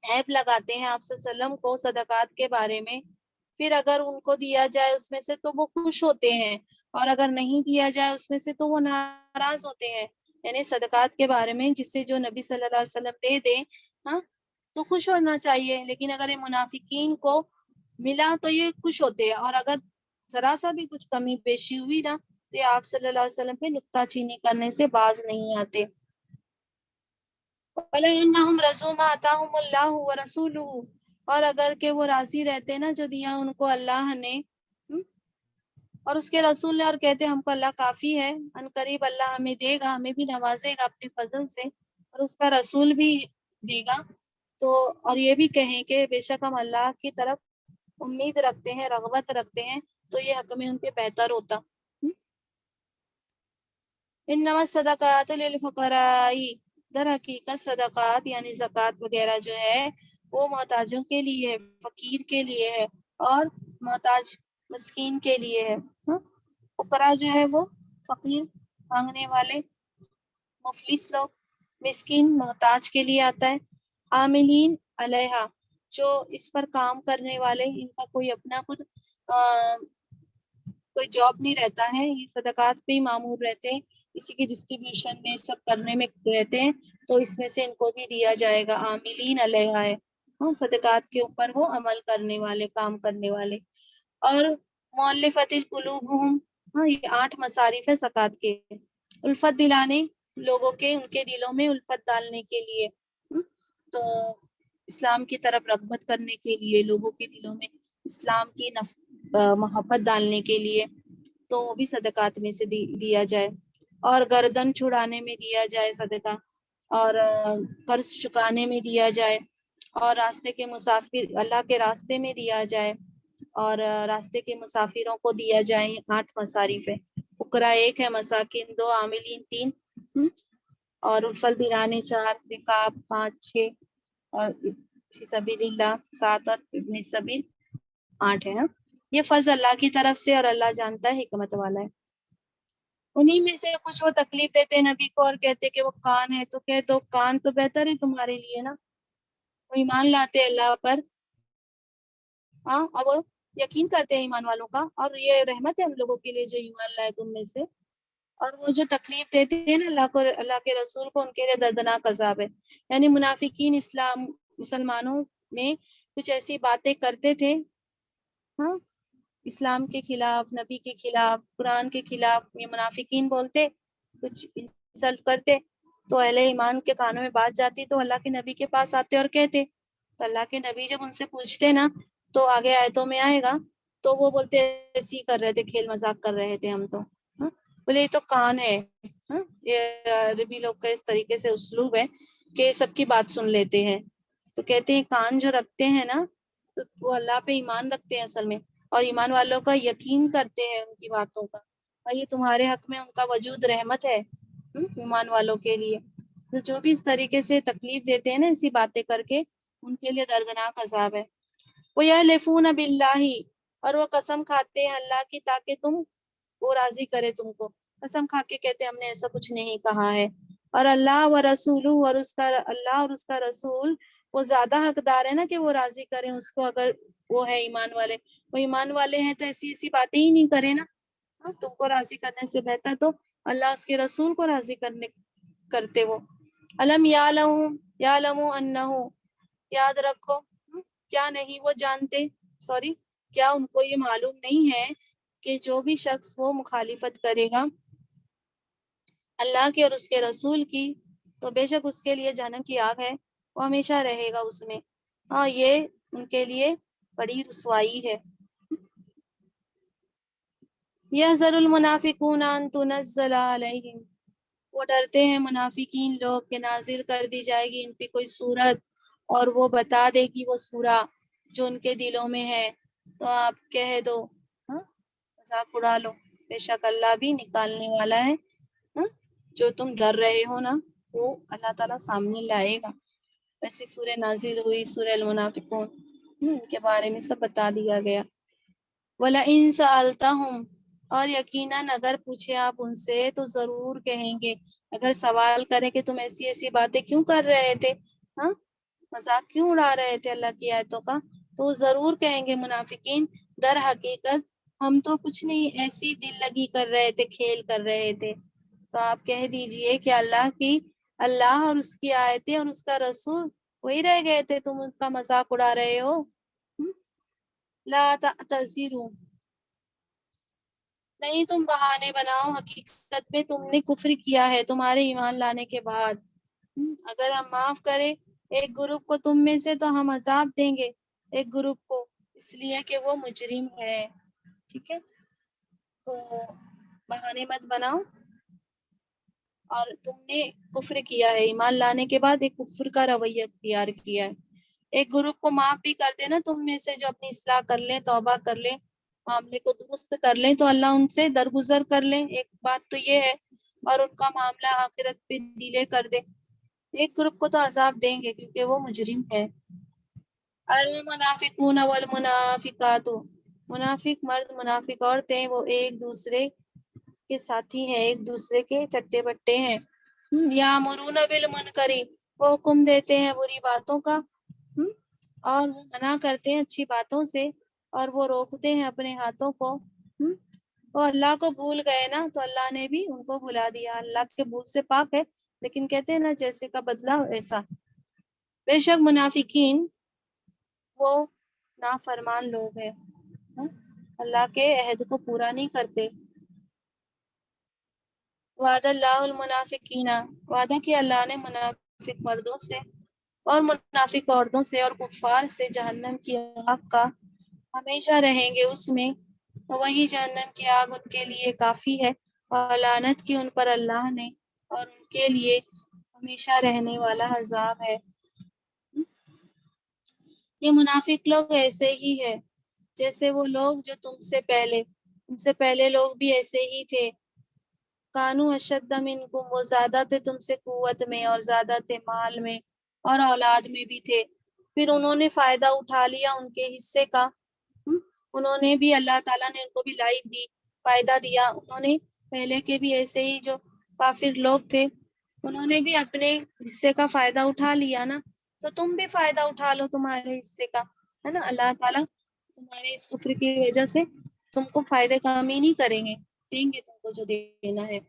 عیب لگاتے ہیں آپ صلی اللہ علیہ وسلم کو صدقات کے بارے میں، پھر اگر ان کو دیا جائے اس میں سے تو وہ خوش ہوتے ہیں، اور اگر نہیں دیا جائے اس میں سے تو وہ ناراض ہوتے ہیں۔ یعنی صدقات کے بارے میں جس سے جو نبی صلی اللہ علیہ وسلم دے دیں تو خوش ہونا چاہیے، لیکن اگر یہ منافقین کو ملا تو یہ خوش ہوتے ہیں، اور اگر ذرا سا بھی کچھ کمی پیشی ہوئی نا تو یہ آپ صلی اللہ علیہ وسلم پہ نکتہ چینی کرنے سے باز نہیں آتے۔ وَلَئِنَّهُمْ رَضُوا مَا آتَاهُمُ اللَّهُ وَرَسُولُهُ، اور اگر کہ وہ راضی رہتے نا جو دیا ان کو اللہ نے اور اس کے رسول نے، اور کہتے ہم کو اللہ کافی ہے، ان قریب اللہ ہمیں دے گا، ہمیں بھی نوازے گا اپنے فضل سے، اور اس کا رسول بھی دے گا، تو اور یہ بھی کہیں کہ بے شک ہم اللہ کی طرف امید رکھتے ہیں، رغبت رکھتے ہیں، تو یہ حق میں ان کے بہتر ہوتا۔ انما الصدقات للفقراء، در حقیقت صدقات یعنی زکوٰۃ وغیرہ جو ہے وہ محتاجوں کے لیے ہے، فقیر کے لیے ہے، اور محتاج مسکین کے لیے ہے۔ فقراء جو ہے وہ فقیر، مانگنے والے، مفلس لوگ، مسکین محتاج کے لیے آتا ہے۔ عاملین علیہا، جو اس پر کام کرنے والے، ان کا کوئی اپنا خود کوئی جاب نہیں رہتا ہے، یہ صدقات پہ ہی معمور رہتے ہیں، اسی کی ڈسٹریبیوشن میں سب کرنے میں رہتے ہیں، تو اس میں سے ان کو بھی دیا جائے گا۔ عاملین علیہا ہے، صدقات کے اوپر وہ عمل کرنے والے، کام کرنے والے۔ اور مؤلفۃ القلوبہم، یہ 8 مصارف ہے زکوٰۃ کے، الفت دلانے لوگوں کے، ان کے دلوں میں الفت ڈالنے کے لیے، تو اسلام کی طرف رغبت کرنے کے لیے، لوگوں کے دلوں میں اسلام کی محبت ڈالنے کے لیے، تو وہ بھی صدقات میں سے دیا جائے۔ اور گردن چھڑانے میں دیا جائے صدقہ، اور قرض چکانے میں دیا جائے، اور راستے کے مسافر، اللہ کے راستے میں دیا جائے، اور راستے کے مسافروں کو دیا جائے۔ 8 مصارف ہے، فقراء 1 ہے، مساکین 2، عاملین 3، اور الفت دلانے 4، رقاب 5 6، اور فی سبیل اللہ 7، اور ابن السبیل 8 ہے۔ یہ فضل اللہ کی طرف سے، اور اللہ جانتا ہے، حکمت والا ہے۔ انہی میں سے کچھ وہ تکلیف دیتے نبی کو اور کہتے کہ وہ کان ہے، تو کہہ دو کان تو بہتر ہے تمہارے لیے نا، وہ ایمان لاتے اللہ پر، اور وہ یقین کرتے ہیں ایمان والوں کا، اور یہ رحمت ہے ہم لوگوں کے لیے جو ایمان لائے تم میں سے۔ اور وہ جو تکلیف دیتے ہیں نا اللہ کو، اللہ کے رسول کو، ان کے لیے دردناک عذاب ہے۔ یعنی منافقین مسلمانوں میں کچھ ایسی باتیں کرتے تھے، اسلام کے خلاف، نبی کے خلاف، قرآن کے خلاف، یہ منافقین بولتے، کچھ انسلٹ کرتے، تو اہل ایمان کے کانوں میں بات جاتی، تو اللہ کے نبی کے پاس آتے اور کہتے، تو اللہ کے نبی جب ان سے پوچھتے نا، تو آگے آیتوں میں آئے گا، تو وہ بولتے ایسے ہی کر رہے تھے، کھیل مذاق کر رہے تھے ہم تو، بولے یہ تو کان ہے۔ یہ عربی لوگ کا اس طریقے سے اسلوب ہے کہ سب کی بات سن لیتے ہیں، تو کہتے ہیں کان جو رکھتے ہیں نا، تو وہ اللہ پہ ایمان رکھتے ہیں اصل میں، اور ایمان والوں کا یقین کرتے ہیں ان کی باتوں کا، اور یہ تمہارے حق میں ان کا وجود رحمت ہے ایمان والوں کے لیے۔ تو جو بھی اس طریقے سے تکلیف دیتے ہیں نا ایسی باتیں کر کے، ان کے لیے دردناک عذاب ہے۔ وَيَحْلِفُونَ بِاللَّهِ، اور وہ قسم کھاتے ہیں اللہ کی تاکہ وہ راضی کرے تم کو، قسم کھا کے کہتے ہم نے ایسا کچھ نہیں کہا ہے۔ اور اللہ و رسول، اور اللہ اور اس کا رسول وہ زیادہ حقدار ہے نا کہ وہ راضی کریں اس کو، اگر وہ ہے ایمان والے، وہ ایمان والے ہیں تو ایسی ایسی باتیں ہی نہیں کرے نا، تم کو راضی کرنے سے بہتر تو اللہ اس کے رسول کو راضی کرتے وہ۔ علم یعلموا انہ، یاد رکھو، کیا نہیں وہ جانتے، کیا ان کو یہ معلوم نہیں ہے کہ جو بھی شخص وہ مخالفت کرے گا اللہ کی اور اس کے رسول کی، تو بے شک اس کے لیے جہنم کی آگ ہے، وہ ہمیشہ رہے گا اس میں، یہ ان کے لیے بڑی رسوائی ہے۔ یحذر المنافقون ان تنزل علیہم، وہ ڈرتے ہیں منافقین لوگ کہ نازل کر دی جائے گی ان پہ کوئی سورت، اور وہ بتا دے گی وہ سورہ جو ان کے دلوں میں ہے، تو آپ کہہ دو، مذاق اڑا لو، بے شک اللہ بھی نکالنے والا ہے، جو تم ڈر رہے ہو نا وہ اللہ تعالیٰ سامنے لائے گا۔ ویسے سورہ نازل ہوئی سورہ المنافقون، ان کے بارے میں سب بتا دیا گیا۔ وَلَئِن سَأَلْتَهُمْ، اور یقیناً اگر پوچھے آپ ان سے تو ضرور کہیں گے، اگر سوال کریں کہ تم ایسی ایسی باتیں کیوں کر رہے تھے، مذاق کیوں اڑا رہے تھے اللہ کی آیتوں کا، تو ضرور کہیں گے منافقین، در حقیقت ہم تو کچھ نہیں، ایسی دل لگی کر رہے تھے، کھیل کر رہے تھے۔ تو آپ کہہ دیجئے کہ اللہ اور اس کی آیتیں اور اس کا رسول وہی رہ گئے تھے، تم ان کا مذاق اڑا رہے ہو۔ لا تعتذروا، نہیں تم بہانے بناؤ، حقیقت میں تم نے کفر کیا ہے تمہارے ایمان لانے کے بعد، اگر ہم معاف کریں ایک گروپ کو تم میں سے تو ہم عذاب دیں گے ایک گروپ کو، اس لیے کہ وہ مجرم ہے، ٹھیک ہے، تو بہانے مت بناؤ، اور تم نے کفر کیا ہے، ایمان لانے کے بعد ایک کفر کا رویہ اختیار کیا ہے، ایک گروپ کو معاف بھی کر دینا تم میں سے جو اپنی اصلاح کر لیں، توبہ کر لیں، معاملے کو درست کر لیں تو اللہ ان سے درگزر کر لیں، ایک بات تو یہ ہے، اور ان کا معاملہ آخرت پہ ڈیلے کر دے۔ ایک گروپ کو تو عذاب دیں گے کیونکہ وہ مجرم ہے۔ المنافقون والمنافقات، منافق مرد منافق عورتیں وہ ایک دوسرے کے ساتھی ہیں، ایک دوسرے کے چٹے بٹے ہیں۔ یامرون بالمنکر، وہ حکم دیتے ہیں بری باتوں کا، اور وہ منع کرتے ہیں اچھی باتوں سے، اور وہ روکتے ہیں اپنے ہاتھوں کو۔ وہ اللہ کو بھول گئے نا تو اللہ نے بھی ان کو بھلا دیا، اللہ کے بھول سے پاک ہے، لیکن کہتے ہیں نا جیسے کا بدلہ ایسا۔ بے شک منافقین وہ نافرمان لوگ ہیں، اللہ کے عہد کو پورا نہیں کرتے۔ وعد اللہ المنافقین، وعدہ کیا اللہ نے منافق مردوں سے اور منافق عورتوں سے اور کفار سے جہنم کی آگ کا، ہمیشہ رہیں گے اس میں، وہی جہنم کی آگ ان کے لیے کافی ہے، اور لعنت کی ان پر اللہ نے، اور ان کے لیے ہمیشہ رہنے والا عذاب ہے۔ یہ منافق لوگ ایسے ہی ہے جیسے وہ لوگ جو تم سے پہلے لوگ بھی ایسے ہی تھے۔ کانو اشد منکم، وہ زیادہ تھے تم سے قوت میں، اور زیادہ تھے مال میں اور اولاد میں بھی تھے، پھر انہوں نے فائدہ اٹھا لیا ان کے حصے کا، انہوں نے بھی، اللہ تعالیٰ نے ان کو بھی لائف دی، فائدہ دیا، انہوں نے پہلے کے بھی ایسے ہی جو کافر لوگ تھے انہوں نے بھی اپنے حصے کا فائدہ اٹھا لیا نا، تو تم بھی فائدہ اٹھا لو تمہارے حصے کا، ہے نا۔ اللہ تعالیٰ تمہارے اس کفر کی وجہ سے تم کو فائدے کمی نہیں کریں گے، دیں گے تم کو جو دینا ہے،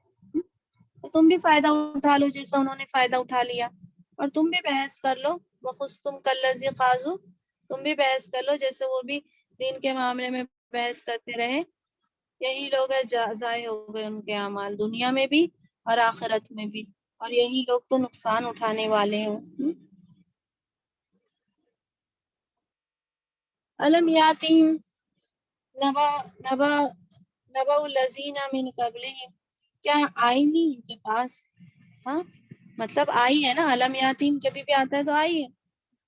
تو تم بھی فائدہ اٹھا لو جیسا انہوں نے فائدہ اٹھا لیا، اور تم بھی بحث کر لو، وَخُذْتُمْ كَالَّذِي خَاضُوا، تم بھی بحث کر لو جیسے وہ بھی دین کے معاملے میں بحث کرتے رہے۔ یہی لوگ ضائع ہو گئے ان کے اعمال، دنیا میں بھی اور آخرت میں بھی، اور یہی لوگ تو نقصان اٹھانے والے ہیں۔ الم یاتہم نبأ الذین من قبلہم، کیا آئی نہیں ان کے پاس، ہاں مطلب آئی ہے نا، علم یاتیم جب بھی آتا ہے تو آئی ہے،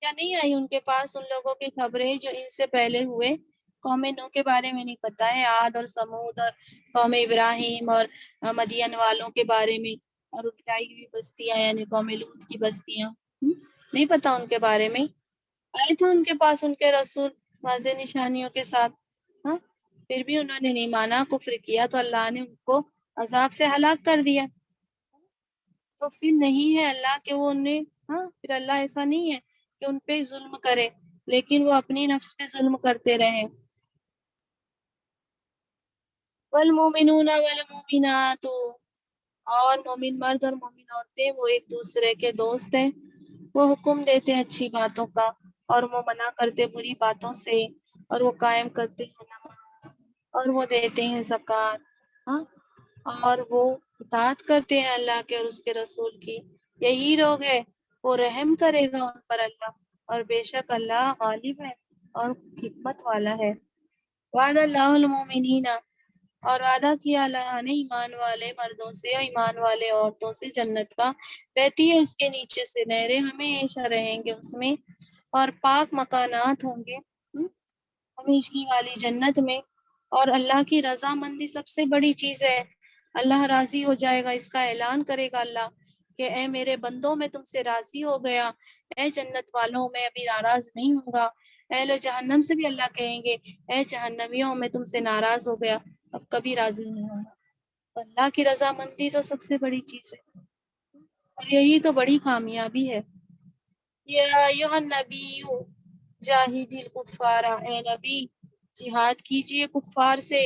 کیا نہیں آئی ان کے پاس ان لوگوں کی خبریں جو ان سے پہلے ہوئے؟ قوم نوح کے بارے میں نہیں پتا ہے، عاد اور سمود اور قوم ابراہیم اور مدین والوں کے بارے میں، اور اٹھائی ہوئی بستیاں یعنی قوم لوط کی بستیاں، نہیں پتا ان کے بارے میں؟ آئے تھے ان کے پاس ان کے رسول واضح نشانیوں کے ساتھ، ہاں پھر بھی انہوں نے نہیں مانا، کفر کیا، تو اللہ نے ان کو عذاب سے ہلاک کر دیا۔ تو پھر نہیں ہے اللہ کہ وہ انہیں، ہاں پھر اللہ ایسا نہیں ہے کہ ان پہ ظلم کرے، لیکن وہ اپنی نفس پہ ظلم کرتے رہے۔ والمومنون والمومنات، اور مومن مرد اور مومن عورتیں وہ ایک دوسرے کے دوست ہیں، وہ حکم دیتے ہیں اچھی باتوں کا اور وہ منع کرتے بری باتوں سے، اور وہ قائم کرتے ہیں نماز اور وہ دیتے ہیں زکوٰۃ، ہاں اور وہ اطاعت کرتے ہیں اللہ کے اور اس کے رسول کی، یہی لوگ ہے وہ رحم کرے گا ان پر اللہ، اور بے شک اللہ غالب ہے اور حکمت والا ہے۔ وعد اللہ المومنین، اور وعدہ کیا اللہ نے ایمان والے مردوں سے اور ایمان والے عورتوں سے جنت کا، بہتی ہے اس کے نیچے سے نہریں، ہمیشہ رہیں گے اس میں، اور پاک مکانات ہوں گے ہمیشگی والی جنت میں، اور اللہ کی رضا مندی سب سے بڑی چیز ہے، اللہ راضی ہو جائے گا، اس کا اعلان کرے گا اللہ کہ اے میرے بندوں میں تم سے راضی ہو گیا، اے جنت والوں میں ابھی ناراض نہیں ہوں گا، اہل جہنم سے بھی اللہ کہیں گے اے جہنمیوں میں تم سے ناراض ہو گیا، اب کبھی راضی نہیں ہوں گا۔ اللہ کی رضا مندی تو سب سے بڑی چیز ہے، اور یہی تو بڑی کامیابی ہے۔ یا ایھا النبی جاہد الکفار، اے نبی جہاد کیجئے کفار سے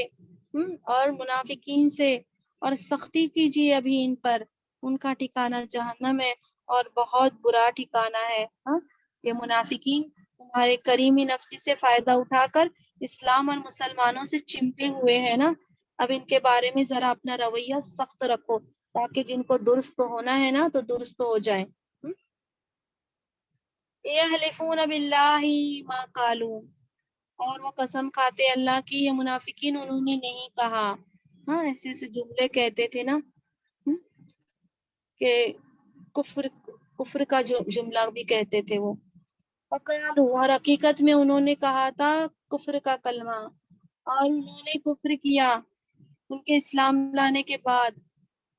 اور منافقین سے، اور سختی کیجئے ابھی ان پر، ان کا ٹھکانہ جہنم ہے اور بہت برا ٹھکانہ ہے۔ یہ منافقین تمہارے کریمی نفسی سے فائدہ اٹھا کر اسلام اور مسلمانوں سے چمٹے ہوئے ہیں نا، اب ان کے بارے میں ذرا اپنا رویہ سخت رکھو تاکہ جن کو درست ہونا ہے نا تو درست ہو جائیں۔ یحلفون باللہ ما قالوا، اور وہ قسم کھاتے اللہ کی، یہ منافقین انہوں نے نہیں کہا، ہاں ایسے ایسے جملے کہتے تھے نا کہ کفر کا جو جملہ بھی کہتے تھے وہ، وقالو، اور حقیقت میں انہوں نے کہا تھا کفر کا کلمہ، اور انہوں نے کفر کیا ان کے اسلام لانے کے بعد،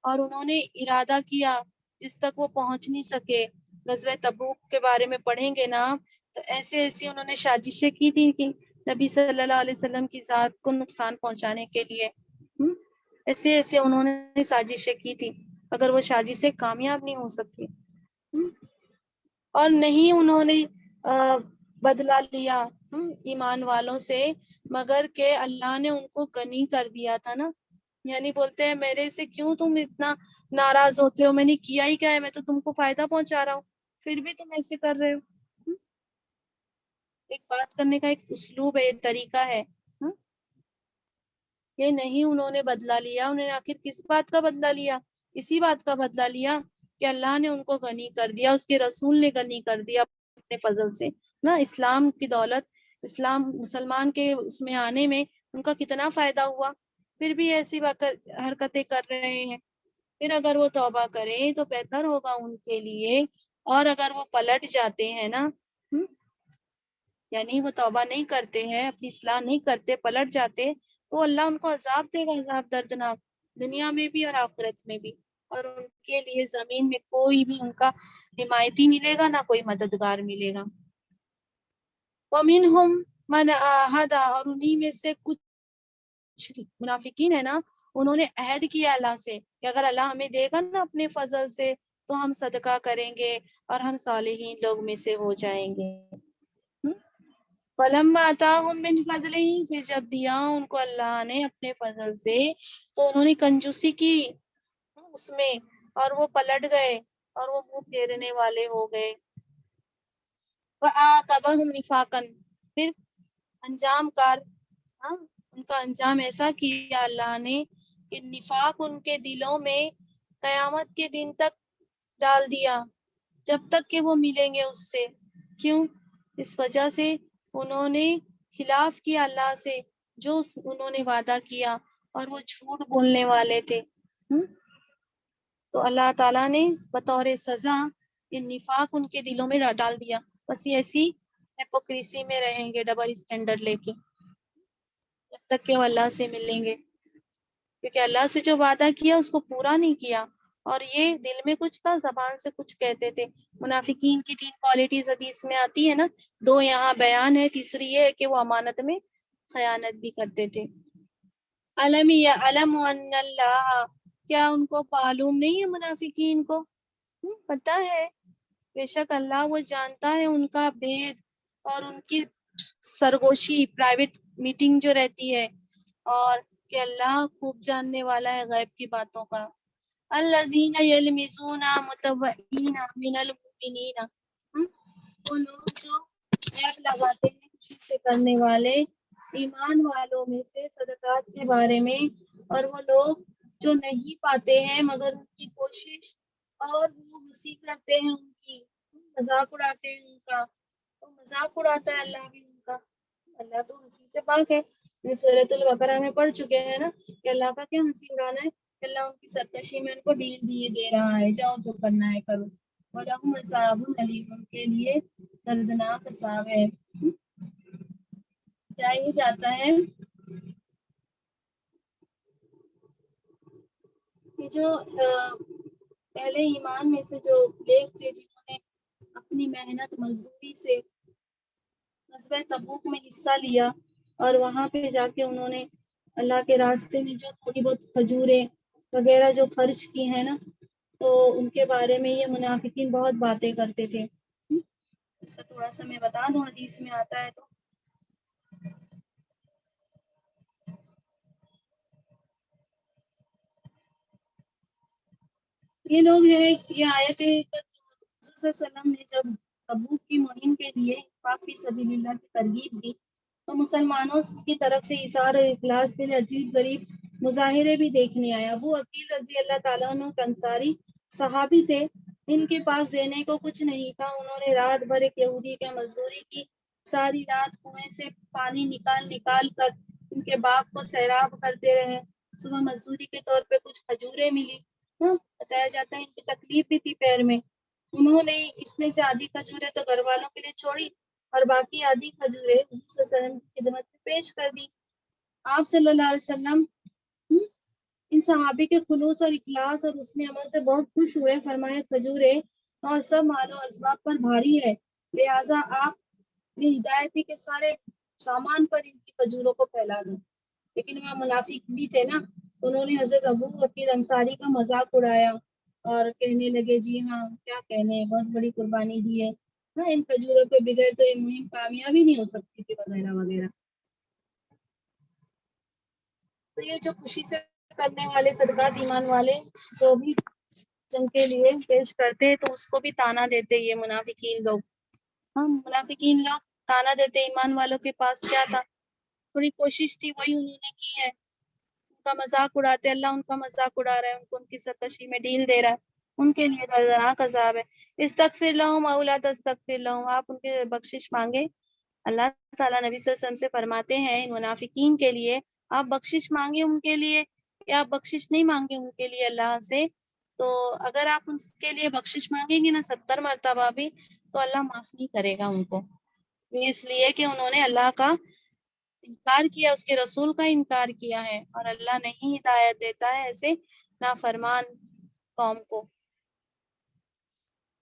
اور انہوں نے ارادہ کیا جس تک وہ پہنچ نہیں سکے. غزوہ تبوک کے بارے میں پڑھیں گے نا تو ایسے ایسی انہوں نے سازشیں کی تھی کہ نبی صلی اللہ علیہ وسلم کی ذات کو نقصان پہنچانے کے لیے. ایسے ایسے انہوں نے سازشیں کی تھی، اگر وہ سازشیں کامیاب نہیں ہو سکی. اور نہیں انہوں نے بدلہ لیا ایمان والوں سے، مگر کہ اللہ نے ان کو غنی کر دیا تھا نا. یعنی بولتے ہیں میرے سے کیوں تم اتنا ناراض ہوتے ہو، میں نے کیا ہی کیا ہے، میں تو تم کو فائدہ پہنچا رہا ہوں، پھر بھی تم ایسے کر رہے ہو. ایک بات کرنے کا ایک اسلوب ہے، ایک طریقہ ہے. یہ نہیں انہوں نے بدلہ لیا. انہوں نے آخر کس بات کا بدلہ لیا؟ اسی بات کا بدلہ لیا کہ اللہ نے ان کو غنی کر دیا، اس کے رسول نے غنی کر دیا اپنے فضل سے نا. اسلام کی دولت، اسلام مسلمان کے اس میں آنے میں ان کا کتنا فائدہ ہوا، پھر بھی ایسی حرکتیں کر رہے ہیں. پھر اگر وہ توبہ کریں تو بہتر ہوگا ان کے لیے، اور اگر وہ پلٹ جاتے ہیں نا، یعنی وہ توبہ نہیں کرتے ہیں، اپنی اصلاح نہیں کرتے، پلٹ جاتے، تو اللہ ان کو عذاب دے گا، عذاب دردناک، دنیا میں بھی اور آخرت میں بھی. اور ان کے لیے زمین میں کوئی بھی ان کا حمایتی ملے گا نہ کوئی مددگار ملے گا. وَمِنْهُمْ مَنْ عَاهَدَ، اور انہی میں سے کچھ منافقین ہے نا، انہوں نے عہد کیا اللہ سے کہ اگر اللہ ہمیں دے گا نا اپنے فضل سے تو ہم صدقہ کریں گے اور ہم صالحین لوگ میں سے ہو جائیں گے. فَلَمَّا آتَاهُم مِّن فَضْلِهِ، پھر جب دیا ان کو اللہ نے اپنے فضل سے تو انہوں نے کنجوسی کی اس میں، اور وہ پلٹ گئے اور وہ منہ پھیرنے والے ہو گئے. وَآقَبَهُمْ نِفَاقًا، پھر انجام کار ان کا انجام ایسا کیا اللہ نے کہ نفاق ان کے دلوں میں قیامت کے دن تک ڈال دیا، جب تک کہ وہ ملیں گے اس سے. کیوں؟ اس وجہ سے انہوں نے خلاف کیا اللہ سے جو انہوں نے وعدہ کیا، اور وہ جھوٹ بولنے والے تھے. تو اللہ تعالیٰ نے بطور سزا یہ نفاق ان کے دلوں میں ڈال دیا. بس یہ ایسی ہیپوکریسی میں رہیں گے، ڈبل اسٹینڈرڈ لے کے، جب تک کہ وہ اللہ سے ملیں گے، کیونکہ اللہ سے جو وعدہ کیا اس کو پورا نہیں کیا. اور یہ دل میں کچھ تھا، زبان سے کچھ کہتے تھے. منافقین کی 3 کوالٹیز حدیث میں آتی ہے نا، 2 یہاں بیان ہے، تیسری یہ ہے کہ وہ امانت میں خیانت بھی کرتے تھے. علم یعلم ان اللہ، کیا ان کو معلوم نہیں ہے منافقین کو؟ پتہ ہے بے شک اللہ وہ جانتا ہے ان کا بھید اور ان کی سرگوشی، پرائیویٹ میٹنگ جو رہتی ہے، اور کہ اللہ خوب جاننے والا ہے غیب کی باتوں کا. الذین یلمزون متوئین من المؤمنین، وہ لوگ جو عیب لگاتے ہیں خوشی سے کرنے والے ایمان والوں میں سے صدقات کے بارے میں، اور وہ لوگ جو نہیں پاتے ہیں مگر ان کی کوشش، اور وہ ہنسی کرتے ہیں ان کی، مذاق اڑاتے ہیں ان کا. تو مذاق اڑاتا ہے اللہ بھی ان کا. اللہ تو ہنسی سے پاک ہے. سورۃ البقرہ میں پڑھ چکے ہیں نا کہ اللہ کا کیا ہنسی اڑانا ہے، کہ اللہ ان کی سرکشی میں ان کو ڈیل دے رہا ہے، جاؤ جو کرنا ہے کرو. وَلَهُمْ عَذَابٌ أَلِيمٌ، ان کے لیے دردناک عذاب ہے. بتایا جاتا ہے کہ جو پہلے ایمان میں سے جو لوگ تھے جنہوں نے اپنی محنت مزدوری سے غزوہ تبوک میں حصہ لیا، اور وہاں پہ جا کے انہوں نے اللہ کے راستے میں جو تھوڑی بہت کھجوریں وغیرہ جو خرچ کی ہیں نا، تو ان کے بارے میں یہ منافقین بہت باتیں کرتے تھے. اس کا تھوڑا سا میں بتا دوں، حدیث میں آتا ہے. تو یہ لوگ ہیں، یہ آیت ہے کہ حضور صلی اللہ علیہ وسلم نے جب تبوک کی مہم کے لیے انفاق فی سبیل اللہ کی ترغیب دی تو مسلمانوں کی طرف سے اظہار اور اخلاص کے لیے عجیب غریب مظاہرے بھی دیکھنے آئے. ابو عقیل رضی اللہ تعالیٰ عنہ انصاری صحابی تھے، ان کے پاس دینے کو کچھ نہیں تھا. انہوں نے رات بھر ایک یہودی کے مزدوری کی، ساری رات کنویں سے پانی نکال کر ان کے باغ کو سیراب کرتے رہے. صبح مزدوری کے طور پہ کچھ کھجوریں ملی. بتایا جاتا ہے ان کی تکلیف بھی تھی پیر میں. انہوں نے اس میں سے آدھی کھجوریں تو گھر والوں کے لیے چھوڑی اور باقی آدھی کھجوریں حضور صلی اللہ علیہ وسلم کی خدمت میں پیش کر دی. آپ صلی اللہ علیہ وسلم ان صحابی کے خلوص اور اخلاص اور حسن عمل سے بہت خوش ہوئے. فرمایا کھجوریں اور سب مال و اسباب پر بھاری ہے، لہٰذا آپ نے ہدایت دی کہ سارے سامان پر ان کی کھجوروں کو پھیلا دوں. لیکن وہاں منافق بھی تھے نا، انہوں نے حضرت ابو بکر انصاری کا مذاق اڑایا اور کہنے لگے جی ہاں کیا کہنے، بہت بڑی قربانی دی ہے، ہاں ان کھجوروں کے بغیر تو یہ مہم کامیاب ہی نہیں ہو سکتی تھی وغیرہ وغیرہ. تو یہ جو خوشی سے کرنے والے صدقات ایمان والے جو بھی جن کے لیے پیش کرتے تو اس کو بھی تانا دیتے یہ منافقین لوگ. ہاں منافقین لوگ تانا دیتے ایمان والوں کے پاس کیا تھا، تھوڑی کوشش تھی وہی انہوں نے کی ہے. ان کا مذاق اڑاتے، اللہ ان کا مذاق اڑا رہا ہے، ان کو ان کی سرکشی میں ڈھیل دے رہا ہے، ان کے لیے دردناک عذاب ہے. استغفر لہم او لا تستغفر لہم، آپ ان کے بخشش مانگے. اللہ تعالیٰ نبی صلی اللہ علیہ وسلم سے فرماتے ہیں ان منافقین کے لیے آپ بخشش مانگے ان کے لیے یا آپ بخشش نہیں مانگے ان کے لیے اللہ سے، تو اگر آپ ان کے لیے بخشش مانگیں گے نا 70 مرتبہ بھی تو اللہ معاف نہیں کرے گا ان کو. اس لیے کہ انہوں نے اللہ کا انکار کیا، اس کے رسول کا انکار کیا ہے، اور اللہ نہیں ہدایت دیتا ہے ایسے نافرمان قوم کو.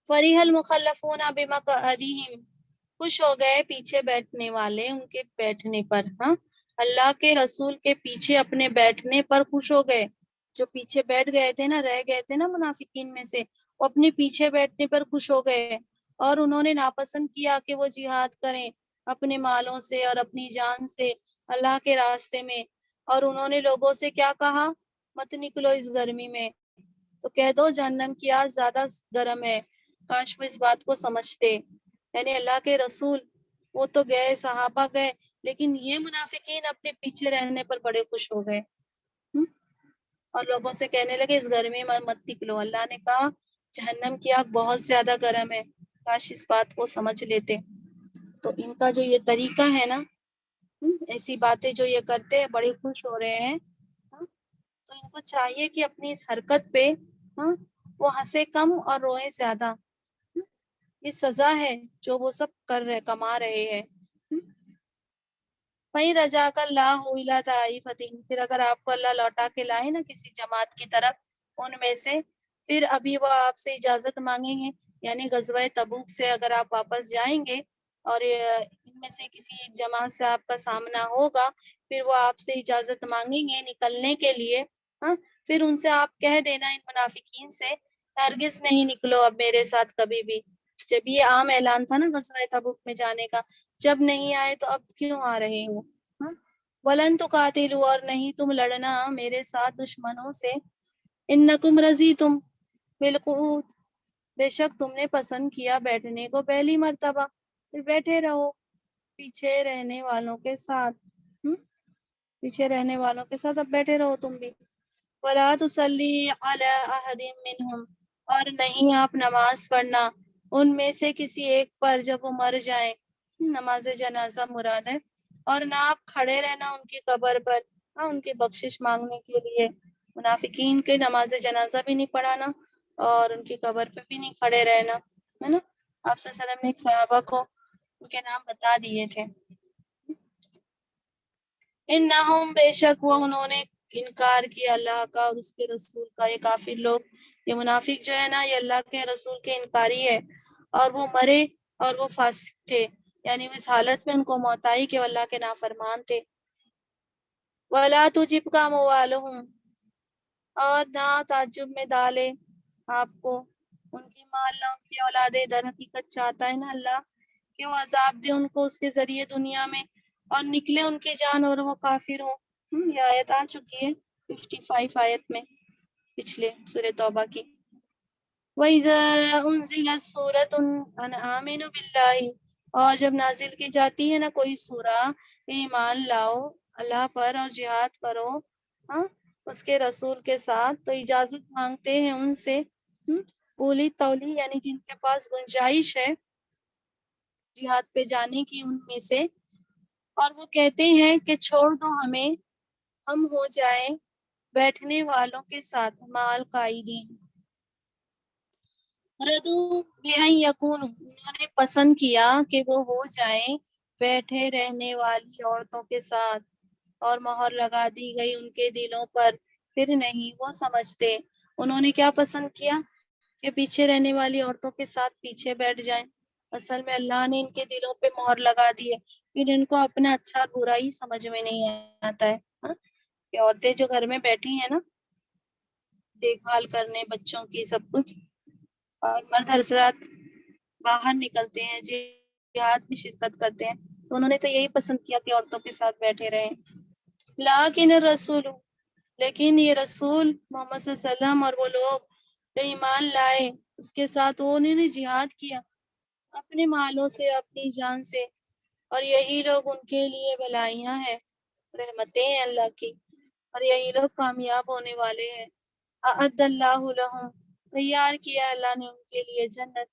فریح المخلفون بمقعدہم، خوش ہو گئے پیچھے بیٹھنے والے ان کے بیٹھنے پر. ہاں اللہ کے رسول کے پیچھے اپنے بیٹھنے پر خوش ہو گئے. جو پیچھے بیٹھ گئے تھے نا، رہ گئے تھے نا منافقین میں سے، وہ اپنے پیچھے بیٹھنے پر خوش ہو گئے اور انہوں نے ناپسند کیا کہ وہ جہاد کریں اپنے مالوں سے اور اپنی جان سے اللہ کے راستے میں. اور انہوں نے لوگوں سے کیا کہا، مت نکلو اس گرمی میں، تو کہہ دو جہنم کی آگ زیادہ گرم ہے. کاش وہ اس بات کو سمجھتے. یعنی اللہ کے رسول وہ تو گئے، صحابہ گئے، لیکن یہ منافقین اپنے پیچھے رہنے پر بڑے خوش ہو گئے اور لوگوں سے کہنے لگے اس گرمی میں مت نکلو. اللہ نے کہا جہنم کی آگ بہت زیادہ گرم ہے، کاش اس بات کو سمجھ لیتے. تو ان کا جو یہ طریقہ ہے نا، ایسی باتیں جو یہ کرتے ہیں بڑے خوش ہو رہے ہیں، تو ان کو چاہیے کہ اپنی اس حرکت پہ وہ ہنسے کم اور روئے زیادہ. یہ سزا ہے جو وہ سب کر رہے، کما رہے ہیں. وہیں رجا کا اللہ طائفتین، پھر اگر آپ کو اللہ لوٹا کے لائے نا کسی جماعت کی طرف ان میں سے، پھر ابھی وہ آپ سے اجازت مانگیں گے. یعنی غزوہ تبوک سے اگر آپ واپس جائیں گے اور ان میں سے کسی ایک جماعت سے آپ کا سامنا ہوگا، پھر وہ آپ سے اجازت مانگیں گے نکلنے کے لیے. پھر ان سے آپ کہہ دینا ان منافقین سے ہرگز نہیں نکلو اب میرے ساتھ کبھی بھی. جب یہ عام اعلان تھا نا غزوہ تبوک میں جانے کا، جب نہیں آئے تو اب کیوں آ رہے ہو. وَلَن تُقَاتِلُوا، اور نہیں تم لڑنا میرے ساتھ دشمنوں سے. اِنَّكُمْ رَضِيتُمْ بِالْقُعُودِ، بے شک تم نے پسند کیا بیٹھنے کو پہلی مرتبہ، پھر بیٹھے رہو پیچھے رہنے والوں کے ساتھ. پیچھے رہنے والوں کے ساتھ اب بیٹھے رہو تم بھی. وَلَا تُصَلِّ عَلَىٰ أَحَدٍ مِّنْهُمْ، اور نہیں آپ نماز پڑھنا ان میں سے کسی ایک پر جب وہ مر جائیں. نماز جنازہ مراد ہے. اور نہ آپ کھڑے رہنا ان کی قبر پر ان کی بخشش مانگنے کے لیے. منافقین کے نماز جنازہ بھی نہیں پڑھانا اور ان کی قبر پہ بھی نہیں کھڑے رہنا، ہے نا. آپ صلی اللہ علیہ وسلم نے ایک صحابہ کو ان کے نام بتا دیے تھے. انہم، بے شک وہ انہوں نے انکار کیا اللہ کا اور اس کے رسول کا. یہ کافر لوگ، یہ منافق جو ہے نا، یہ اللہ کے رسول کے انکاری ہے اور وہ مرے اور وہ فاسق تھے. یعنی اس حالت میں ان کو موت آئی کہ وہ اللہ کے نافرمان تھے. وَلَا تُجِبْكَ أَمْوَالُهُمْ، اور نہ تعجب میں ڈالے آپ کو ان کی مال نہ ان کی اولادیں. در حقیقت چاہتا ہے نا اللہ کہ وہ عذاب دے ان کو اس کے ذریعے دنیا میں اور نکلے ان کی جان اور وہ کافر ہوں. یہ آیت آ چکی ہے 55 آیت میں پچھلے سورہ توبہ کی. وَإِذَا أُنزِلَتْ سُورَةٌ أَنْ آمِنُوا بِاللَّهِ، اور جب نازل کی جاتی ہے نا کوئی سورہ ایمان لاؤ اللہ پر اور جہاد کرو اس کے رسول کے ساتھ، تو اجازت مانگتے ہیں ان سے اولی تولی، یعنی جن کے پاس گنجائش ہے جہاد پہ جانے کی ان میں سے، اور وہ کہتے ہیں کہ چھوڑ دو ہمیں، ہم ہو جائیں بیٹھنے والوں کے ساتھ مال قائدین. ردو بِأَن یکونوا، انہوں نے پسند کیا کہ وہ ہو جائیں بیٹھے رہنے والی عورتوں کے ساتھ، اور مہر لگا دی گئی ان کے دلوں پر، پھر نہیں وہ سمجھتے۔ انہوں نے کیا پسند کیا کہ پیچھے رہنے والی عورتوں کے ساتھ پیچھے بیٹھ جائیں۔ اصل میں اللہ نے ان کے دلوں پہ مہر لگا دی ہے، پھر ان کو اپنا اچھا اور برا ہی سمجھ میں نہیں آتا ہے، ہاں؟ کہ عورتیں جو گھر میں بیٹھی ہیں نا دیکھ بھال کرنے بچوں کی سب کچھ، اور مرد حضرات باہر نکلتے ہیں جہاد میں شرکت کرتے ہیں، تو انہوں نے تو یہی پسند کیا کہ عورتوں کے ساتھ بیٹھے رہیں۔ لیکن الرسول، لیکن یہ رسول محمد صلی اللہ علیہ وسلم اور وہ لوگ جو ایمان لائے اس کے ساتھ، وہ انہوں نے جہاد کیا اپنے مالوں سے اپنی جان سے، اور یہی لوگ ان کے لیے بھلائیاں ہیں، رحمتیں ہیں اللہ کی، اور یہی لوگ کامیاب ہونے والے ہیں۔ اعد اللہ لہم، تیار کیا اللہ نے ان کے لیے جنت،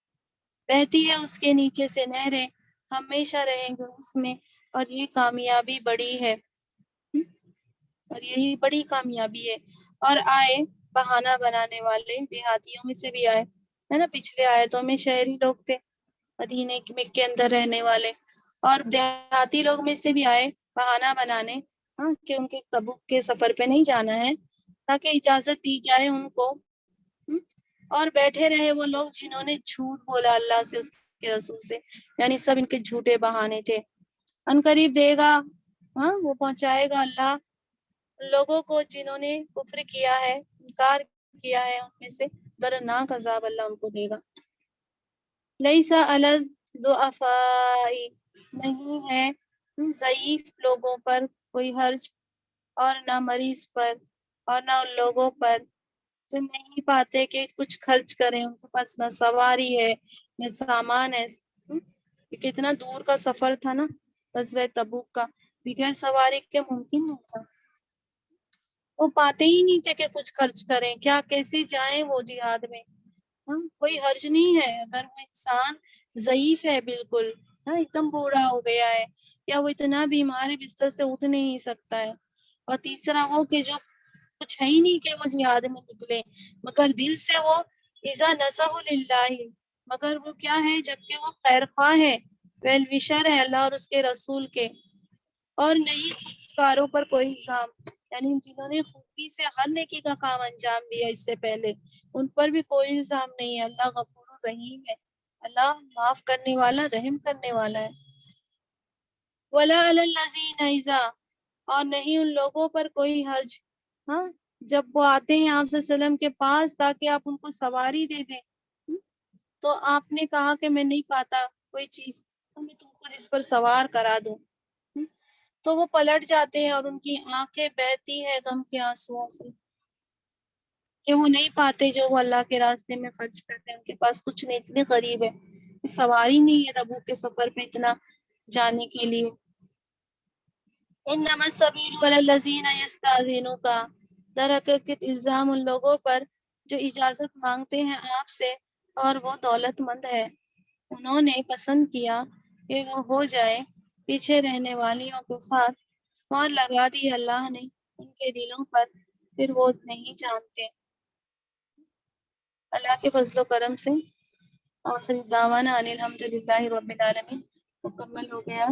بہتی ہے اس کے نیچے سے نہریں، ہمیشہ رہیں گے اس میں، اور یہ کامیابی بڑی ہے، اور یہی بڑی کامیابی ہے۔ اور آئے بہانہ بنانے والے دیہاتیوں میں سے بھی آئے، ہے نا، پچھلے آیتوں میں شہری لوگ تھے مدینے میں کے اندر رہنے والے، اور دیہاتی لوگ میں سے بھی آئے بہانہ بنانے، ہاں، کہ ان کے تبوک کے سفر پہ نہیں جانا ہے، تاکہ اجازت دی جائے ان کو، اور بیٹھے رہے وہ لوگ جنہوں نے جھوٹ بولا اللہ سے اس کے رسول سے، یعنی سب ان کے جھوٹے بہانے تھے۔ ان قریب دے گا، ہاں، وہ پہنچائے گا اللہ ان لوگوں کو جنہوں نے کفر کیا ہے، انکار کیا ہے، ان میں سے درناک عذاب اللہ ان کو دے گا۔ لیسا علی الضعفاء، نہیں ہے ضعیف لوگوں پر کوئی حرج، اور نہ مریض پر، اور نہ ان لوگوں پر جو نہیں پاتے کہ کچھ خرچ کریں، ان کے پاس نہ سواری ہے نہ سامان ہے۔ کتنا دور کا سفر تھا نا غزوہ تبوک کا، بغیر سواری کے ممکن نہیں تھا، وہ پاتے ہی نہیں تھے کہ کچھ خرچ کریں، کیا کیسے جائیں وہ جہاد میں، ہاں؟ کوئی حرج نہیں ہے اگر وہ انسان ضعیف ہے، بالکل، ہاں، ایک دم بوڑھا ہو گیا ہے، یا وہ اتنا بیمار ہے بستر سے اٹھ نہیں سکتا ہے، اور تیسرا وہ کہ جو کچھ ہے ہی نہیں کہ وہ جہاد میں نکلے، مگر دل سے وہ اذا نصح للہ، مگر وہ کیا ہے جبکہ وہ خیر خواہ ہے، ویل وشر ہے اللہ اور اس کے رسول کے، اور نہیں کاروں پر کوئی الزام، یعنی جنہوں نے خوبی سے ہر نیکی کا کام انجام دیا اس سے پہلے، ان پر بھی کوئی الزام نہیں ہے، اللہ غفور الرحیم ہے، اللہ معاف کرنے والا رحم کرنے والا ہے۔ وَلَا عَلَى الَّذِينَ إِذَا، اور نہیں ان لوگوں پر کوئی حرج، ہاں، جب وہ آتے ہیں آپ صلی اللہ علیہ وسلم کے پاس تاکہ آپ ان کو سواری دے دیں، تو آپ نے کہا کہ میں نہیں پاتا کوئی چیز، تو میں تم کو جس پر سوار کرا دوں، تو وہ پلٹ جاتے ہیں اور ان کی آنکھیں بہتی ہے غم کے آنسوؤں سے، کہ وہ نہیں پاتے جو وہ اللہ کے راستے میں خرچ کرتے ہیں، ان کے پاس کچھ نہیں، اتنے قریب ہے، سواری نہیں ہے تبوک کے سفر پہ اتنا جانے کے لیے۔ انما السبیل علی الذین یستاذنک، در حقیقت الزام ان لوگوں پر جو اجازت مانگتے ہیں آپ سے اور وہ دولت مند ہے، انہوں نے پسند کیا کہ وہ ہو جائے پیچھے رہنے والیوں کے ساتھ، اور لگا دی اللہ نے ان کے دلوں پر، پھر وہ نہیں جانتے۔ اللہ کے فضل و کرم سے آخری دعوانا ان الحمدللہ رب العالمین مکمل ہو گیا۔